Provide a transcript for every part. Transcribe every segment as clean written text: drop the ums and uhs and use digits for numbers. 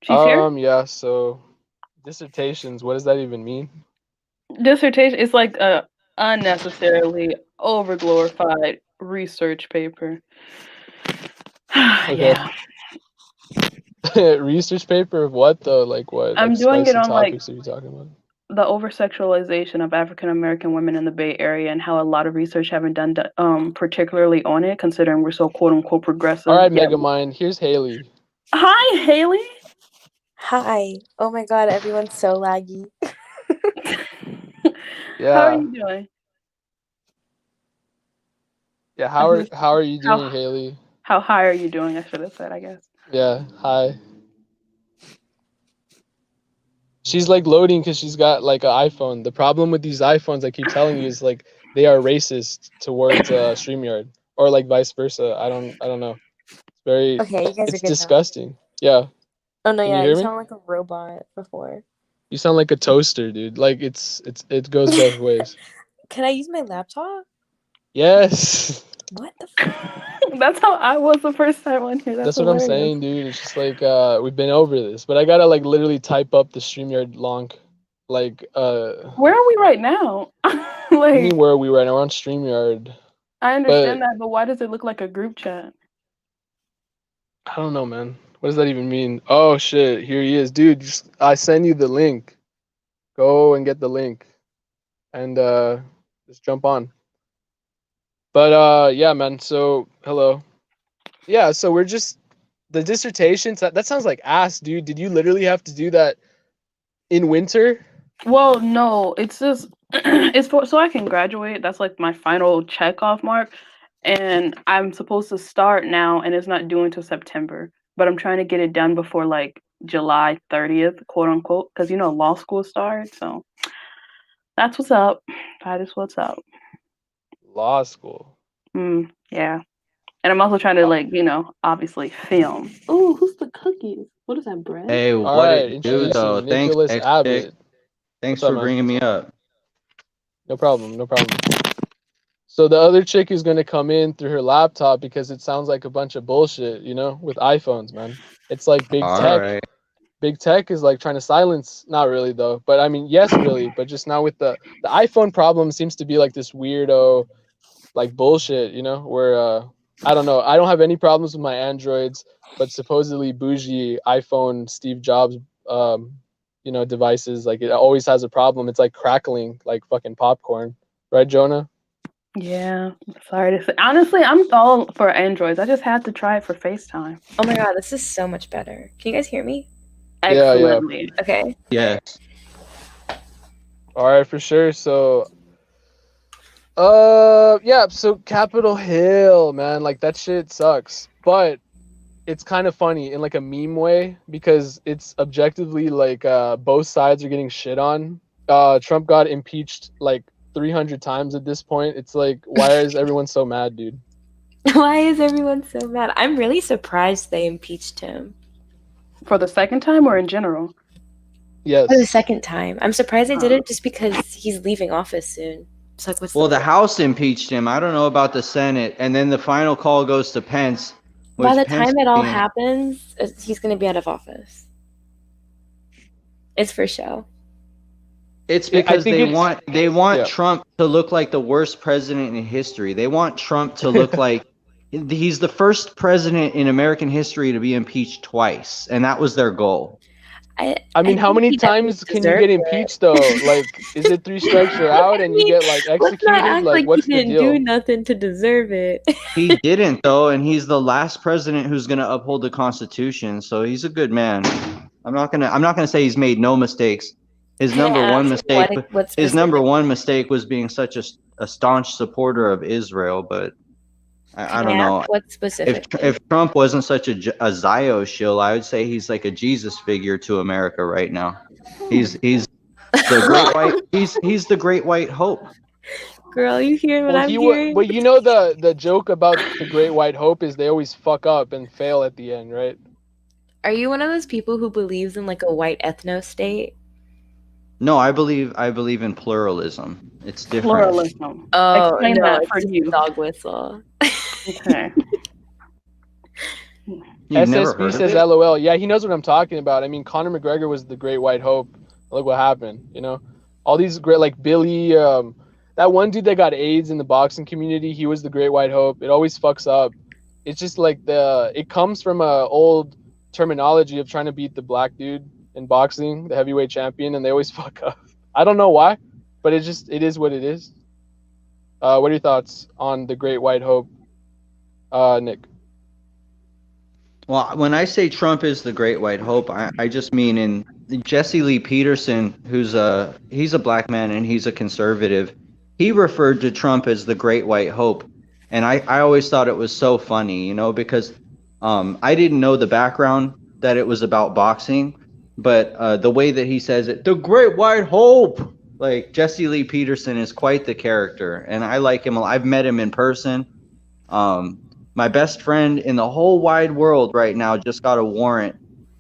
She's here? Yeah, so dissertations, what does that even mean? Dissertation is like a unnecessarily overglorified research paper. Okay. Yeah. Research paper of what though? Like what? Like I'm doing it spicy on like topics are you talking about? the over sexualization of African American women in the Bay Area and how a lot of research haven't done particularly on it, considering we're so quote unquote All progressive. right, Yeah. Megamind, here's Haley. Hi, Haley. Hi. Oh my god, everyone's so laggy. How are Yeah. you doing? Yeah, Mhm. how are you How doing, Haley? how high are you doing? I should have said, I guess. Yeah, hi. She's like loading because she's got like an iPhone. The problem with these iPhones, I keep telling you, is like they are racist towards StreamYard or like vice versa. I don't know. It's very Okay, you guys are it's good now. disgusting. Yeah. Oh no, Can you yeah, hear you me? sound like a robot before. You sound like a toaster, dude. Like it goes both ways. Can I use my laptop? Yes. What the That's how I was the first time on here. That's That's what I'm hilarious. saying, dude. It's just like we've been over this, but I gotta like literally type up the StreamYard lonk. Like Where are we right now? I mean, Like, where are we right now? We're on StreamYard, I but understand that, but why does it look like a group chat? I don't know, man. What does that even mean? Oh shit, here he is, dude. I send you the link. Go and get the link, and just jump on. But yeah, man. So hello. Yeah, so we're just the dissertations. That sounds like ass, dude. Did you literally have to do that in winter? Well, no, it's just it's for so I can graduate. That's like my final check off mark, and I'm supposed to start now, and it's not due until September. But I'm trying to get it done before like July 30th, quote unquote, because law school starts. So that's what's up. That is what's up. Law school. Yeah. And I'm also trying to Uh, obviously film. Ooh, who's the cookies? What is that, bread? Hey, all what right, it do though? introducing Thanks, Nicholas XtiC. Abbott. Thanks What's up, for man? bringing me up. No problem. No problem. So the other chick is gonna come in through her laptop because it sounds like a bunch of bullshit, with iPhones, man. It's like big All tech. right. Big tech is like trying to silence, not really though, but I mean, yes, really, but just now with the iPhone problem seems to be like this weirdo, like bullshit, where I don't know. I don't have any problems with my Androids, but supposedly bougie iPhone Steve Jobs, devices, like it always has a problem. It's like crackling like fucking popcorn, right, Jonah? Yeah, sorry to say. Honestly, I'm all for Androids. I just had to try it for FaceTime. Oh my god, this is so much better. Can you guys hear me? Yeah. Excellently. Okay. Yes. All right, for sure. So, yeah. So Capitol Hill, man, like that shit sucks, but it's kind of funny in like a meme way because it's objectively like both sides are getting shit on. Trump got impeached like 300 times at this point. It's like, why is everyone so mad, dude? Why is everyone so mad? I'm really surprised they impeached him. For the second time or in general? Yes. For the second time. I'm surprised they did it just because he's leaving office soon. It's like, what's Well, the the House impeached him. I don't know about the Senate, and then the final call goes to Pence. By Which the Pence time it all being, happens, he's going to be out of office. It's for show. it's Yeah, I because think they want yeah. Trump to look like the worst president in history. They want Trump to look like he's the first president in American history to be impeached twice, and that was their goal. I mean, how think many he definitely times can you deserved get it. impeached though? Like, is it 3 strikes you're out I and you mean, get like let's not executed? act Like, like he what's the didn't do deal? nothing to deserve it. He didn't though, and he's the last president who's going to uphold the Constitution. So he's a good man. I'm not gonna say he's made no mistakes. His Can I number one ask mistake, what his number specific? one mistake was being such a staunch supporter of Israel. But I Can I don't ask know what if specifically? Trump wasn't such a Zio shill, I would say he's like a Jesus figure to America right now. He's the great white. He's the great white hope. Girl, you hearing what Well, I'm hearing? well, the joke about the Great White Hope is they always fuck up and fail at the end, right? Are you one of those people who believes in like a white ethno state? No, I believe in pluralism. It's different. Pluralism. Oh Explain no, that it's for just a you. dog whistle. Okay. You've never SSB heard of says it? LOL. Yeah, he knows what I'm talking about. I mean, Conor McGregor was the Great White Hope. Look what happened. You know, all these great like Billy. That one dude that got AIDS in the boxing community. He was the Great White Hope. It always fucks up. It's just like it comes from a old terminology of trying to beat the black dude in boxing, the heavyweight champion, and they always fuck up. I don't know why, but it is what it is. What are your thoughts on the Great White Hope, Nick? Well, when I say Trump is the Great White Hope, I just mean in Jesse Lee Peterson, he's a black man and he's a conservative. He referred to Trump as the Great White Hope, and I always thought it was so funny, because I didn't know the background that it was about boxing, but the way that he says it, the Great White Hope, like Jesse Lee Peterson is quite the character, and I like him. I've met him in person. My best friend in the whole wide world right now just got a warrant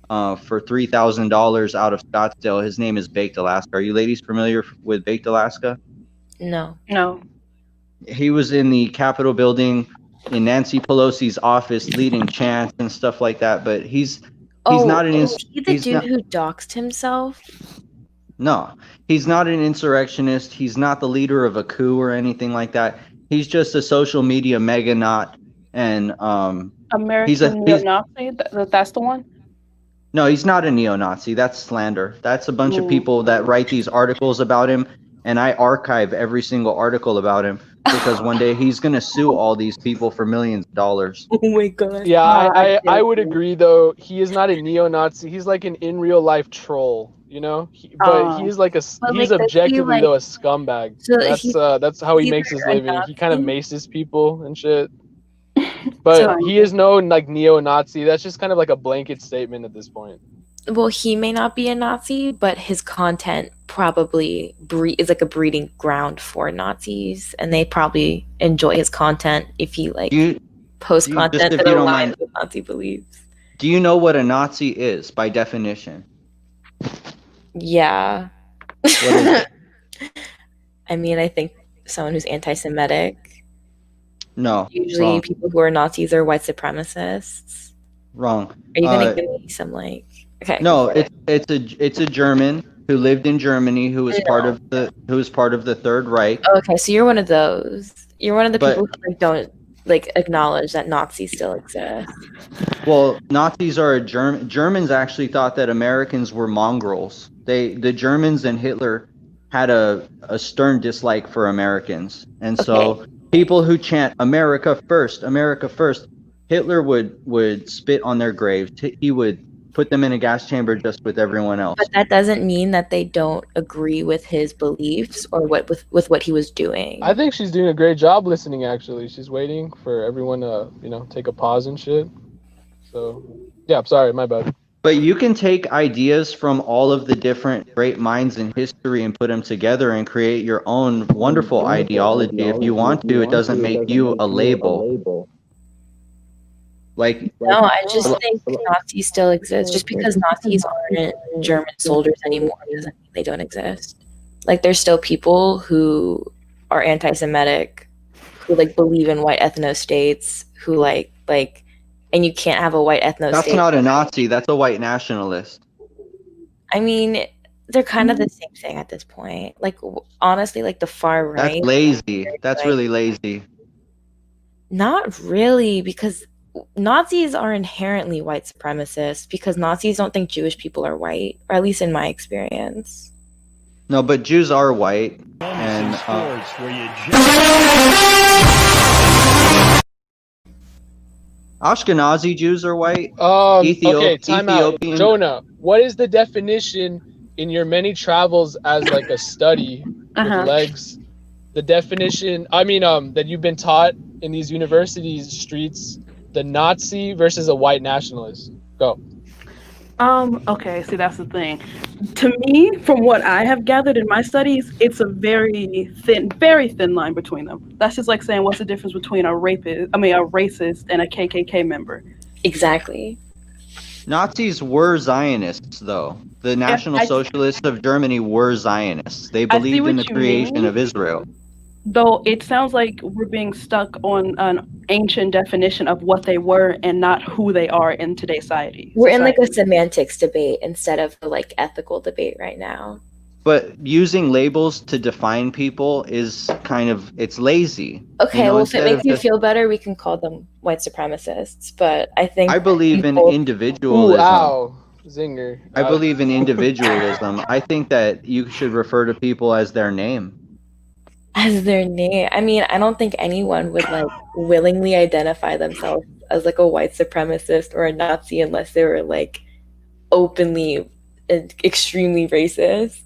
for $3,000 out of Scottsdale. His name is Baked Alaska. Are you ladies familiar with Baked Alaska? No. No. He was in the Capitol building in Nancy Pelosi's office leading chants and stuff like that. But he's not an is he the dude who doxed himself? No, he's not an insurrectionist. He's not the leader of a coup or anything like that. He's just a social media mega nut. And American neo-Nazi? That's the one? No, he's not a neo-Nazi. That's slander. That's a bunch of people that write these articles about him, and I archive every single article about him because one day he's going to sue all these people for millions of dollars. Oh my god. Yeah, I would agree, though. He is not a neo-Nazi. He's like an in real life troll, but he's like he's objectively though a scumbag. So that's how he makes his living. He kind of maces people and shit. But he is no like neo-Nazi. That's just kind of like a blanket statement at this point. Well, he may not be a Nazi, but his content probably is like a breeding ground for Nazis, and they probably enjoy his content if he posts content that aligns with Nazi beliefs. Do you know what a Nazi is by definition? Yeah. What is it? I mean, I think someone who's anti-Semitic. No. Usually wrong. people who are Nazis are white supremacists. Wrong. Are you gonna give me some okay? No, it's a German who lived in Germany who was part of the Third Reich. Okay, so you're one of those. You're one of the people who don't acknowledge that Nazis still exist. Well, Nazis are Germans actually thought that Americans were mongrels. The Germans and Hitler had a stern dislike for Americans, and so people who chant America first, Hitler would spit on their graves. He would put them in a gas chamber just with everyone else. But that doesn't mean that they don't agree with his beliefs or with what he was doing. I think she's doing a great job listening, actually. She's waiting for everyone to, take a pause and shit. So, yeah, I'm sorry, my bad. But you can take ideas from all of the different great minds in history and put them together and create your own wonderful ideology if you want to. It doesn't make you a label. No, I just think Nazis still exist. Just because Nazis aren't German soldiers anymore doesn't mean they don't exist. There's still people who are anti-Semitic, who believe in white ethno-states, who and you can't have a white ethno-state. That's not a Nazi. That's a white nationalist. I mean, they're kind of the same thing at this point. Honestly, the far right. That's lazy. That's really lazy. Not really, because Nazis are inherently white supremacists because Nazis don't think Jewish people are white, or at least in my experience. No, but Jews are white. And Ashkenazi Jews are white. Okay, time out. Jonah, what is the definition in your many travels as a study with legs? The definition, that you've been taught in these universities streets, the Nazi versus a white nationalist. Go. Okay, see, that's the thing. To me, from what I have gathered in my studies, it's a very thin line between them. That's just like saying, what's the difference between a racist and a KKK member? Exactly. Nazis were Zionists, though. The National Socialists of Germany were Zionists. They believed in the creation of Israel. Though it sounds like we're being stuck on an ancient definition of what they were and not who they are in today's society. We're in like a semantics debate instead of the like ethical debate right now. But using labels to define people is kind of, it's lazy. Okay, well, if it makes you feel better, we can call them white supremacists. But I think I believe in people- individualism. Ooh, ow. Zinger. I believe in individualism. I think that you should refer to people as their name. As their name. I mean, I don't think anyone would like willingly identify themselves as like a white supremacist or a Nazi unless they were like openly and extremely racist.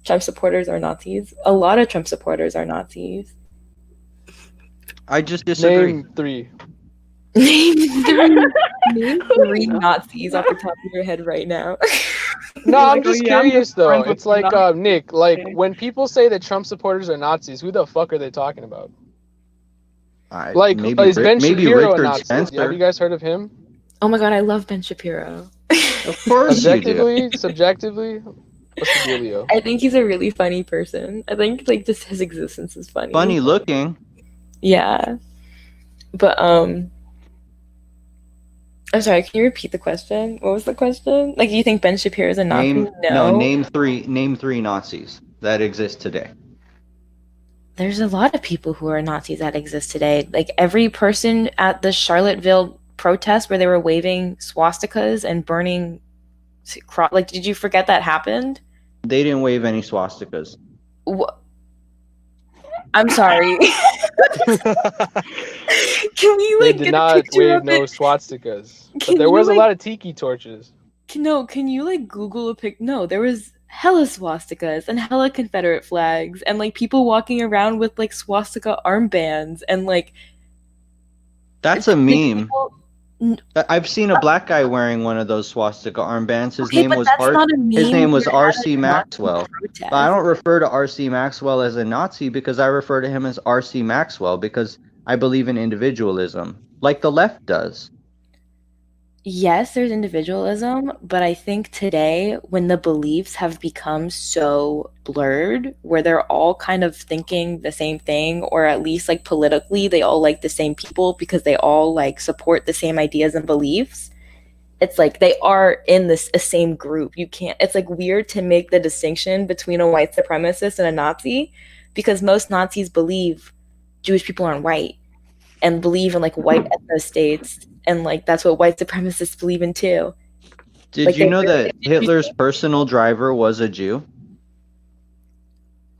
Trump supporters are Nazis. A lot of Trump supporters are Nazis. I just disagree. Name 3. Name 3 Nazis off the top of your head right now. No, I'm like, oh, just yeah, I'm curious just though. friends with It's like Nazis. Nick, like Okay. when people say that Trump supporters are Nazis, who the fuck are they talking about? Like maybe is Ben maybe Shapiro a Richard Nazi? Spencer. Have you guys heard of him? Oh my god, I love Ben Shapiro. Of course you do. Objectively, subjectively, what's the dealio? I think he's a really funny person. I think like just his existence is funny. Funny looking. Yeah. But I'm sorry, can you repeat the question? What was the question? Like, do you think Ben Shapiro is a Nazi? Name three Nazis that exist today. There's a lot of people who are Nazis that exist today. Like every person at the Charlottesville protest where they were waving swastikas and burning like, did you forget that happened? They didn't wave any swastikas. I'm sorry. Can we They like did get a not picture wave of no it? swastikas. But Can there you, was a like- lot of tiki torches. No, can you like Google a pic? No, there was hella swastikas and hella Confederate flags and like people walking around with like swastika armbands and like That's a meme. people- I've seen a black guy wearing one of those swastika armbands. His Okay, name but was that's not a meme. His name was You're at a R.C. Nazi Maxwell. protest. But I don't refer to R.C. Maxwell as a Nazi because I refer to him as R.C. Maxwell because I believe in individualism, like the left does. Yes, there's individualism, but I think today when the beliefs have become so blurred, where they're all kind of thinking the same thing, or at least like politically, they all like the same people because they all like support the same ideas and beliefs. It's like they are in this a same group. You can't, it's like weird to make the distinction between a white supremacist and a Nazi because most Nazis believe Jewish people aren't white and believe in like white ethno-states. And like that's what white supremacists believe in too. Did Like, you they know really- that Hitler's personal driver was a Jew?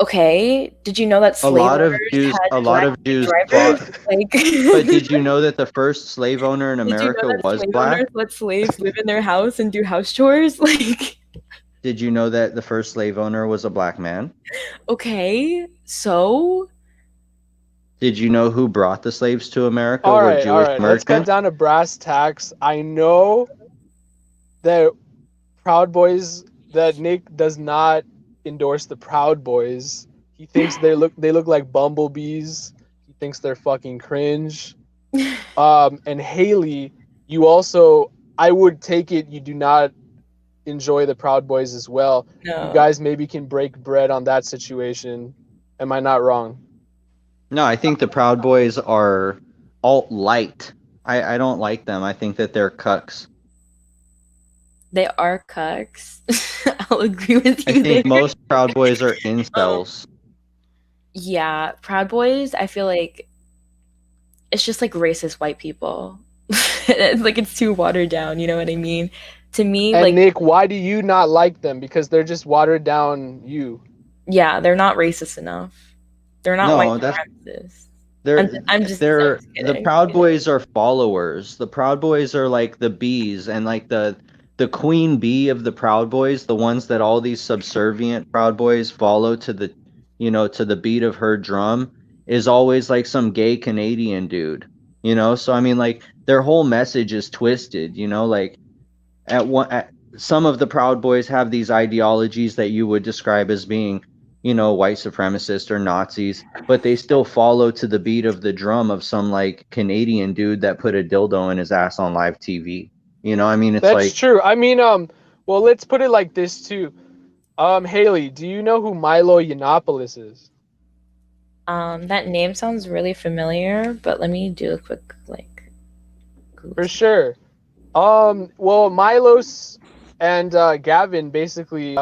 Okay, did you know that A lot of slave Jews, owners had a lot of black Jews drivers? fought. Like, But did you know that the first slave owner in did you know America that was slave black? owners let slaves live in their house and do house chores? Like, Did you know that the first slave owner was a black man? okay, so Did you know who brought the slaves to America All were right, Jewish let's get merchants? down to brass tacks. I know that Proud Boys, that Nick does not endorse the Proud Boys. He thinks they look like bumblebees. He thinks they're fucking cringe. And Haley, you also, I would take it, you do not enjoy the Proud Boys as well. no. You guys maybe can break bread on that situation. Am I not wrong? No, I think the Proud Boys are alt-light. I don't like them. I think that they're cucks. They are cucks. I'll agree with I you think there. most Proud Boys are incels. Yeah, Proud Boys, I feel like it's just like racist white people. It's like it's too watered down, you know what I mean? To me, And like, Nick, why do you not like them? Because they're just watered down you. yeah, they're not racist enough. They're not No, white that's- supremacists. They're I'm just the kidding. Proud Boys are followers. The Proud Boys are like the bees and like the queen bee of the Proud Boys, the ones that all these subservient Proud Boys follow to the, to the beat of her drum, is always like some gay Canadian dude, So I mean, like their whole message is twisted, like some of the Proud Boys have these ideologies that you would describe as being, white supremacist or Nazis, but they still follow to the beat of the drum of some like Canadian dude that put a dildo in his ass on live TV. I mean, it's That's like, true. I mean, well, let's put it like this too. Haley, do you know who Milo Yiannopoulos is? That name sounds really familiar, but let me do a quick Google. For sure. Well, Milos and Gavin basically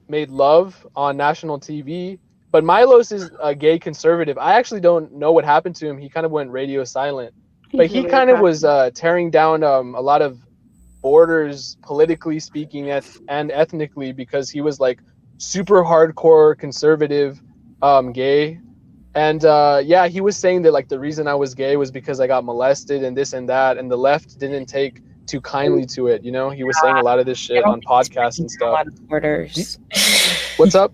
made love on national TV, but Milos is a gay conservative. I actually don't know what happened to him. He kind of went radio silent, but he really kind of was attractive. tearing down a lot of borders, politically speaking, and ethnically, because he was like super hardcore conservative, gay. And yeah, he was saying that like the reason I was gay was because I got molested and this and that, and the left didn't take too kindly to it. You know, he was saying a lot of this I shit don't on think he's podcasts breaking and down a stuff. lot of borders. What's up?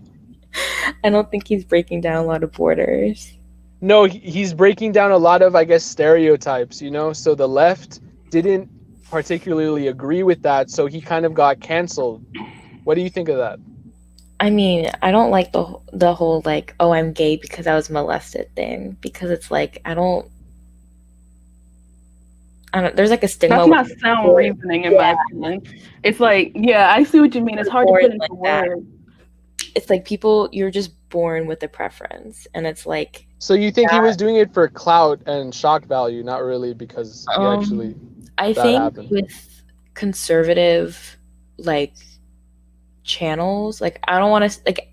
I don't think he's breaking down a lot of borders. No, he's breaking down a lot of, I guess, stereotypes, you know? So the left didn't particularly agree with that, so he kind of got canceled. What do you think of that? I mean, I don't like the whole like, oh, I'm gay because I was molested thing, because it's like I don't there's like a stigma That's not with sound people- reasoning, in my opinion. It's like, yeah, I see what you mean. It's hard to Born put into like that. words. It's like people, you're just born with a preference, and it's like So you think he was doing it for clout and shock value, not really because he actually I that think happened. with conservative like channels, like I don't want to like,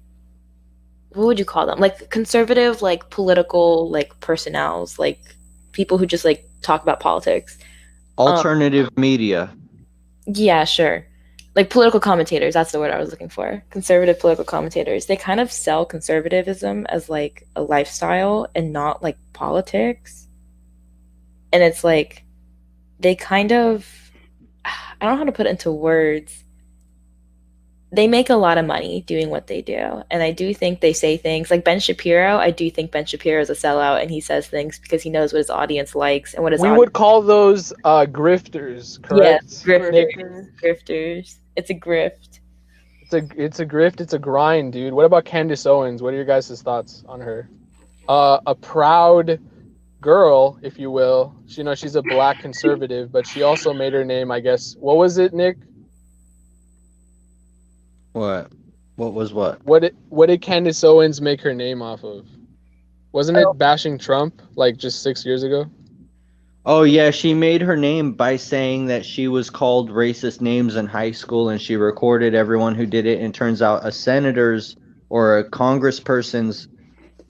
what would you call them? Like conservative, like political, like personnels, like people who just like talk about politics. Alternative media. Yeah, sure. Like political commentators, that's the word I was looking for. Conservative political commentators. They kind of sell conservatism as like a lifestyle and not like politics. And it's like they kind of, I don't know how to put it into words. They make a lot of money doing what they do. And I do think they say things like Ben Shapiro. I do think Ben Shapiro is a sellout, and he says things because he knows what his audience likes and what his we audience. would call those grifters, correct? Yes, grifters. Nick? Grifters. It's a grift. It's a grift, it's a grind, dude. What about Candace Owens? What are your guys' thoughts on her? A proud girl, if you will. You know, she's a black conservative, but she also made her name, I guess. What was it, Nick? What? What was what? What did Candace Owens make her name off of? Wasn't it bashing Trump like just 6 years ago? Oh yeah, she made her name by saying that she was called racist names in high school, and she recorded everyone who did it. And turns out a senator's or a congressperson's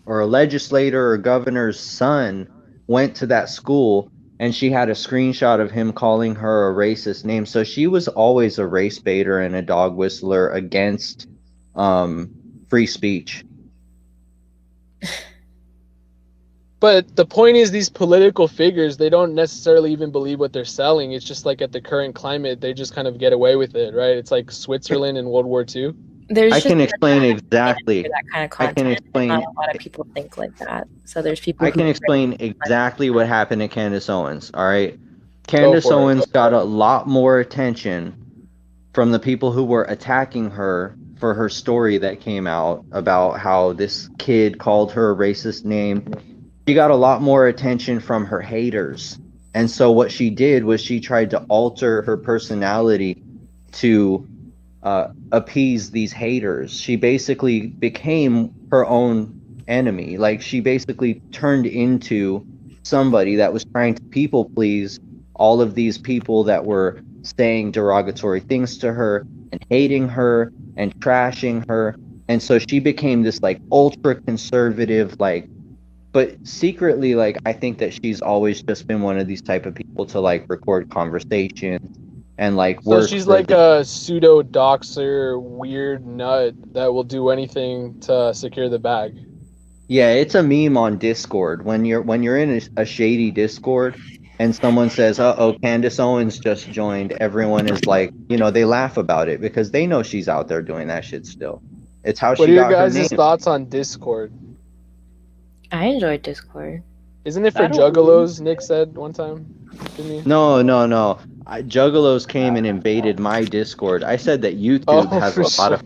or a legislator or governor's son went to that school, and she had a screenshot of him calling her a racist name. So she was always a race baiter and a dog whistler against free speech. But the point is, these political figures, they don't necessarily even believe what they're selling. It's just like at the current climate, they just kind of get away with it, right? It's like Switzerland in World War II. There's I just can not explain enough exactly. for that kind of I content. can and explain. Not a lot of people think like that. So there's people. I who can explain exactly what happened to Candace Owens. All right, Go Candace for it. Owens got a lot more attention from the people who were attacking her for her story that came out about how this kid called her a racist name. She got a lot more attention from her haters. And so what she did was she tried to alter her personality to appease these haters. She basically became her own enemy. Like she basically turned into somebody that was trying to people please all of these people that were saying derogatory things to her and hating her and trashing her. And so she became this like ultra conservative, like, but secretly, like, I think that she's always just been one of these type of people to like record conversations and like So work she's for like the- a pseudo doxer, weird nut that will do anything to secure the bag. Yeah, it's a meme on Discord. When you're in a shady Discord and someone says, "Uh-oh, Candace Owens just joined," everyone is like, they laugh about it because they know she's out there doing that shit still. It's how What she are your got her name. guys' thoughts on Discord? I enjoy Discord. Isn't it for I don't juggalos, Nick said one time? Didn't he? No. Juggalos came and invaded my Discord. I said that YouTube Oh, has for a lot of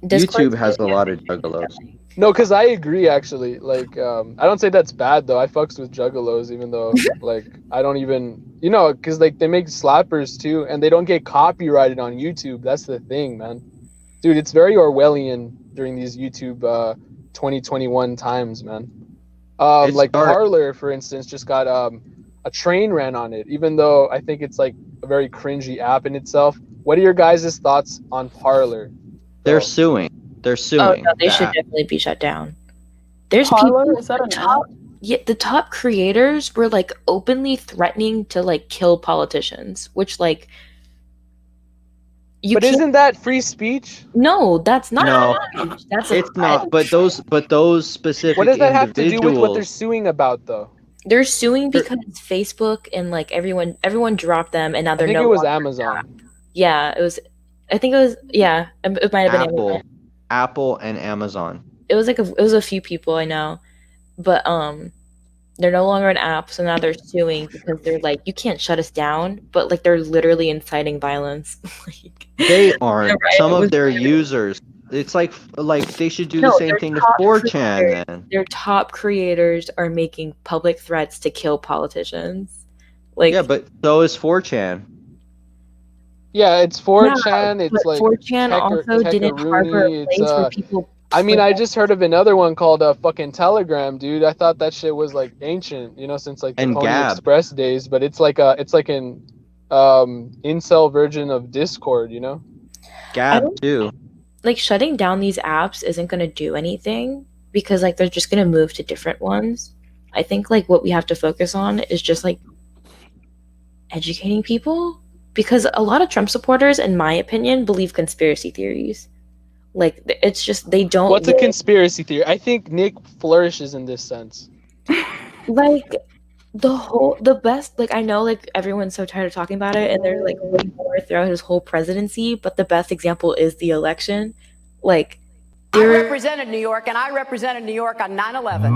Discord's YouTube has a good, lot yeah. of juggalos. No, because I agree, actually. Like, I don't say that's bad, though. I fucks with juggalos, even though, like, I don't even, because, like, they make slappers, too, and they don't get copyrighted on YouTube. That's the thing, man. Dude, it's very Orwellian during these YouTube 2021 times, man. It's Like dark. Parler, for instance, just got a train ran on it, even though I think it's like a very cringy app in itself. What are your guys' thoughts on Parler? They're So, suing. They're Oh suing. no, they the should app. definitely be shut down. There's Parler, people is that an top, app? yeah, the top creators were like openly threatening to like kill politicians, which like you but can't. isn't that free speech? No, that's not. No, That's a it's threat. not. But those specific What does that have to do with what they're individuals. suing about, though? They're suing They're- because Facebook and like everyone dropped them, and now I they're think no it was longer. Amazon. Yeah, it was. I think it was. Yeah, it might have been Amazon. Apple and Amazon. It was like it was a few people I know, but they're no longer an app, so now they're suing because they're like, you can't shut us down, but like they're literally inciting violence. Like, They aren't. right, Some it was of their literally- users. It's like they should do the No, same they're thing to top 4chan then. their top creators are making public threats to kill politicians. Like, Yeah, but so is 4chan. Yeah, it's 4chan. It's but like 4chan also didn't harbor a It's place where people. I mean, I flip just heard of another one called fucking Telegram, dude. I thought that shit was like ancient, since like the And Pony Gab. Express days. But it's like an incel version of Discord, Gab don't- too. like shutting down these apps isn't going to do anything because like they're just going to move to different ones. I think like what we have to focus on is just like educating people, because a lot of Trump supporters, in my opinion, believe conspiracy theories. Like it's just they don't. What's a conspiracy theory? I think Nick flourishes in this sense. Like the best, like I know like everyone's so tired of talking about it and there's like way more throughout his whole presidency, but the best example is the election. Like I represented New York, and I represented New York on 9/11.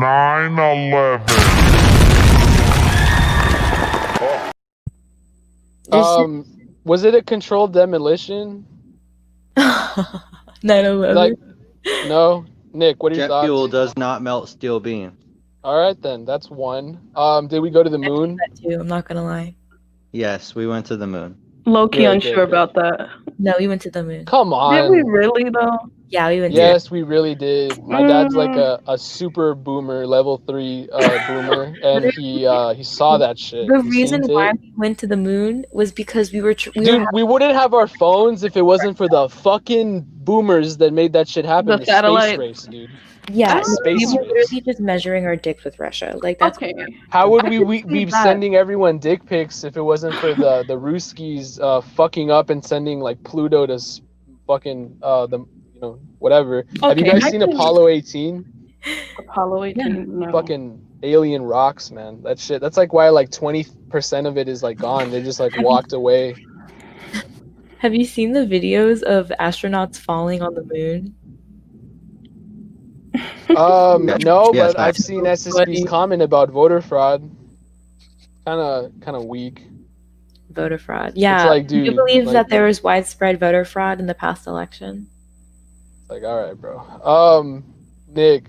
9/11. Was it a controlled demolition? 9/11. Like, no, Nick. What are your Jet thoughts? fuel does not melt steel beams. All right, then that's one. Did we go to the moon? That too, I'm not gonna lie. Yes, we went to the moon. Low-key Good, unsure good, good. about that. No, we went to the moon. Come Did we on. really though? Yeah, we went Yes, we really did. My dad's like a super boomer, level 3 boomer, and he saw that shit. The He reason seen why it. we went to the moon was because we were Dude, we wouldn't have our phones if it wasn't for the fucking boomers that made that shit happen. The The satellite. space race, dude. yeah, The space we were race. literally just measuring our dicks with Russia. Like that's Okay. How would I we can see be that. sending everyone dick pics if it wasn't for the Ruskies fucking up and sending like Pluto to fucking whatever. Have you Okay, guys I seen can- Apollo 18? Apollo 18. No. Fucking alien rocks, man. That shit. That's like why like 20% of it is like gone. They just like walked away. Have you seen the videos of astronauts falling on the moon? No, Yes, but I've seen SSB's comment about voter fraud. Kind of weak. Voter fraud. Yeah. like, Do you dude, believe like- that there was widespread voter fraud in the past election? It's like, all right, bro. Nick,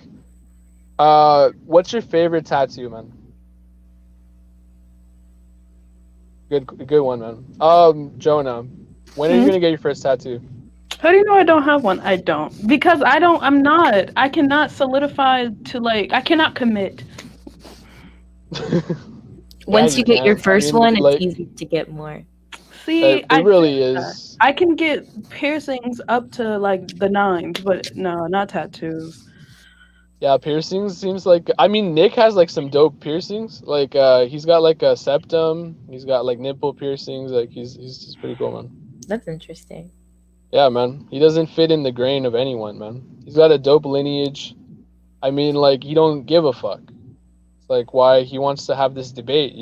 what's your favorite tattoo, man? Good one, man. Jonah, when are you gonna get your first tattoo? How do you know I don't have one? I don't. Because I'm not. I cannot solidify to like, I cannot commit. Once you get your can. first I mean, one, it's like, easy to get more. See, it really is. I can get piercings up to like the 9s, but no, not tattoos. Yeah, piercings seems like. I mean, Nick has like some dope piercings. Like, he's got like a septum. He's got like nipple piercings. Like, he's just pretty cool, man. That's interesting. Yeah, man. He doesn't fit in the grain of anyone, man. He's got a dope lineage. I mean, like, he don't give a fuck. It's like why he wants to have this debate,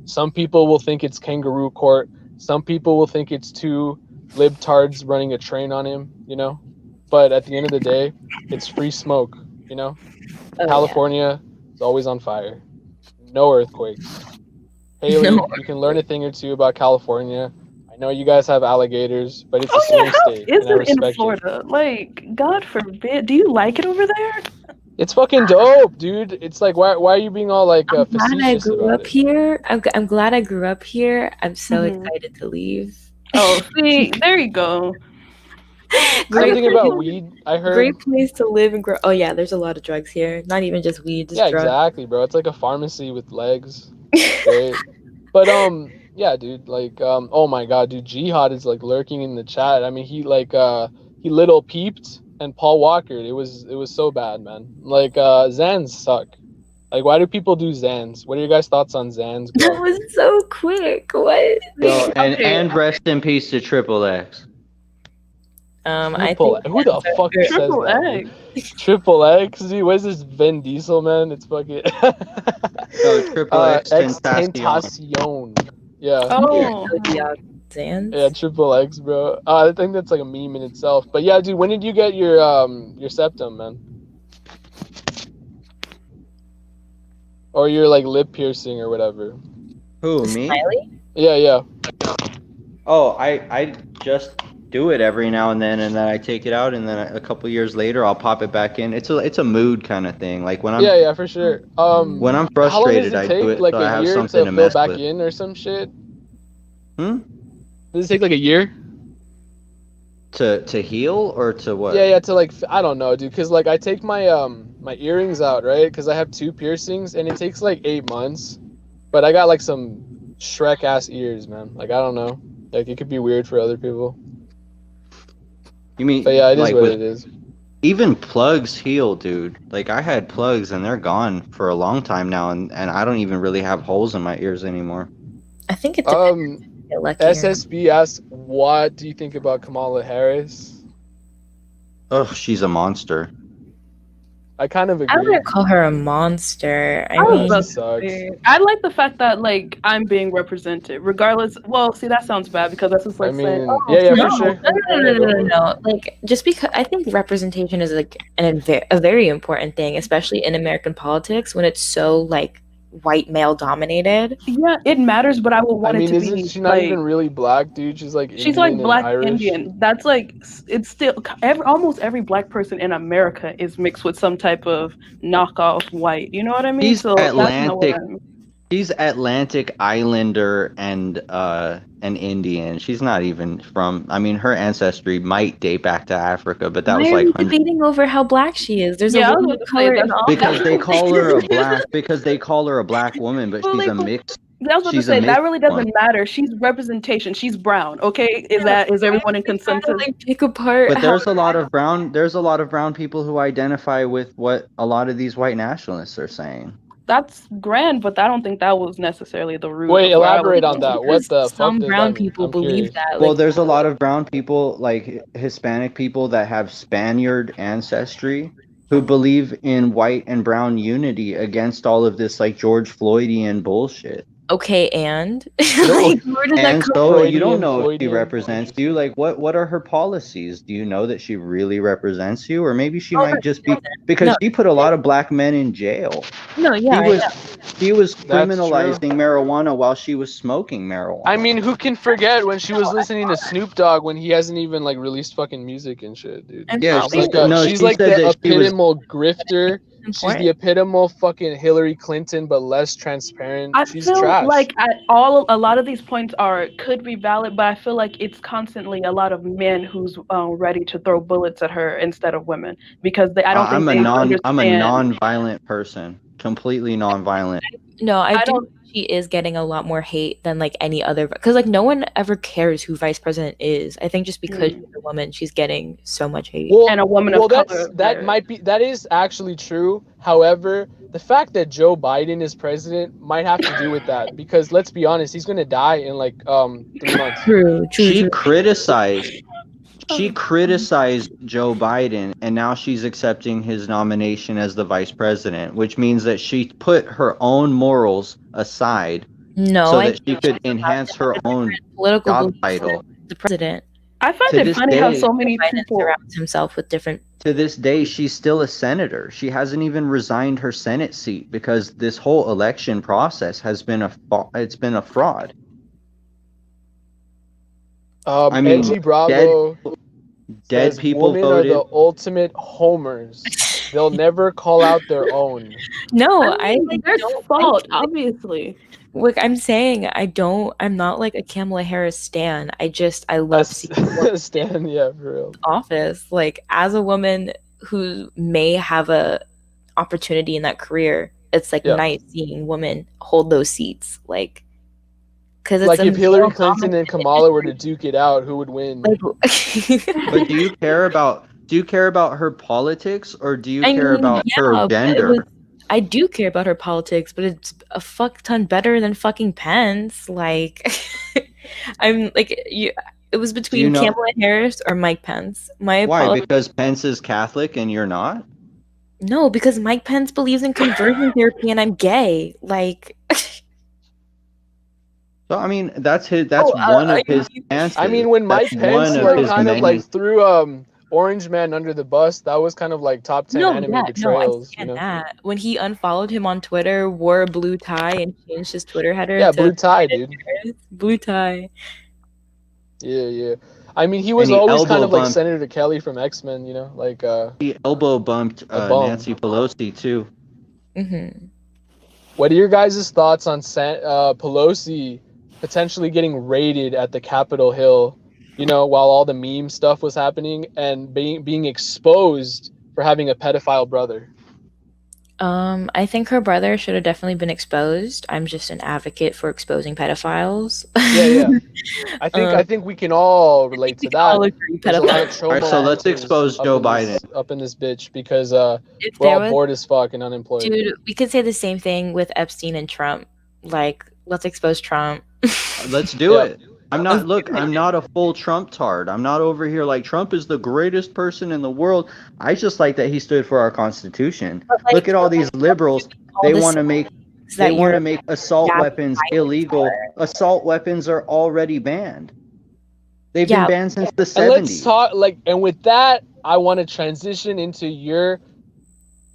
Some people will think it's kangaroo court. Some people will think it's two libtards running a train on him, But at the end of the day, it's free smoke, Oh, California is always on fire. No earthquakes. Haley, No you can learn a thing or two about California. I know you guys have alligators, but it's a Oh yeah, swing how state, is and I it in respect it. Florida? Like, God forbid. Do you like it over there? It's fucking dope, dude. It's like, why are you being all like I'm glad I facetious grew about up it? here. I'm glad I grew up here. I'm so Mhm. excited to leave. Oh, see, there you go. Same thing about place- weed. I heard. Great place to live and grow. Oh yeah, there's a lot of drugs here. Not even just weed, just Yeah, drugs. exactly, bro. It's like a pharmacy with legs. Great. But yeah, dude, like oh my god, dude, Jihad is like lurking in the chat. I mean, he little peeped and Paul Walker. It was so bad, man. Like Zans suck. Like, why do people do Zans? What are your guys' thoughts on Zans, That bro? was so quick. What? Yo, Okay. and rest in peace to Triple X. I Triple, think who the Zans are fuck good. says Triple that? X. Dude? Triple X, dude. What is this Vin Diesel, man? It's fucking. No, Triple X X Tentacion. Tentacion. Yeah. Oh. Yeah, Zans. Yeah, Triple X, bro. I think that's like a meme in itself. But yeah, dude, when did you get your septum, man? Or your like lip piercing or whatever? Who, me? Smiley? Yeah. Oh, I just do it every now and then I take it out, and then a couple years later I'll pop it back in. It's a mood kind of thing. Like when I'm Yeah, for sure. when I'm frustrated, how long does I it do take? it Like so I a have year something to to fill mess back with. in or some shit? Hmm? Does it take like a year? To heal or to what? Yeah, to like I don't know, dude. Cause like I take my my earrings out, right? Cause I have 2 piercings, and it takes like 8 months. But I got like some Shrek ass ears, man. Like I don't know. Like it could be weird for other people. You mean But yeah, it is like what with it is. even plugs heal, dude. Like I had plugs and they're gone for a long time now, and I don't even really have holes in my ears anymore. I think it depends. If you get lucky or not. SSB asks, what do you think about Kamala Harris? Ugh, she's a monster. I kind of I agree. wouldn't call her a monster. I I was mean, about She sucks. to say, I like the fact that like I'm being represented, regardless. Well, see, that sounds bad because that's just like I saying, mean, oh, yeah, no, for sure. no. Like, just because I think representation is like a very important thing, especially in American politics when it's so like white male dominated. yeah, it matters, but I would I want mean, it to isn't be she not like even really black, dude? She's like she's Indian like and black Irish. Indian. That's like it's still almost every black person in America is mixed with some type of knockoff white. You know what I mean? She's So that's not what Atlantic. I mean. She's Atlantic Islander and an Indian. She's not even from. I mean, her ancestry might date back to Africa, but that Why was are like we hundreds. debating over how black she is? There's Yeah, I a was woman about of to say, color in that's- all. Because they call her a black. Because they call her a black woman, but Well, she's like, a mixed. I was about to She's a say that mixed really doesn't one. matter. She's representation. She's brown. Okay, is everyone in consensus? Like, pick apart. But how- there's a lot of brown. There's a lot of brown people who identify with what a lot of these white nationalists are saying. That's grand, but I don't think that was necessarily the root. Wait, of where I was elaborate on going. that. What the fuck some does brown that mean? people I'm believe curious. that. Well, Like, there's a lot of brown people, like Hispanic people, that have Spaniard ancestry, who believe in white and brown unity against all of this like George Floydian bullshit. okay, and No, like, where does that And come so you don't Freudian, know if she Freudian. represents you. Like, what are her policies? Do you know that she really represents you, or maybe she might just be because No. she put a lot of black men in jail. No, yeah, She was That's criminalizing marijuana while she was smoking marijuana. I mean, who can forget when she was listening to Snoop Dogg when he hasn't even like released fucking music and shit, dude. And Yeah, so- She's she she's like said the that she was. epitomal grifter. She's important. the epitomal fucking Hillary Clinton, but less transparent. I She's feel trash. like a lot of these points could be valid, but I feel like it's constantly a lot of men who's ready to throw bullets at her instead of women because I don't think I'm a they non-violent understand. person, completely non-violent. No, I do. don't- She is getting a lot more hate than like any other because like no one ever cares who vice president is. I think just because she's a woman, she's getting so much hate. well, And a woman of well, color. that is actually true. However, the fact that Joe Biden is president might have to do with that because let's be honest, he's gonna die in like 3 months. True. She criticized Joe Biden, and now she's accepting his nomination as the vice president, which means that she put her own morals aside No, so I that she could enhance her own political job beliefs title. of the president. I find To it this funny how day, so many Biden people. surrounds himself with different. To this day, she's still a senator. She hasn't even resigned her Senate seat because this whole election process has been it's been a fraud. I mean, NG Bravo Dead says people women voted. are the ultimate homers. They'll never call out their own. No, I mean, like, their don't fault, obviously. Like I'm saying, I'm not like a Kamala Harris stan. I love seeing Stan, yeah, for real. office. Like as a woman who may have a opportunity in that career, it's like Yeah. nice seeing women hold those seats. Like, because it's Like if Hillary Clinton and male-dominated Kamala were to duke it out, who would win? industry. But do you care about her politics, or do you I care mean, about yeah, her but gender? I do care about her politics, but it's a fuck ton better than fucking Pence. Like, I'm like you. It was Do you between know Kamala Harris or Mike Pence. My why? apologies. Because Pence is Catholic and you're not? No, because Mike Pence believes in conversion therapy, and I'm gay. Like, So I mean, that's one of his stances. I mean, when Mike That's Pence one of like his kind of many. like threw Orange Man under the bus, that was kind of like top 10 no, anime I betrayals, you stand know? that. When he unfollowed him on Twitter, wore a blue tie, and changed his Twitter header Yeah, to blue tie, dude. blue tie. Yeah. I mean, he And was he always kind elbow of like bumped. Senator Kelly from X-Men, you know, like He elbow bumped a bum. Nancy Pelosi too. Mm-hmm. What are your guys' thoughts on Pelosi potentially getting raided at the Capitol Hill, you know, while all the meme stuff was happening, and being exposed for having a pedophile brother? I think her brother should have definitely been exposed. I'm just an advocate for exposing pedophiles. Yeah. I think we can all relate to that. All agree There's a lot of pedophiles. trauma. All right, so let's alters expose up Joe in this- Biden. up in this bitch because If we're there all was, bored as fuck and unemployed. dude, we could say the same thing with Epstein and Trump. Like, let's expose Trump. Let's do Yeah. it. I'm not a full Trump tard. I'm not over here like Trump is the greatest person in the world. I just like that he stood for our Constitution. But, like, Look at all these liberals. They want to make assault yeah, weapons illegal. Assault weapons are already banned. They've Yeah. been banned since the And 70s. let's talk and with that, I want to transition into your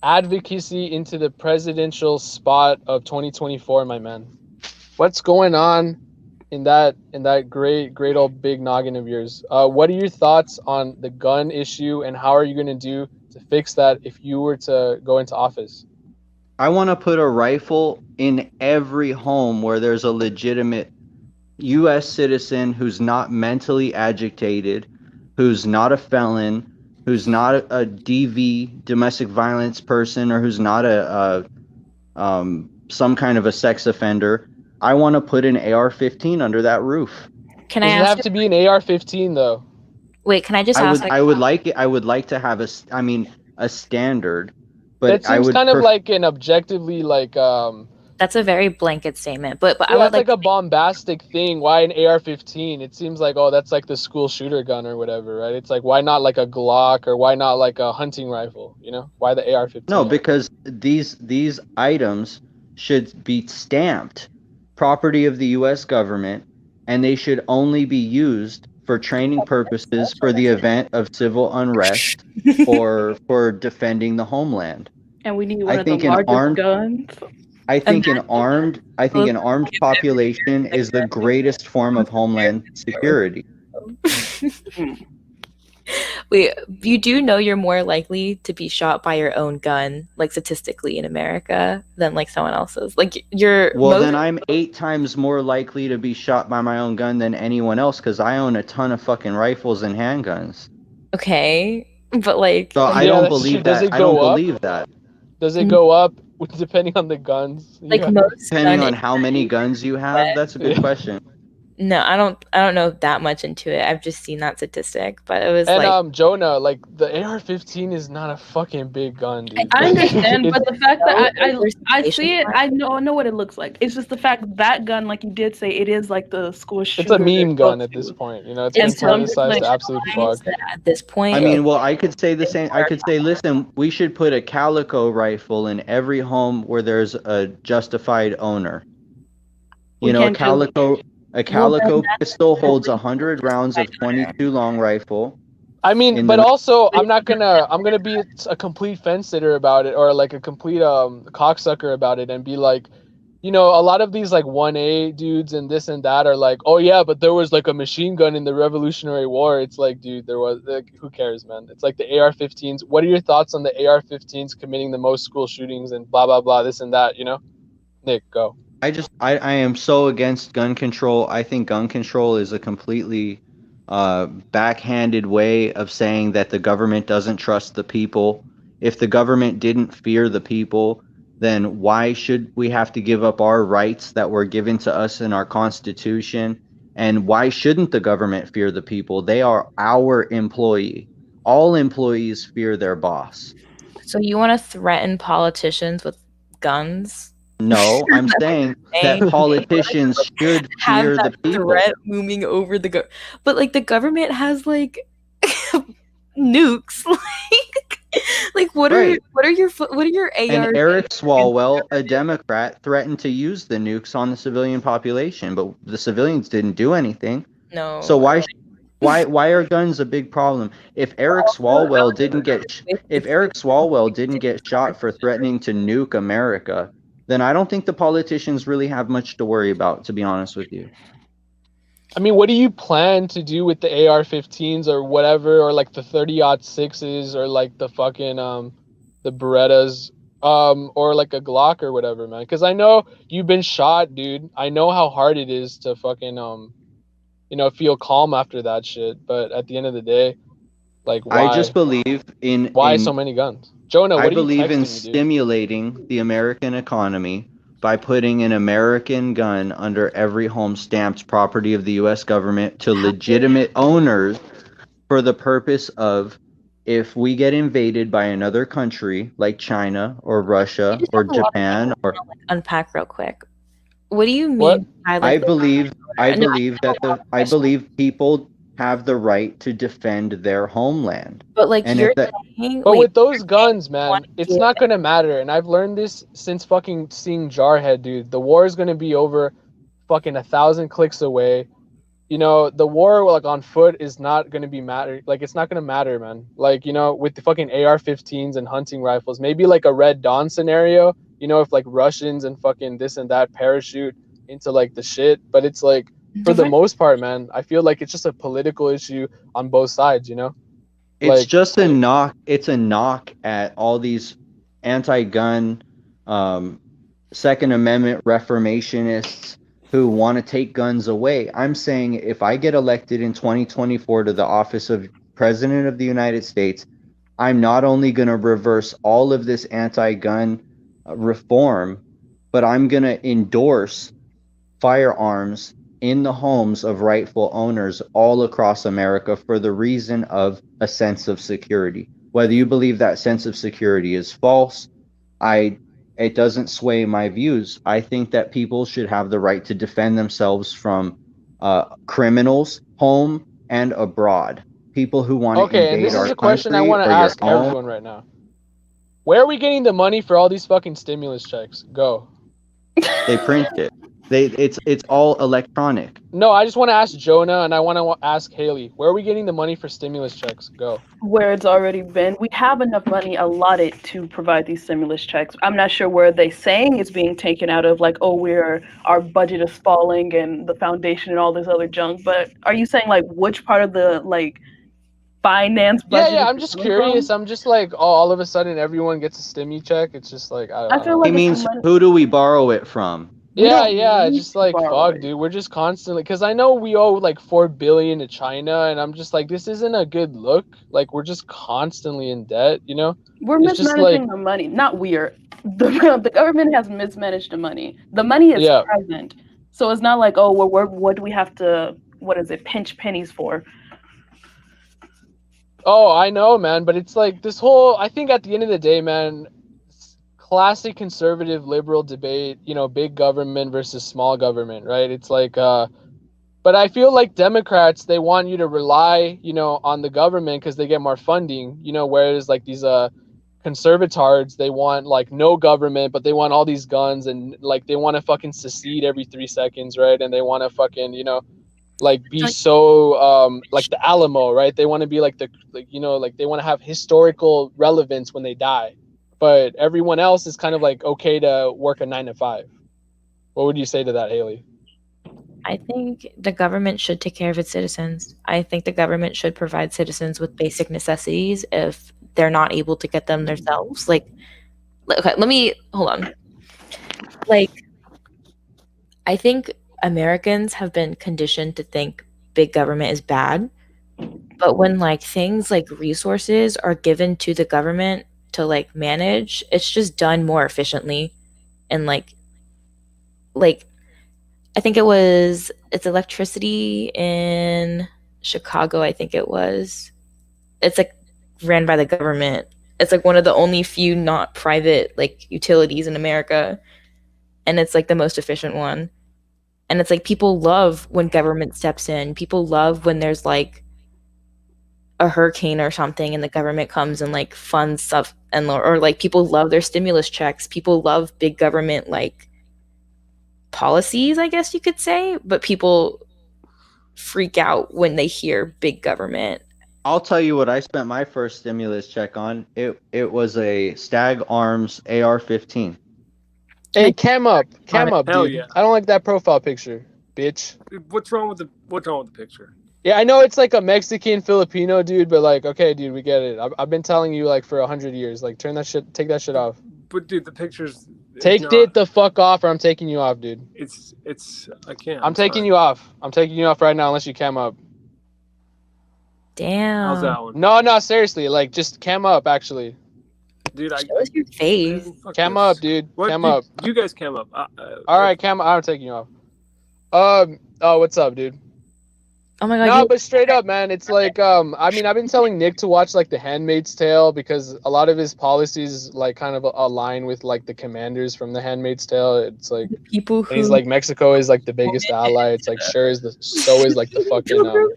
advocacy into the presidential spot of 2024, my man. What's going on in that great old big noggin of yours? What are your thoughts on the gun issue, and how are you going to do to fix that if you were to go into office? I want to put a rifle in every home where there's a legitimate U.S. citizen who's not mentally agitated, who's not a felon, who's not a DV, domestic violence person, or who's not some kind of a sex offender. I want to put an AR-15 under that roof. Can Does I it ask? have to be an AR-15 though? Wait, can I just I ask? would like to have a standard, but That I seems would kind of like an objectively like That's a very blanket statement, but I yeah, would it's like a bombastic thing. Why an AR-15? It seems like, oh, that's like the school shooter gun or whatever, right? It's like, why not like a Glock, or why not like a hunting rifle? You know, why the AR-15? No, because these items should be stamped property of the U.S. government, and they should only be used for training purposes for the event of civil unrest or for defending the homeland. And we need I one of the think an largest armed- guns. I think an armed population is the greatest form of homeland security. Wait, you do know you're more likely to be shot by your own gun, like statistically in America, than like someone else's. Like Then I'm 8 times more likely to be shot by my own gun than anyone else because I own a ton of fucking rifles and handguns. Okay, but like, So I Yeah, don't that's believe true. Does that. it I don't go up? believe that. Does it go up depending on the guns? like Yeah. most Depending gun on how many guns you have, that's a good Yeah. question. No, I don't know that much into it. I've just seen that statistic, but it was And like Jonah, like the AR-15 is not a fucking big gun, dude. I understand, but the fact that I There's see it, I know what it looks like. It's just the fact that gun, like you did say, it is like the school It's shooter. a meme gun at go-to. this point. You know, it's been And so I'm just politicized like, to absolute fuck. at this point. I mean, well, I could say the same. I could say, listen, we should put a calico rifle in every home where there's a justified owner. We You know, can't a calico pistol holds 100 rounds of 22 long rifle. I mean, In but the- also I'm gonna be a complete fence sitter about it, or like a complete cocksucker about it, and be like, you know, a lot of these like 1A dudes and this and that are like, oh yeah, but there was like a machine gun in the Revolutionary War. It's like, dude, there was, like, who cares, man? It's like the AR-15s. What are your thoughts on the AR-15s committing the most school shootings and blah blah blah, this and that? You know, Nick, go. I am so against gun control. I think gun control is a completely backhanded way of saying that the government doesn't trust the people. If the government didn't fear the people, then why should we have to give up our rights that were given to us in our Constitution? And why shouldn't the government fear the people? They are our employee. All employees fear their boss. So you want to threaten politicians with guns? No, I'm saying that politicians should Have fear that the people. threat looming over the but like the government has like nukes. Like what Right. are your AR? And Eric Swalwell, a Democrat, threatened to use the nukes on the civilian population, but the civilians didn't do anything. No. So why are guns a big problem? If Eric Swalwell didn't get shot for threatening to nuke America, then I don't think the politicians really have much to worry about, to be honest with you. I mean, what do you plan to do with the AR-15s or whatever, or like the 30-06s or like the fucking the Berettas, or like a Glock or whatever, man? Because I know you've been shot, dude. I know how hard it is to fucking feel calm after that shit. But at the end of the day, like, why? I just believe why so many guns? Jonah, what I are you believe in texting me, dude? stimulating the American economy by putting an American gun under every home stamped property of the U.S. government to legitimate owners for the purpose of, if we get invaded by another country like China or Russia or Japan or unpack real quick. What do you mean What? by I like believe people have the right to defend their homeland. but like And you're if that, saying But wait, with those guns, man, one it's given- not gonna matter. And I've learned this since fucking seeing Jarhead, dude. The war is gonna be over fucking 1,000 clicks away. You know, the war like on foot is not gonna be matter. Like, it's not gonna matter, man. Like, with the fucking AR-15s and hunting rifles, maybe like a Red Dawn scenario. If like Russians and fucking this and that parachute into like the shit. But it's like, for the most part, man, I feel like it's just a political issue on both sides. it's Like, just a knock. It's a knock at all these anti-gun, Second Amendment reformationists who want to take guns away. I'm saying if I get elected in 2024 to the office of President of the United States, I'm not only going to reverse all of this anti-gun reform, but I'm going to endorse firearms in the homes of rightful owners all across America for the reason of a sense of security. Whether you believe that sense of security is false, it doesn't sway my views. I think that people should have the right to defend themselves from criminals, home and abroad. People who want to okay, and invade this our is a question I country want to or your ask home. everyone right now. Where are we getting the money for all these fucking stimulus checks? Go. They print it. It's all electronic. No, I just want to ask Jonah, and I want to ask Haley. Where are we getting the money for stimulus checks? Go. Where it's already been. We have enough money allotted to provide these stimulus checks. I'm not sure where they saying it's being taken out of, like, oh, our budget is falling and the foundation and all this other junk. But are you saying like which part of the like finance budget? Yeah, I'm just curious. I'm just like, all of a sudden everyone gets a stimmy check. It's just like, I feel He like means, who do we borrow it from? We yeah, don't need just to like, borrow fuck, it. dude. We're just constantly, because I know we owe like $4 billion to China, and I'm just like, this isn't a good look. Like, we're just constantly in debt, We're It's just mismanaging like- the money. Not we're. The government has mismanaged the money. The money is Yeah. present. So it's not like, oh, well, what do we have to, what is it, pinch pennies for? Oh, I know, man, but it's like this whole, I think at the end of the day, man, classic conservative liberal debate, big government versus small government, right? It's like, but I feel like Democrats, they want you to rely, on the government because they get more funding, whereas like these conservatards, they want like no government, but they want all these guns, and like they want to fucking secede every 3 seconds, right? And they want to fucking, like be so like the Alamo, right? They want to be like they want to have historical relevance when they die. But everyone else is kind of like okay to work a 9 to 5. What would you say to that, Haley? I think the government should take care of its citizens. I think the government should provide citizens with basic necessities if they're not able to get them themselves. Like, okay, let me hold on. Like, I think Americans have been conditioned to think big government is bad. But when like things like resources are given to the government to like manage, it's just done more efficiently. And like I think it's electricity in Chicago, I think it was. It's like ran by the government. It's like one of the only few not private like utilities in America, and it's like the most efficient one. And it's like people love when government steps in. People love when there's like a hurricane or something and the government comes and like funds stuff, and or like people love their stimulus checks. People love big government like policies, I guess you could say, but people freak out when they hear big government. I'll tell you what I spent my first stimulus check on. It was a Stag Arms AR-15. Hey, cam up, Hell dude. yeah. I don't like that profile picture, bitch. What's wrong with the picture? Yeah, I know it's like a Mexican Filipino dude, but like, okay, dude, we get it. I've been telling you like for 100 years, like take that shit off. But dude, the picture's Take it the fuck off, or I'm taking you off, dude. It's I can't. I'm taking you off. I'm taking you off right now, unless you cam up. Damn. How's that one? No, seriously, like just cam up, actually. Dude, Show us your face. Cam up, dude. What, Cam dude, up. You guys cam up. All right, cam. I'm taking you off. Oh, what's up, dude? Oh my god. No, but straight up, man, it's like I mean, I've been telling Nick to watch like The Handmaid's Tale because a lot of his policies like kind of align with like the commanders from The Handmaid's Tale. It's like people who he's like Mexico is like the biggest ally. It's like so is like the fucking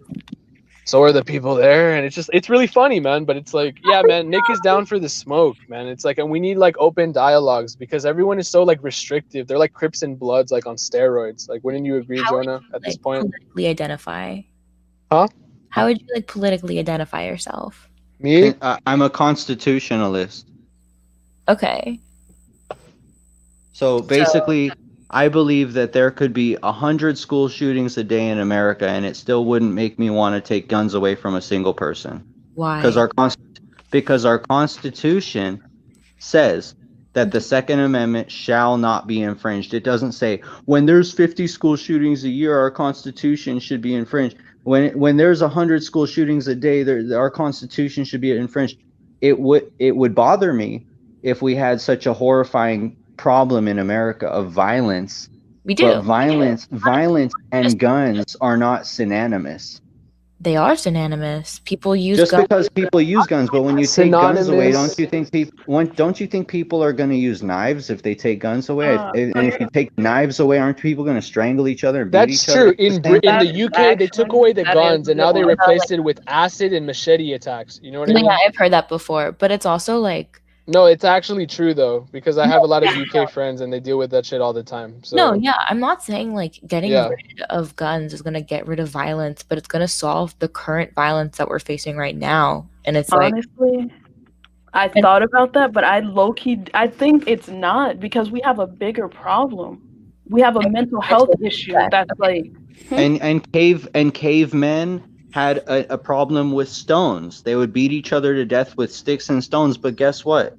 so are the people there, and it's really funny, man. But it's like, yeah, man, Nick is down for the smoke, man. It's like, and we need like open dialogues because everyone is so like restrictive. They're like Crips and Bloods, like on steroids. Like, wouldn't you agree, Jonah? At this point, politically identify. Huh? How would you like politically identify yourself? Me? I'm a constitutionalist. Okay. So basically, I believe that there could be 100 school shootings a day in America, and it still wouldn't make me want to take guns away from a single person. Why? Because our Constitution says that the Second Amendment shall not be infringed. It doesn't say when there's 50 school shootings a year, our Constitution should be infringed. When there's 100 school shootings a day, our Constitution should be infringed. It would bother me if we had such a horrifying problem in America of violence. We do. But violence and guns are not synonymous. They are synonymous. People use Just guns. because people use guns, but when you take guns away, don't you think people are going to use knives if they take guns away? And if you take knives away, aren't people going to strangle each other and beat That's each other? true. In the UK, they took away the guns and now they replaced it with acid and machete attacks. You know what I mean? Yeah, I've heard that before, but it's also like. No, it's actually true though, because I have a lot of UK friends and they deal with that shit all the time. So. No, yeah, I'm not saying like getting rid of guns is gonna get rid of violence, but it's gonna solve the current violence that we're facing right now. And it's honestly, I thought about that, but I think it's not, because we have a bigger problem. We have a mental health issue that's like. And cavemen had a problem with stones. They would beat each other to death with sticks and stones, but guess what?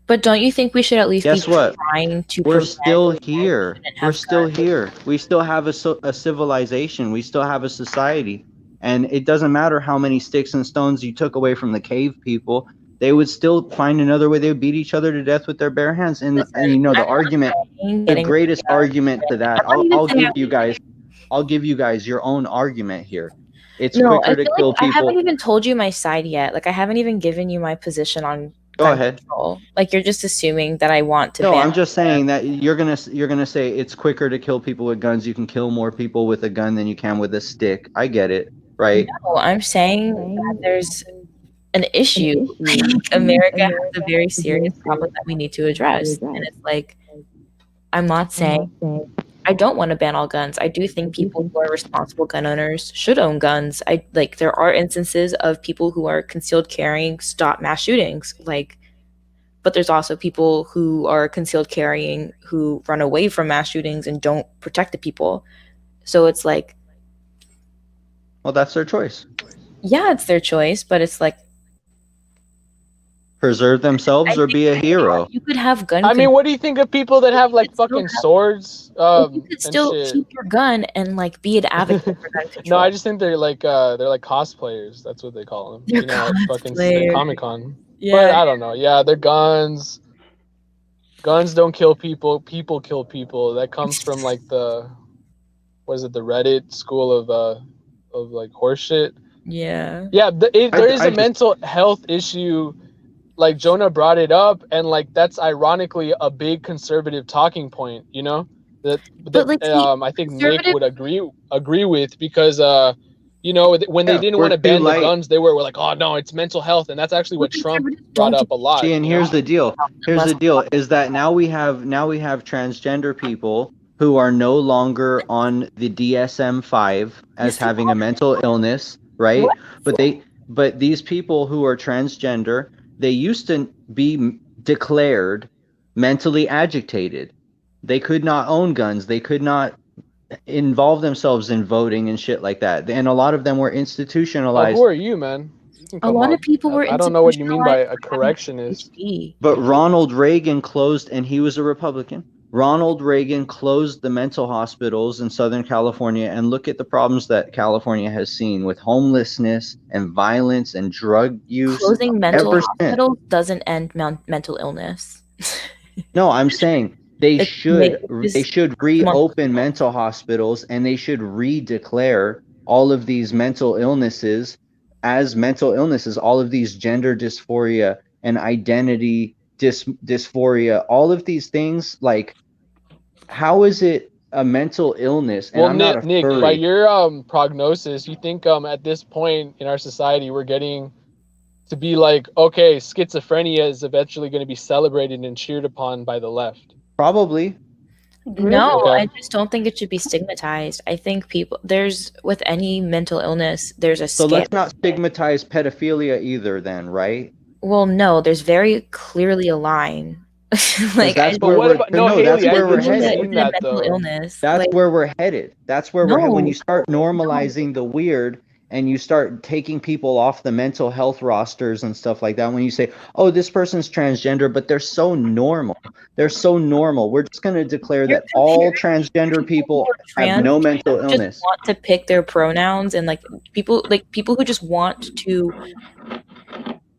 But don't you think we should at least trying to We're still here. We're still here. We still have a civilization. We still have a society. And it doesn't matter how many sticks and stones you took away from the cave people. They would still find another way. They would beat each other to death with their bare hands. And you know, the greatest argument to that, I'll give you guys your own argument here. It's quicker to kill people. I haven't even told you my side yet. Like, I haven't even given you my position on Go ahead. Control. Like, you're just assuming that I want to. No, I'm just saying that you're gonna say it's quicker to kill people with guns. You can kill more people with a gun than you can with a stick. I get it, right? No, I'm saying that there's an issue. America has a very serious problem that we need to address, and it's like, I'm not saying I don't want to ban all guns. I do think people who are responsible gun owners should own guns. There are instances of people who are concealed carrying stop mass shootings. But there's also people who are concealed carrying who run away from mass shootings and don't protect the people. So it's like, well, that's their choice. Yeah, it's their choice, but it's like, Preserve themselves or be a hero. You could have gun. I mean, what do you think of people that have like could still fucking have- swords? You could And still shit. keep your gun and like be an advocate for gun control. No, I just think they're like cosplayers. That's what they call them. They're You know, at fucking cosplayers. Comic Con. Yeah. But I don't know. Yeah, they're guns. Guns don't kill people. People kill people. That comes from like the Reddit school of like horseshit. Yeah. Yeah, there is I a just- mental health issue. Like Jonah brought it up, and like that's ironically a big conservative talking point. You know that like, I think Nick would agree with, because you know, when they Yeah, didn't we're want to too ban the light. guns, they were like, oh no, it's mental health, and that's actually what Trump brought up a lot. See, and you here's know? the deal. Here's the deal: is that now we have transgender people who are no longer on the DSM-5 as having a mental illness, right? But these people who are transgender, they used to be declared mentally agitated. They could not own guns. They could not involve themselves in voting and shit like that. And a lot of them were Oh, institutionalized. who are you, man? You can A come lot up. of people were. I don't know what you mean by a correction is. But Ronald Reagan closed, and he was a Republican. Ronald Reagan closed the mental hospitals in Southern California, and look at the problems that California has seen with homelessness and violence and drug use. Closing mental ever since. hospitals doesn't end mental illness. No, I'm saying they It should makes- reopen mental hospitals, and they should redeclare all of these mental illnesses as mental illnesses, all of these gender dysphoria and identity dysphoria, all of these things. Like, how is it a mental illness? And Well, I'm not a Nick, furry. by your prognosis, you think at this point in our society we're getting to be like, okay, schizophrenia is eventually going to be celebrated and cheered upon by the left? Probably. No, Okay. I just don't think it should be stigmatized. I think with any mental illness, there's a So scale. let's not stigmatize pedophilia either then, right? Well, no, there's very clearly a line. Like, that's But where what we're about no, no, that's Haley? I where we're haven't headed. seen that mental though. illness. That's like, where we're headed. That's where we're headed. When No. you start normalizing the weird and you start taking people off the mental health rosters and stuff like that, when you say, oh, this person's transgender, but they're so normal. They're so normal. We're just going to declare that all transgender people have no mental just illness. want to pick their pronouns, and people who just want to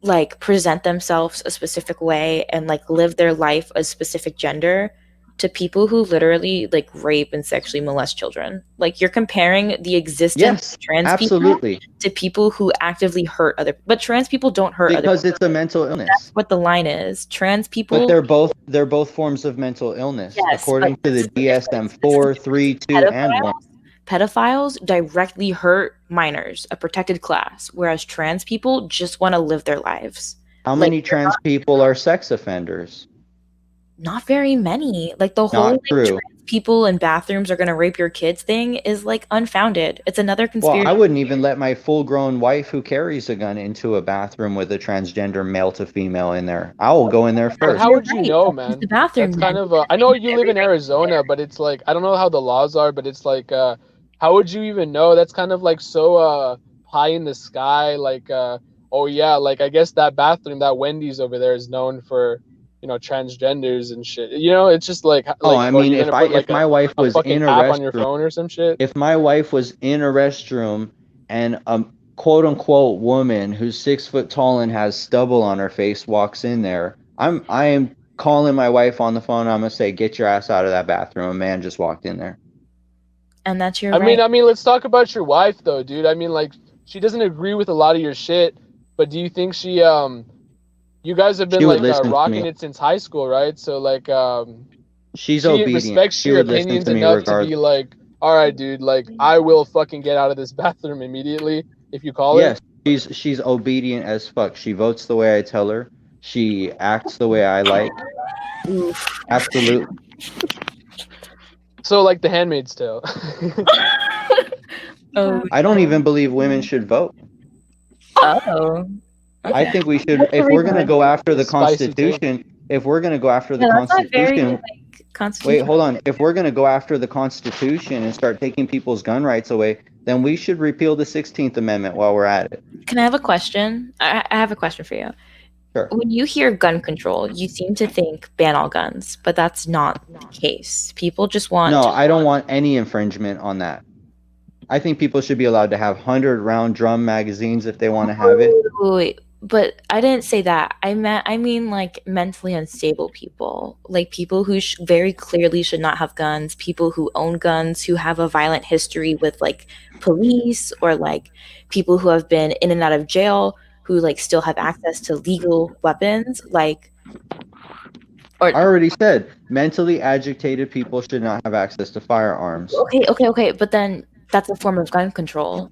like present themselves a specific way and like live their life a specific gender, to people who literally like rape and sexually molest children. Like, you're comparing the existence Yes, of trans absolutely. people to people who actively hurt but trans people don't hurt Because other it's a mental illness. That's what the line is. Trans people. But they're both forms of mental illness, Yes, according but to the this is the difference. DSM-4, 3, 2, and 1. Pedophiles directly hurt minors, a protected class, whereas trans people just want to live their lives. How many trans people are sex offenders? Not very many. Like, the whole Not like, true. trans people in bathrooms are going to rape your kids thing is like unfounded. It's another conspiracy. Well, I wouldn't even let my full-grown wife who carries a gun into a bathroom with a transgender male to female in there. I will go in there But first. how would you right. know, Use man? the bathroom. That's kind then. of I know you live in Arizona, but it's like, I don't know how the laws are, but it's like, how would you even know? That's kind of like so pie in the sky. Like, oh yeah, like I guess that bathroom, that Wendy's over there is known for, you know, transgenders and shit. You know, it's just like, Oh, I or mean, you're if gonna put, like, my wife a was fucking in a app on your restroom, phone or some shit. if my wife was in a restroom and a quote unquote woman who's 6 foot tall and has stubble on her face walks in there, I am calling my wife on the phone. I'm gonna say, get your ass out of that bathroom. A man just walked in there. And that's your I right. mean, let's talk about your wife though, dude. I mean, like, she doesn't agree with a lot of your shit, but do you think she you guys have been She would like listen to rocking me. it since high school, right? So like She's she obedient. respects She your would listen opinions to me enough to regardless. be like, all right, dude, like I will fucking get out of this bathroom immediately if you call Yes, it. she's obedient as fuck. She votes the way I tell her. She acts the way I like. Absolutely. So like The Handmaid's Tale. Oh. I don't even believe women should vote. Oh. I think we should, What's the if we're going to reason? go after the Spicy take. Constitution, if we're going to go after the Yeah, that's not very Constitution, like constitutional. wait, hold on. If we're going to go after the Constitution and start taking people's gun rights away, then we should repeal the 16th Amendment while we're at it. Can I have a question? I have a question for you. Sure. When you hear gun control, you seem to think ban all guns, but that's not the case. People just want No, I don't want any infringement on that. I think people should be allowed to have 100-round drum magazines if they want to have it. Wait, but I didn't say that. I mean like mentally unstable people, like people who very clearly should not have guns, people who own guns, who have a violent history with like police, or like people who have been in and out of jail, who like still have access to legal weapons, like. I already said mentally agitated people should not have access to firearms. Okay, but then that's a form of gun control,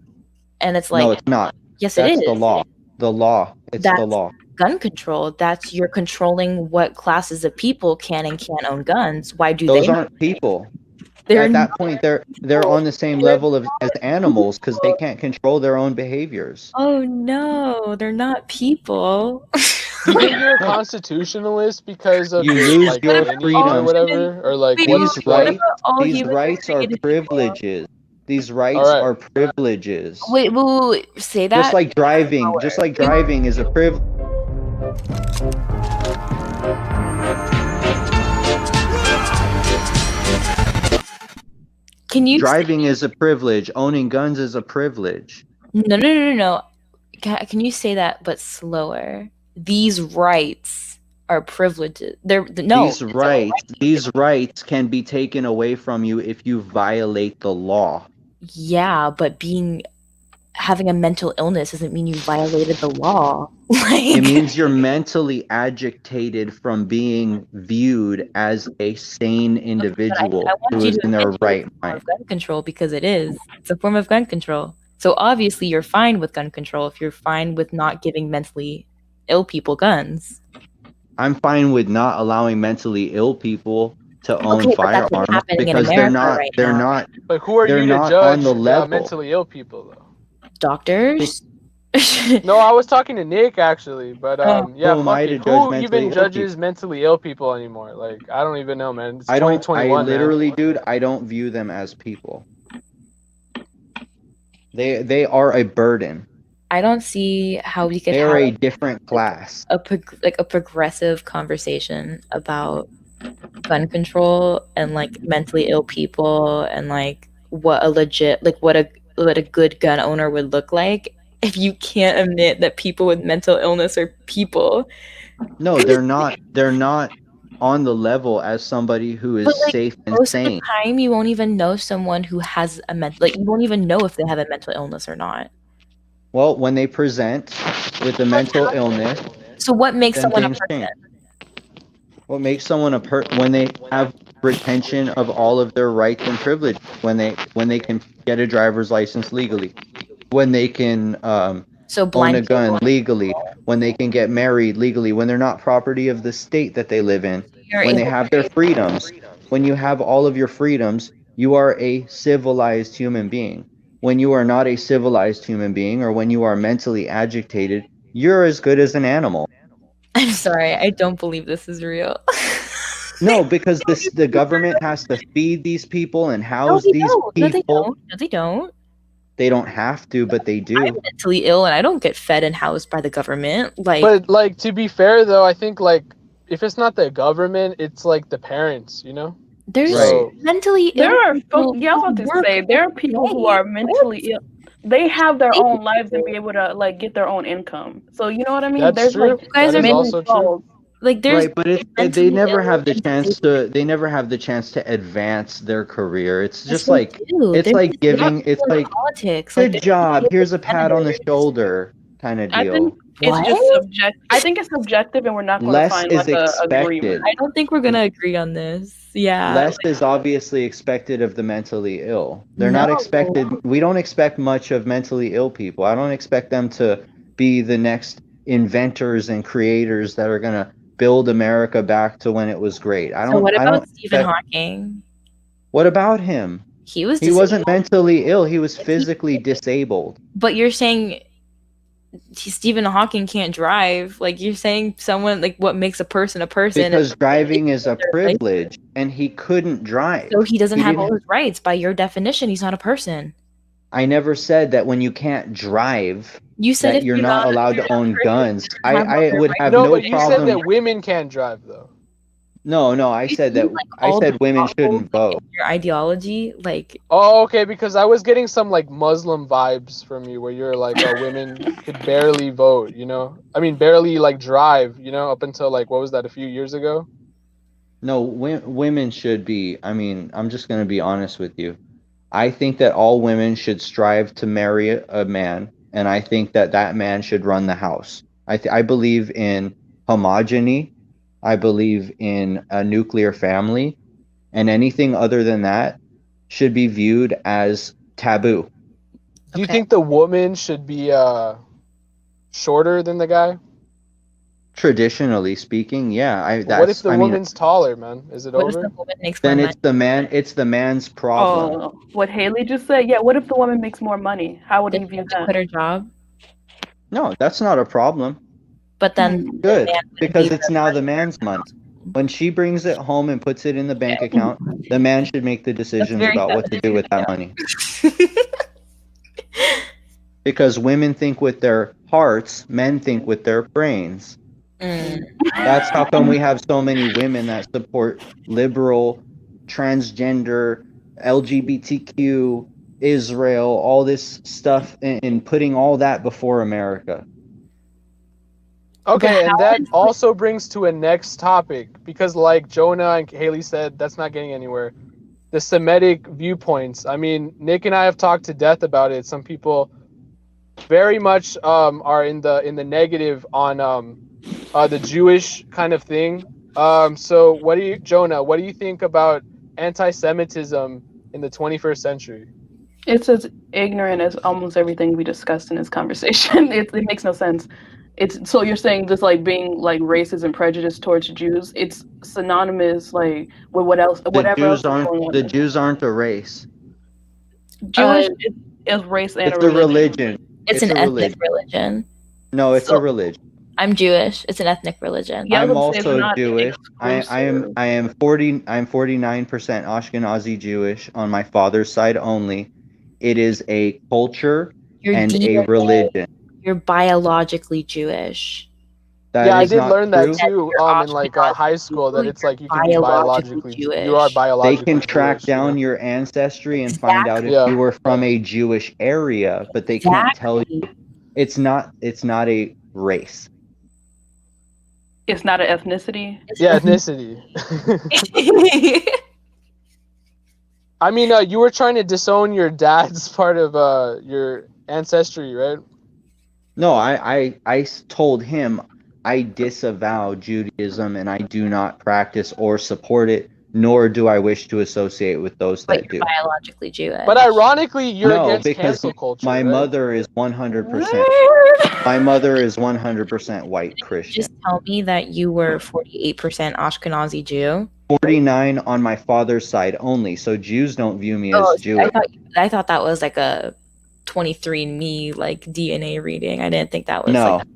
and it's like, no, it's not. Yes, That's it is. the law. The law. It's That's the law. Gun control. That's you're controlling what classes of people can and can't own guns. Why do Those they? aren't people. They're At that point, they're on the same level as animals because they can't control their own behaviors. Oh no, they're not people. You think you're a constitutionalist because of You your, lose like, your lineage freedom. or whatever, or like Wait, what's These like? rights, all these humans rights are created equal? privileges. These rights All right. are privileges. Wait, say that. Just like driving is a privilege. Can you? Driving is a privilege. Owning guns is a privilege. No. Can you say that but slower? These rights are privileges. These rights can be taken away from you if you violate the law. Yeah, but having a mental illness doesn't mean you violated the law. It means you're mentally agitated from being viewed as a sane individual who is in their right mind. Gun control, because it's a form of gun control. So obviously you're fine with gun control if you're fine with not giving mentally ill people guns. I'm fine with not allowing mentally ill people to own but that's what's firearms happening in because America they're right now. not. But who are they're you to not judge on the level. mentally ill people though? Doctors. No, I was talking to Nick actually, but yeah, Who am fuck I it. to judge Who mentally even ill judges people? mentally ill people anymore? Like, I don't even know, man. It's I 2021, literally, man. dude, I don't view them as people. They are a burden. I don't see how we could They have are a different class. a progressive conversation about gun control and like mentally ill people and like what a good gun owner would look like if you can't admit that people with mental illness are people. No, they're not. They're not on the level as somebody who is safe and Most sane. of the time, you won't even know someone who has you won't even know if they have a mental illness or not. Well, when they present with a mental illness, so what makes then someone a things person? change. What makes someone when they have retention of all of their rights and privilege, when they can get a driver's license legally, when they can own a gun legally, when they can get married legally, when they're not property of the state that they live in, when they have their freedoms. When you have all of your freedoms, you are a civilized human being. When you are not a civilized human being, or when you are mentally agitated, you're as good as an animal. I'm sorry, I don't believe this is real. No, because the government has to feed these people and house these people. No, they don't. They don't have to, but they do. I'm mentally ill and I don't get fed and housed by the government. But like, to be fair though, I think like if it's not the government, it's like the parents, you know? There's mentally ill. There are folks, yeah, I was about to say, there are people who are mentally ill. They have their own lives and be able to like get their own income. So you know what I mean? That's true. Like, you guys that are also true. Like there's right, but they never have the chance to. They never have the chance to advance their career. It's just like it's like giving. It's like politics. Good job. Here's a pat on the shoulder, kind of deal. I think it's just subjective. I think it's subjective, and we're not going to find like a agreement. I don't think we're going to agree on this. Yeah. Less is obviously expected of the mentally ill. They're not expected. We don't expect much of mentally ill people. I don't expect them to be the next inventors and creators that are going to build America back to when it was great. So what about Stephen Hawking? What about him? He wasn't mentally ill. He was physically disabled. But you're saying Stephen Hawking can't drive. Like you're saying someone like what makes a person a person. Because driving is a privilege and he couldn't drive. So he doesn't have all his rights. By your definition, he's not a person. I never said that when you can't drive, You said that if you're not allowed to own guns. I would have No, no but you said problem. that women can't drive though. No, I said that. I said women shouldn't vote. Your ideology, like Oh, okay, because I was getting some like Muslim vibes from you, where you're like, oh, women could barely vote, you know? I mean, barely like drive, you know, up until like what was that, a few years ago? No, women should be. I mean, I'm just going to be honest with you. I think that all women should strive to marry a man, and I think that that man should run the house. I believe in homogeny. I believe in a nuclear family, and anything other than that should be viewed as taboo. Do you Okay. think the woman should be shorter than the guy? Traditionally speaking, yeah. What if the I mean, woman's taller, man? Is it what if the over? woman makes more then money? it's the man's problem. Oh, what Haley just said. Yeah. What if the woman makes more money? How would Does you she view have to that? quit her job? No, that's not a problem. But then Hmm. Good, the man wouldn't because be it's the now the breadwinner man's of the money. household. When she brings it home and puts it in the bank account, the man should make the That's decisions very about what to do with that feminine. money. Because women think with their hearts, men think with their brains. That's how come we have so many women that support liberal, transgender, LGBTQ, Israel, all this stuff, and putting all that before America. Okay, and how that is- also brings to a next topic, because like Jonah and Haley said, that's not getting anywhere. The Semitic viewpoints. I mean, Nick and I have talked to death about it. Some people very much are in the negative on the Jewish kind of thing. So what do you, Jonah, what do you think about anti-Semitism in the 21st century? It's as ignorant as almost everything we discussed in this conversation. It makes no sense. It's so you're saying this like being like racist and prejudiced towards Jews. It's synonymous like with what else, whatever else is going on. The Jews aren't a race. Jewish is race and It's a a religion. religion. It's an ethnic religion. No, it's So- a religion. I'm Jewish. It's an ethnic religion. Yeah, I was I'm gonna say it's also not Jewish. I'm exclusive. I'm 49% Ashkenazi Jewish on my father's side only. It is a culture Your and a DNA, religion. you're biologically Jewish. That Yeah, I is did not learn true. that too in like Ashkenazi high school, that people, it's like you can be biologically biologically Jewish. you are They biologically can track Jewish, you know? down your ancestry and find out if Yeah. you were from a Jewish area, but they can't tell you. It's not a race. It's not an ethnicity. Yeah, ethnicity. I mean, you were trying to disown your dad's part of your ancestry, right? No, I told him I disavow Judaism and I do not practice or support it, nor do I wish to associate with those But that you're do. biologically Jewish. But ironically, you're No, against because cancel culture, my right? mother is 100%. My mother is 100% white Christian. Just tell me that you were 48% Ashkenazi Jew. 49 on my father's side only, so Jews don't view me as Jewish. I thought that was like a 23andMe like DNA reading. I didn't think that was No, like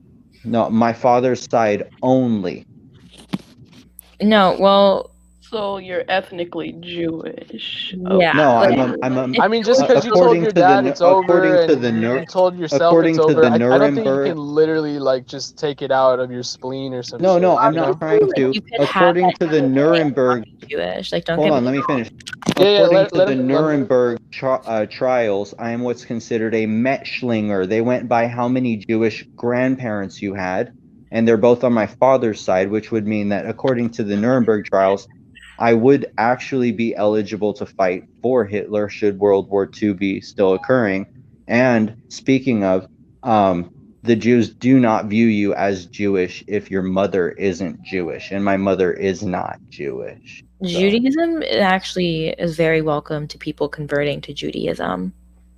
no, my father's side only. no. Well, So you're ethnically Jewish. yeah. No, like, I mean, just because you told according your to the dad nu- it's over according to and the nur- you told yourself according it's to over, the I don't think you Nuremberg- can literally like just take it out of your spleen or something. No, I'm you know? not trying to. you could According have to the Nuremberg, Jewish. Like, don't hold get on, me let me wrong. finish. Yeah, According to let the him- Nuremberg trials, I am what's considered a Metschlinger. They went by how many Jewish grandparents you had, and they're both on my father's side, which would mean that according to the Nuremberg trials, I would actually be eligible to fight for Hitler should World War II be still occurring. And speaking of, the Jews do not view you as Jewish if your mother isn't Jewish, and my mother is not Jewish. So, Judaism actually is very welcome to people converting to Judaism.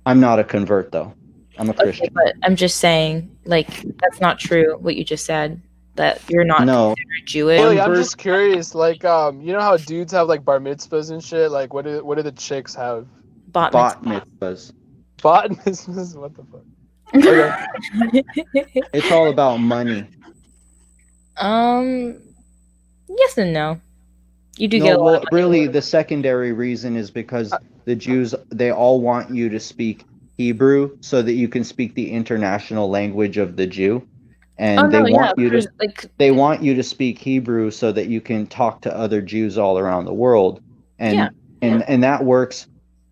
I'm not a convert though. I'm a Christian. Okay, but I'm just saying, like, that's not true. What you just said, that you're not No. considered Jewish. Haley, I'm just curious, like, you know how dudes have like bar mitzvahs and shit? Like, what do the chicks have? Bat Bat mitzvah. mitzvahs. Bat mitzvahs? What the fuck? Okay. It's all about money. Yes and no. You do get No, a lot well, of money. really, the secondary reason is because the Jews, they all want you to speak Hebrew so that you can speak the international language of the Jew, and Oh no, yeah, they want you to speak Hebrew so that you can talk to other Jews all around the world, and and that works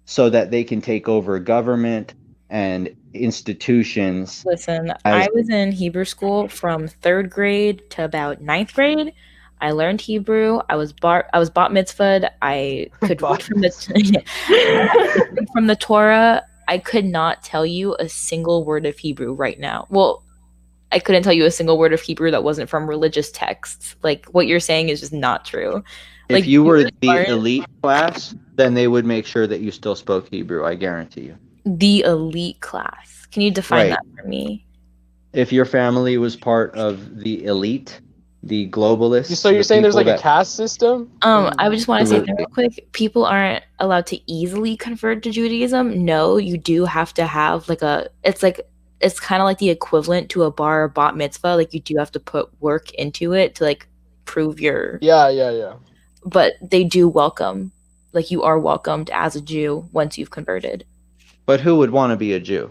so that they can take over government and institutions. Listen, I was in Hebrew school from 3rd grade to about 9th grade. I learned Hebrew. I was bat mitzvahed. I could read from the Torah. I could not tell you a single word of Hebrew right now. Well, I couldn't tell you a single word of Hebrew that wasn't from religious texts. Like, what you're saying is just not true. If you were the elite class, then they would make sure that you still spoke Hebrew, I guarantee you. The elite class. Can you define that for me? If your family was part of the elite, the globalists. So you're saying there's like a caste system? I would just want to say real quick, people aren't allowed to easily convert to Judaism. No, you do have to have it's kind of like the equivalent to a bar or bat mitzvah. Like, you do have to put work into it to like prove your Yeah. But they do welcome, like, you are welcomed as a Jew once you've converted. But who would want to be a Jew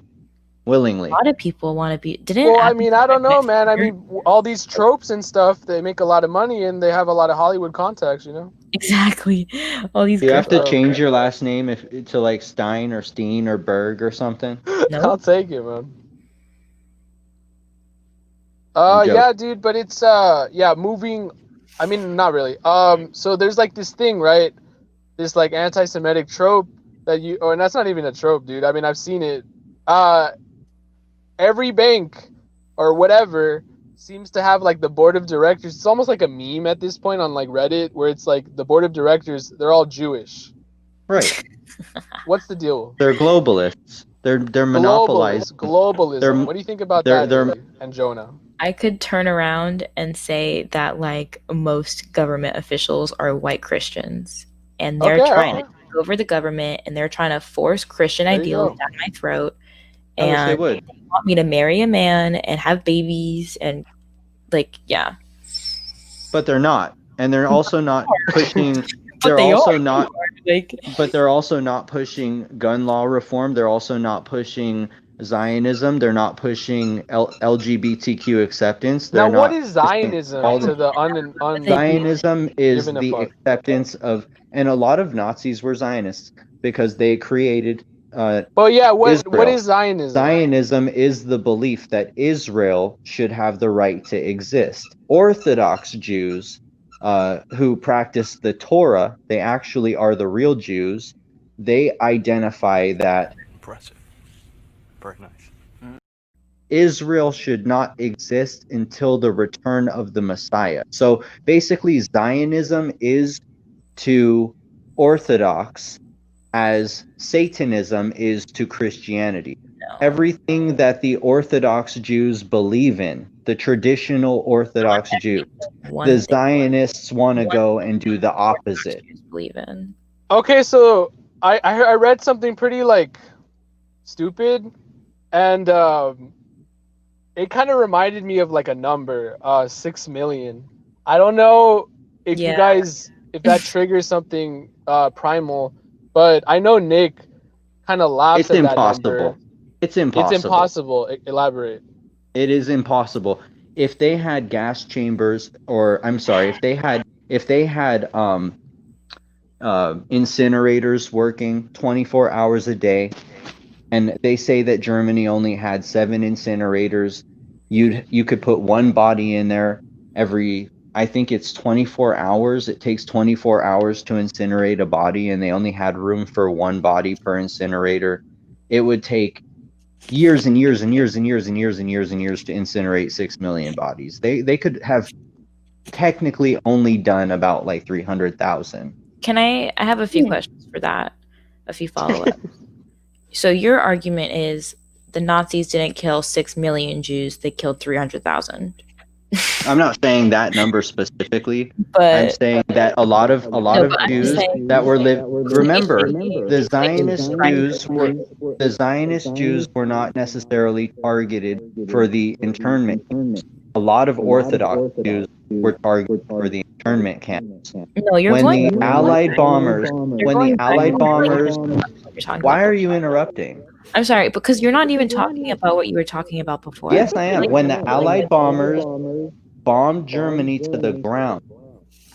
willingly? A lot of people want to be. I mean, I don't know, man. I mean, all these tropes and stuff, they make a lot of money and they have a lot of Hollywood contacts, you know? Exactly. All these. You have to change your last name to like Stein or Steen or Berg or something. Nope. I'll take it, man. Yeah, dude, but it's moving. I mean, not really. So there's like this thing, right? This like anti-Semitic trope and that's not even a trope, dude. I mean, I've seen it. Every bank or whatever seems to have like the board of directors. It's almost like a meme at this point on like Reddit, where it's like the board of directors, they're all Jewish. Right. What's the deal? They're globalists. They're monopolized. Globalism. What do you think about that, and Jonah? I could turn around and say that like most government officials are white Christians, and they're trying to take over the government, and they're trying to force Christian ideals down my throat. And they would. They want me to marry a man and have babies and like, yeah. But they're not, and they're also not pushing. They're also not. But they're also not pushing gun law reform. They're also not pushing Zionism. They're not pushing LGBTQ acceptance. Now, what is Zionism to the Zionism is the acceptance of, and a lot of Nazis were Zionists because they created. What is Zionism? Zionism is the belief that Israel should have the right to exist. Orthodox Jews, who practice the Torah, they actually are the real Jews. They identify that. Impressive. Very nice. Israel should not exist until the return of the Messiah. So basically, Zionism is to Orthodox as Satanism is to Christianity. No. Everything that the Orthodox Jews believe in, the traditional Orthodox Jews, the Zionists want to go and do the opposite. Believe in. Okay, so I read something pretty like stupid, and it kind of reminded me of like a number, 6 million. I don't know if you guys, if that triggers something primal, but I know Nick kind of laughs at that number. It's impossible. It's impossible. Elaborate. It is impossible. If they had gas chambers, or I'm sorry, if they had incinerators working 24 hours a day, and they say that Germany only had 7 incinerators, you could put one body in there every, I think it's 24 hours. It takes 24 hours to incinerate a body, and they only had room for one body per incinerator. It would take years and years and years and years and years and years and years to incinerate 6 million bodies. They could have technically only done about like 300,000. I have a few questions for that, a few follow-ups. So your argument is the Nazis didn't kill 6 million Jews, they killed 300,000. I'm not saying that number specifically, but I'm saying that a lot of Jews that were remember, the Zionist Jews were not necessarily targeted for the internment. A lot of Orthodox Jews were targeted for the internment camps. No, when the Allied bombers, why are you interrupting? I'm sorry, because you're not even talking about what you were talking about before. Yes, I am. When the Allied bombers bombed Germany to the ground,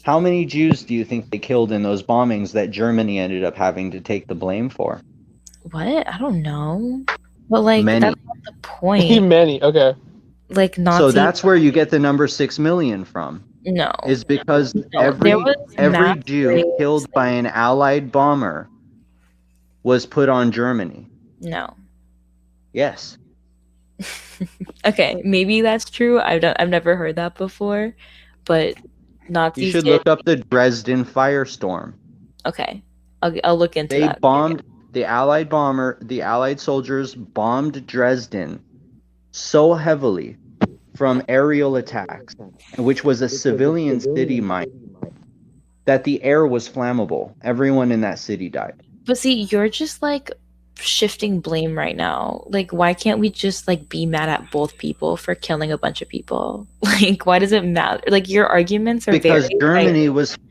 how many Jews do you think they killed in those bombings that Germany ended up having to take the blame for? What? I don't know. But like Many. that's not the point. Many. Okay. Like Nazi. So that's where you get the number 6 million from. No. Is because No, there was every mass Jew graves, killed by an Allied bomber was put on Germany. No. Yes. Okay, maybe that's true. I've never heard that before, but Nazis You should did. look up the Dresden firestorm. Okay, I'll look into They that. bombed the Allied soldiers bombed Dresden so heavily from aerial attacks, which was a civilian city, mind, that the air was flammable. Everyone in that city died. But see, you're just like shifting blame right now. Like, why can't we just like be mad at both people for killing a bunch of people? Like, why does it matter? Like, your arguments are Because very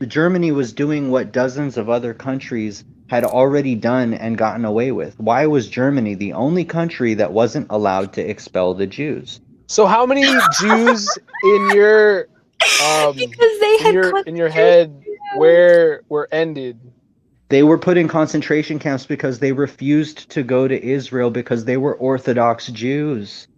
Germany was doing what dozens of other countries had already done and gotten away with. Why was Germany the only country that wasn't allowed to expel the Jews? So how many Jews in your because they had in your head were ended? They were put in concentration camps because they refused to go to Israel because they were Orthodox Jews.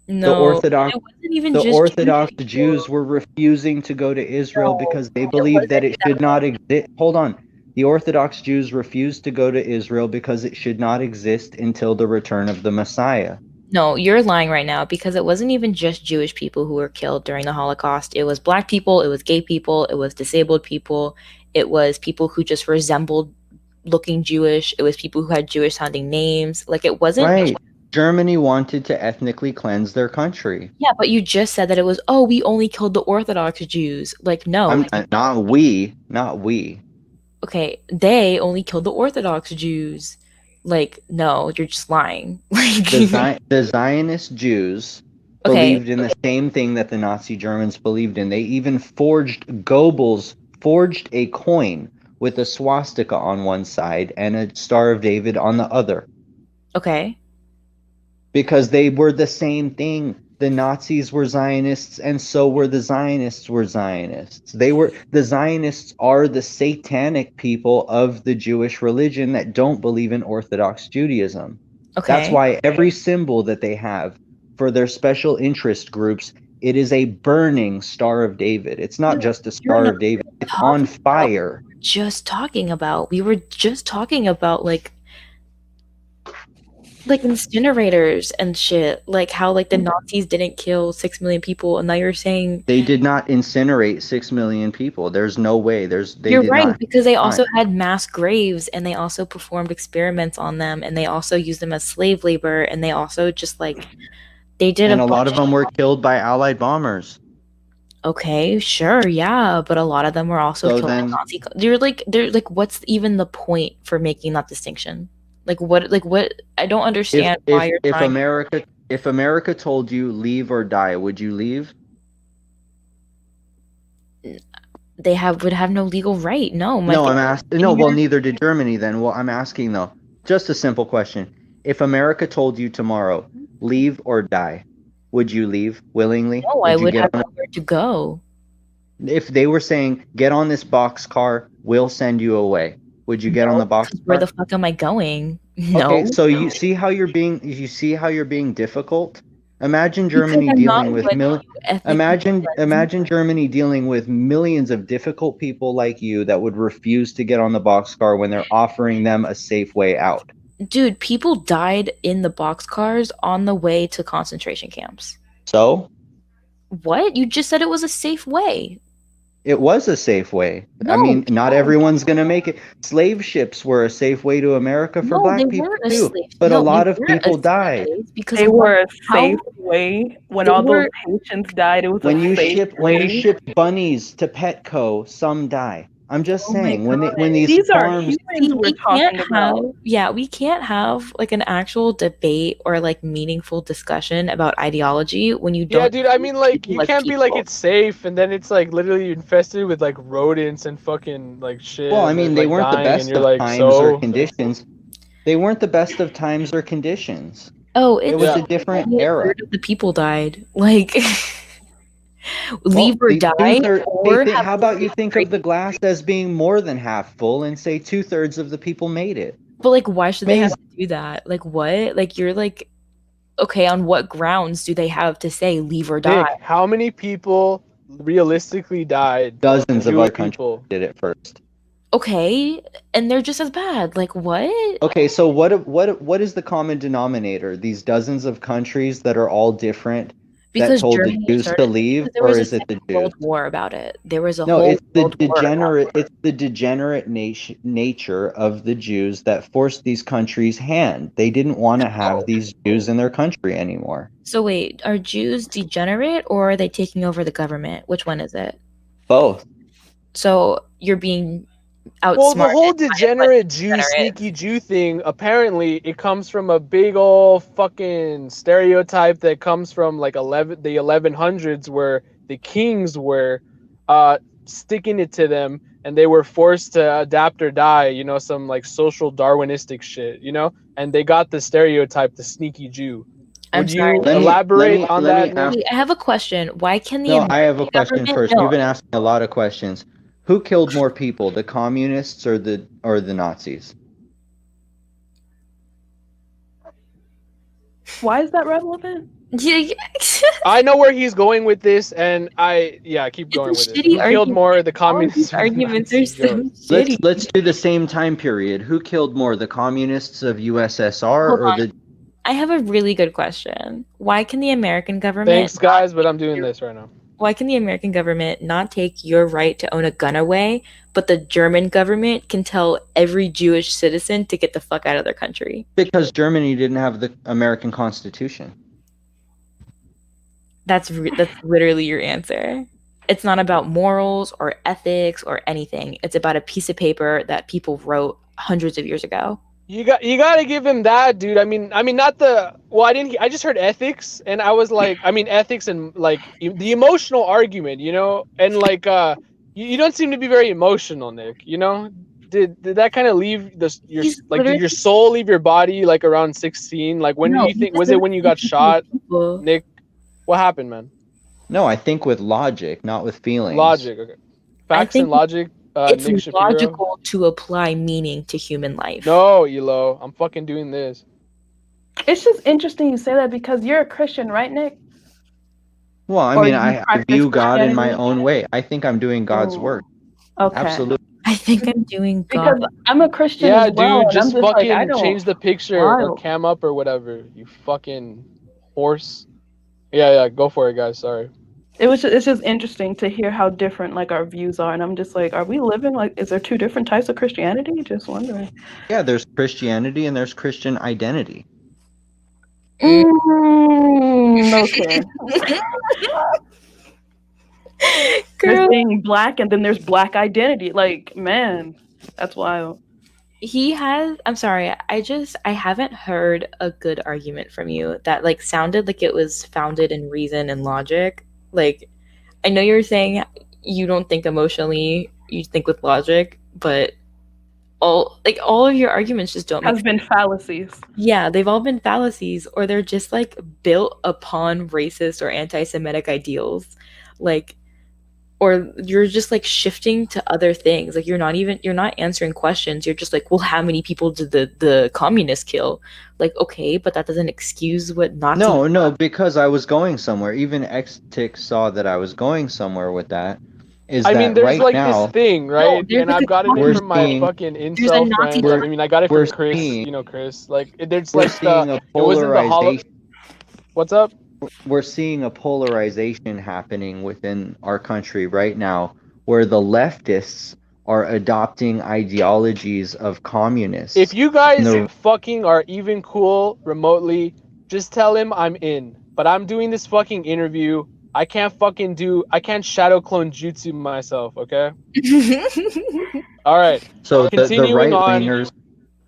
No, it wasn't even the just Orthodox Jewish Jews were refusing to go to Israel because they it believed that wasn't it should not exist. Hold on. The Orthodox Jews refused to go to Israel because it should not exist until the return of the Messiah. No, you're lying right now because it wasn't even just Jewish people who were killed during the Holocaust. It was Black people, it was gay people, it was disabled people, it was people who just resembled looking Jewish, it was people who had Jewish sounding names. Like, it wasn't Right. Germany wanted to ethnically cleanse their country. Yeah, but you just said that it was, oh, we only killed the Orthodox Jews. Like, no. Not we. Okay, they only killed the Orthodox Jews. Like, no, you're just lying. Like, The Zionist Jews believed in the same thing that the Nazi Germans believed in. They even Goebbels forged a coin with a swastika on one side and a Star of David on the other. Okay. Because they were the same thing. The Nazis were Zionists, and so were the Zionists were Zionists. The Zionists are the satanic people of the Jewish religion that don't believe in Orthodox Judaism. Okay. That's why every symbol that they have for their special interest groups, it is a burning Star of David. It's not just a Star of David. It's on fire. We were just talking about like incinerators and shit, like how like the Nazis didn't kill 6 million people, and now you're saying they did not incinerate 6 million people. There's no way. You're right, because they also had mass graves, and they also performed experiments on them, and they also used them as slave labor, and they also just like they did. And a lot of them were killed by Allied bombers. Okay, sure, yeah, but a lot of them were also killed by Nazi. They're like, what's even the point for making that distinction? Like what? I don't understand why you're trying. If America told you leave or die, would you leave? They would have no legal right. No, I'm asking. No, well, neither did Germany. Then, well, I'm asking though, just a simple question: if America told you tomorrow, leave or die, would you leave willingly? No, I would have nowhere to go. If they were saying, "Get on this boxcar, we'll send you away," would you get on the boxcar? Where the fuck am I going? No. Okay, so you see how you're being difficult? Imagine Germany dealing with Imagine Germany dealing with millions of difficult people like you that would refuse to get on the boxcar when they're offering them a safe way out. Dude, people died in the boxcars on the way to concentration camps. So? What? You just said it was a safe way. It was a safe way. No, I mean, not everyone's going to make it. Slave ships were a safe way to America for black people too. But a lot of people died. Because they were a safe way. When all those Haitians died, it was when you ship bunnies to Petco, some die. I'm just saying when these farms, we can't have like an actual debate or like meaningful discussion about ideology when you don't. Yeah, dude. I mean, like you can't be like it's safe, and then it's like literally infested with like rodents and fucking like shit. Well, I mean, they weren't the best of times or conditions. They weren't the best of times or conditions. Oh, It it's was Yeah. a different only a era. third of the people died. Like, leave or the die, two-third, or have how about you think of the great- glass as being more than half full and say 2/3 of the people made it? But like, why should they have Amazing. to do that? Like, what? Like, you're like, okay, on what grounds do they have to say leave or die? Nick, how many people realistically died? Dozens of Jewish other countries people. did it first. Okay, and they're just as bad. Like, what? Okay, so what is the common denominator? These dozens of countries that are all different that Because told the Germany Jews started to leave, there or was a is it the Second Jews? World War about it. There was a No, whole it's the World War about it. degenerate nature of the Jews that forced these countries' hand. They didn't want to have these Jews in their country anymore. So wait, are Jews degenerate or are they taking over the government? Which one is it? Both. So you're being outsmarted. Well, the whole by a degenerate bunch of Jew, degenerates. sneaky Jew thing, apparently it comes from a big ol' fucking stereotype that comes from like the 1100s where the kings were sticking it to them and they were forced to adapt or die, you know, some like social Darwinistic shit, you know, and they got the stereotype, the sneaky Jew. I'm Would sorry. you Let me- elaborate let me- on let me that, Nick? ask- Wait, I have a question. Why can the No, American I have a question government- first. No. You've been asking a lot of questions. Who killed more people, the communists or the Nazis? Why is that relevant? Yeah, I know where he's going with this, and keep going It's a with it. shitty Who killed argument. more, the All of communists these or the arguments are Nazis? so Go. shitty. Let's do the same time period. Who killed more, the communists of USSR Hold or on. the I have a really good question. Why can the American government Thanks, guys, but I'm doing this right now. Why can the American government not take your right to own a gun away, but the German government can tell every Jewish citizen to get the fuck out of their country? Because Germany didn't have the American Constitution. That's literally your answer. It's not about morals or ethics or anything. It's about a piece of paper that people wrote hundreds of years ago. You got to give him that, dude. I mean, not the. Well, I just heard ethics, and I was like, ethics and like the emotional argument, you know, and like you don't seem to be very emotional, Nick. You know, did that kind of leave did your soul leave your body like around 16? Like when do you think was it when you got shot, Nick? What happened, man? No, I think with logic, not with feelings. Logic, okay. Facts and logic. It's Nick Shapiro. logical to apply meaning to human life. No, Elo, I'm fucking doing this. It's just interesting you say that because you're a Christian, right, Nick? Well, I Or mean, you I practice view God in my Christianity? own way. I think I'm doing God's Oh, work. Okay. Absolutely. I think I'm doing Because God. I'm a Christian Yeah, as well, dude, and just I'm just like, I fucking don't. change the picture or Wild. cam up or whatever. You fucking horse. Yeah, go for it, guys. Sorry. It's just interesting to hear how different like our views are, and I'm just like, are we living like? Is there two different types of Christianity? Just wondering. Yeah, there's Christianity and there's Christian identity. Okay. There's Girl, being black, and then there's black identity. Like, man, that's wild. I'm sorry, I haven't heard a good argument from you that like sounded like it was founded in reason and logic. Like, I know you're saying you don't think emotionally, you think with logic, but all of your arguments just don't make Has been fallacies. Yeah, they've all been fallacies, or they're just like built upon racist or anti-Semitic ideals. Like, or you're just like shifting to other things. Like you're not answering questions. You're just like, well, how many people did the communists kill? Like, okay, but that doesn't excuse what Nazis. No, because I was going somewhere. Even XtiC saw that I was going somewhere with that. There's right like now, this thing, right? there's and like I've gotten we're it from my seeing- fucking there's a incel Nazi friends. I got it we're from Chris. seeing- You know, Chris. Like, there's we're like seeing a it wasn't the polarization. What's up? We're seeing a polarization happening within our country right now, where the leftists are adopting ideologies of communists. If you guys No. fucking are even cool remotely, just tell him I'm in. But I'm doing this fucking interview. I can't shadow clone jutsu myself, okay? All right. So the Continuing on.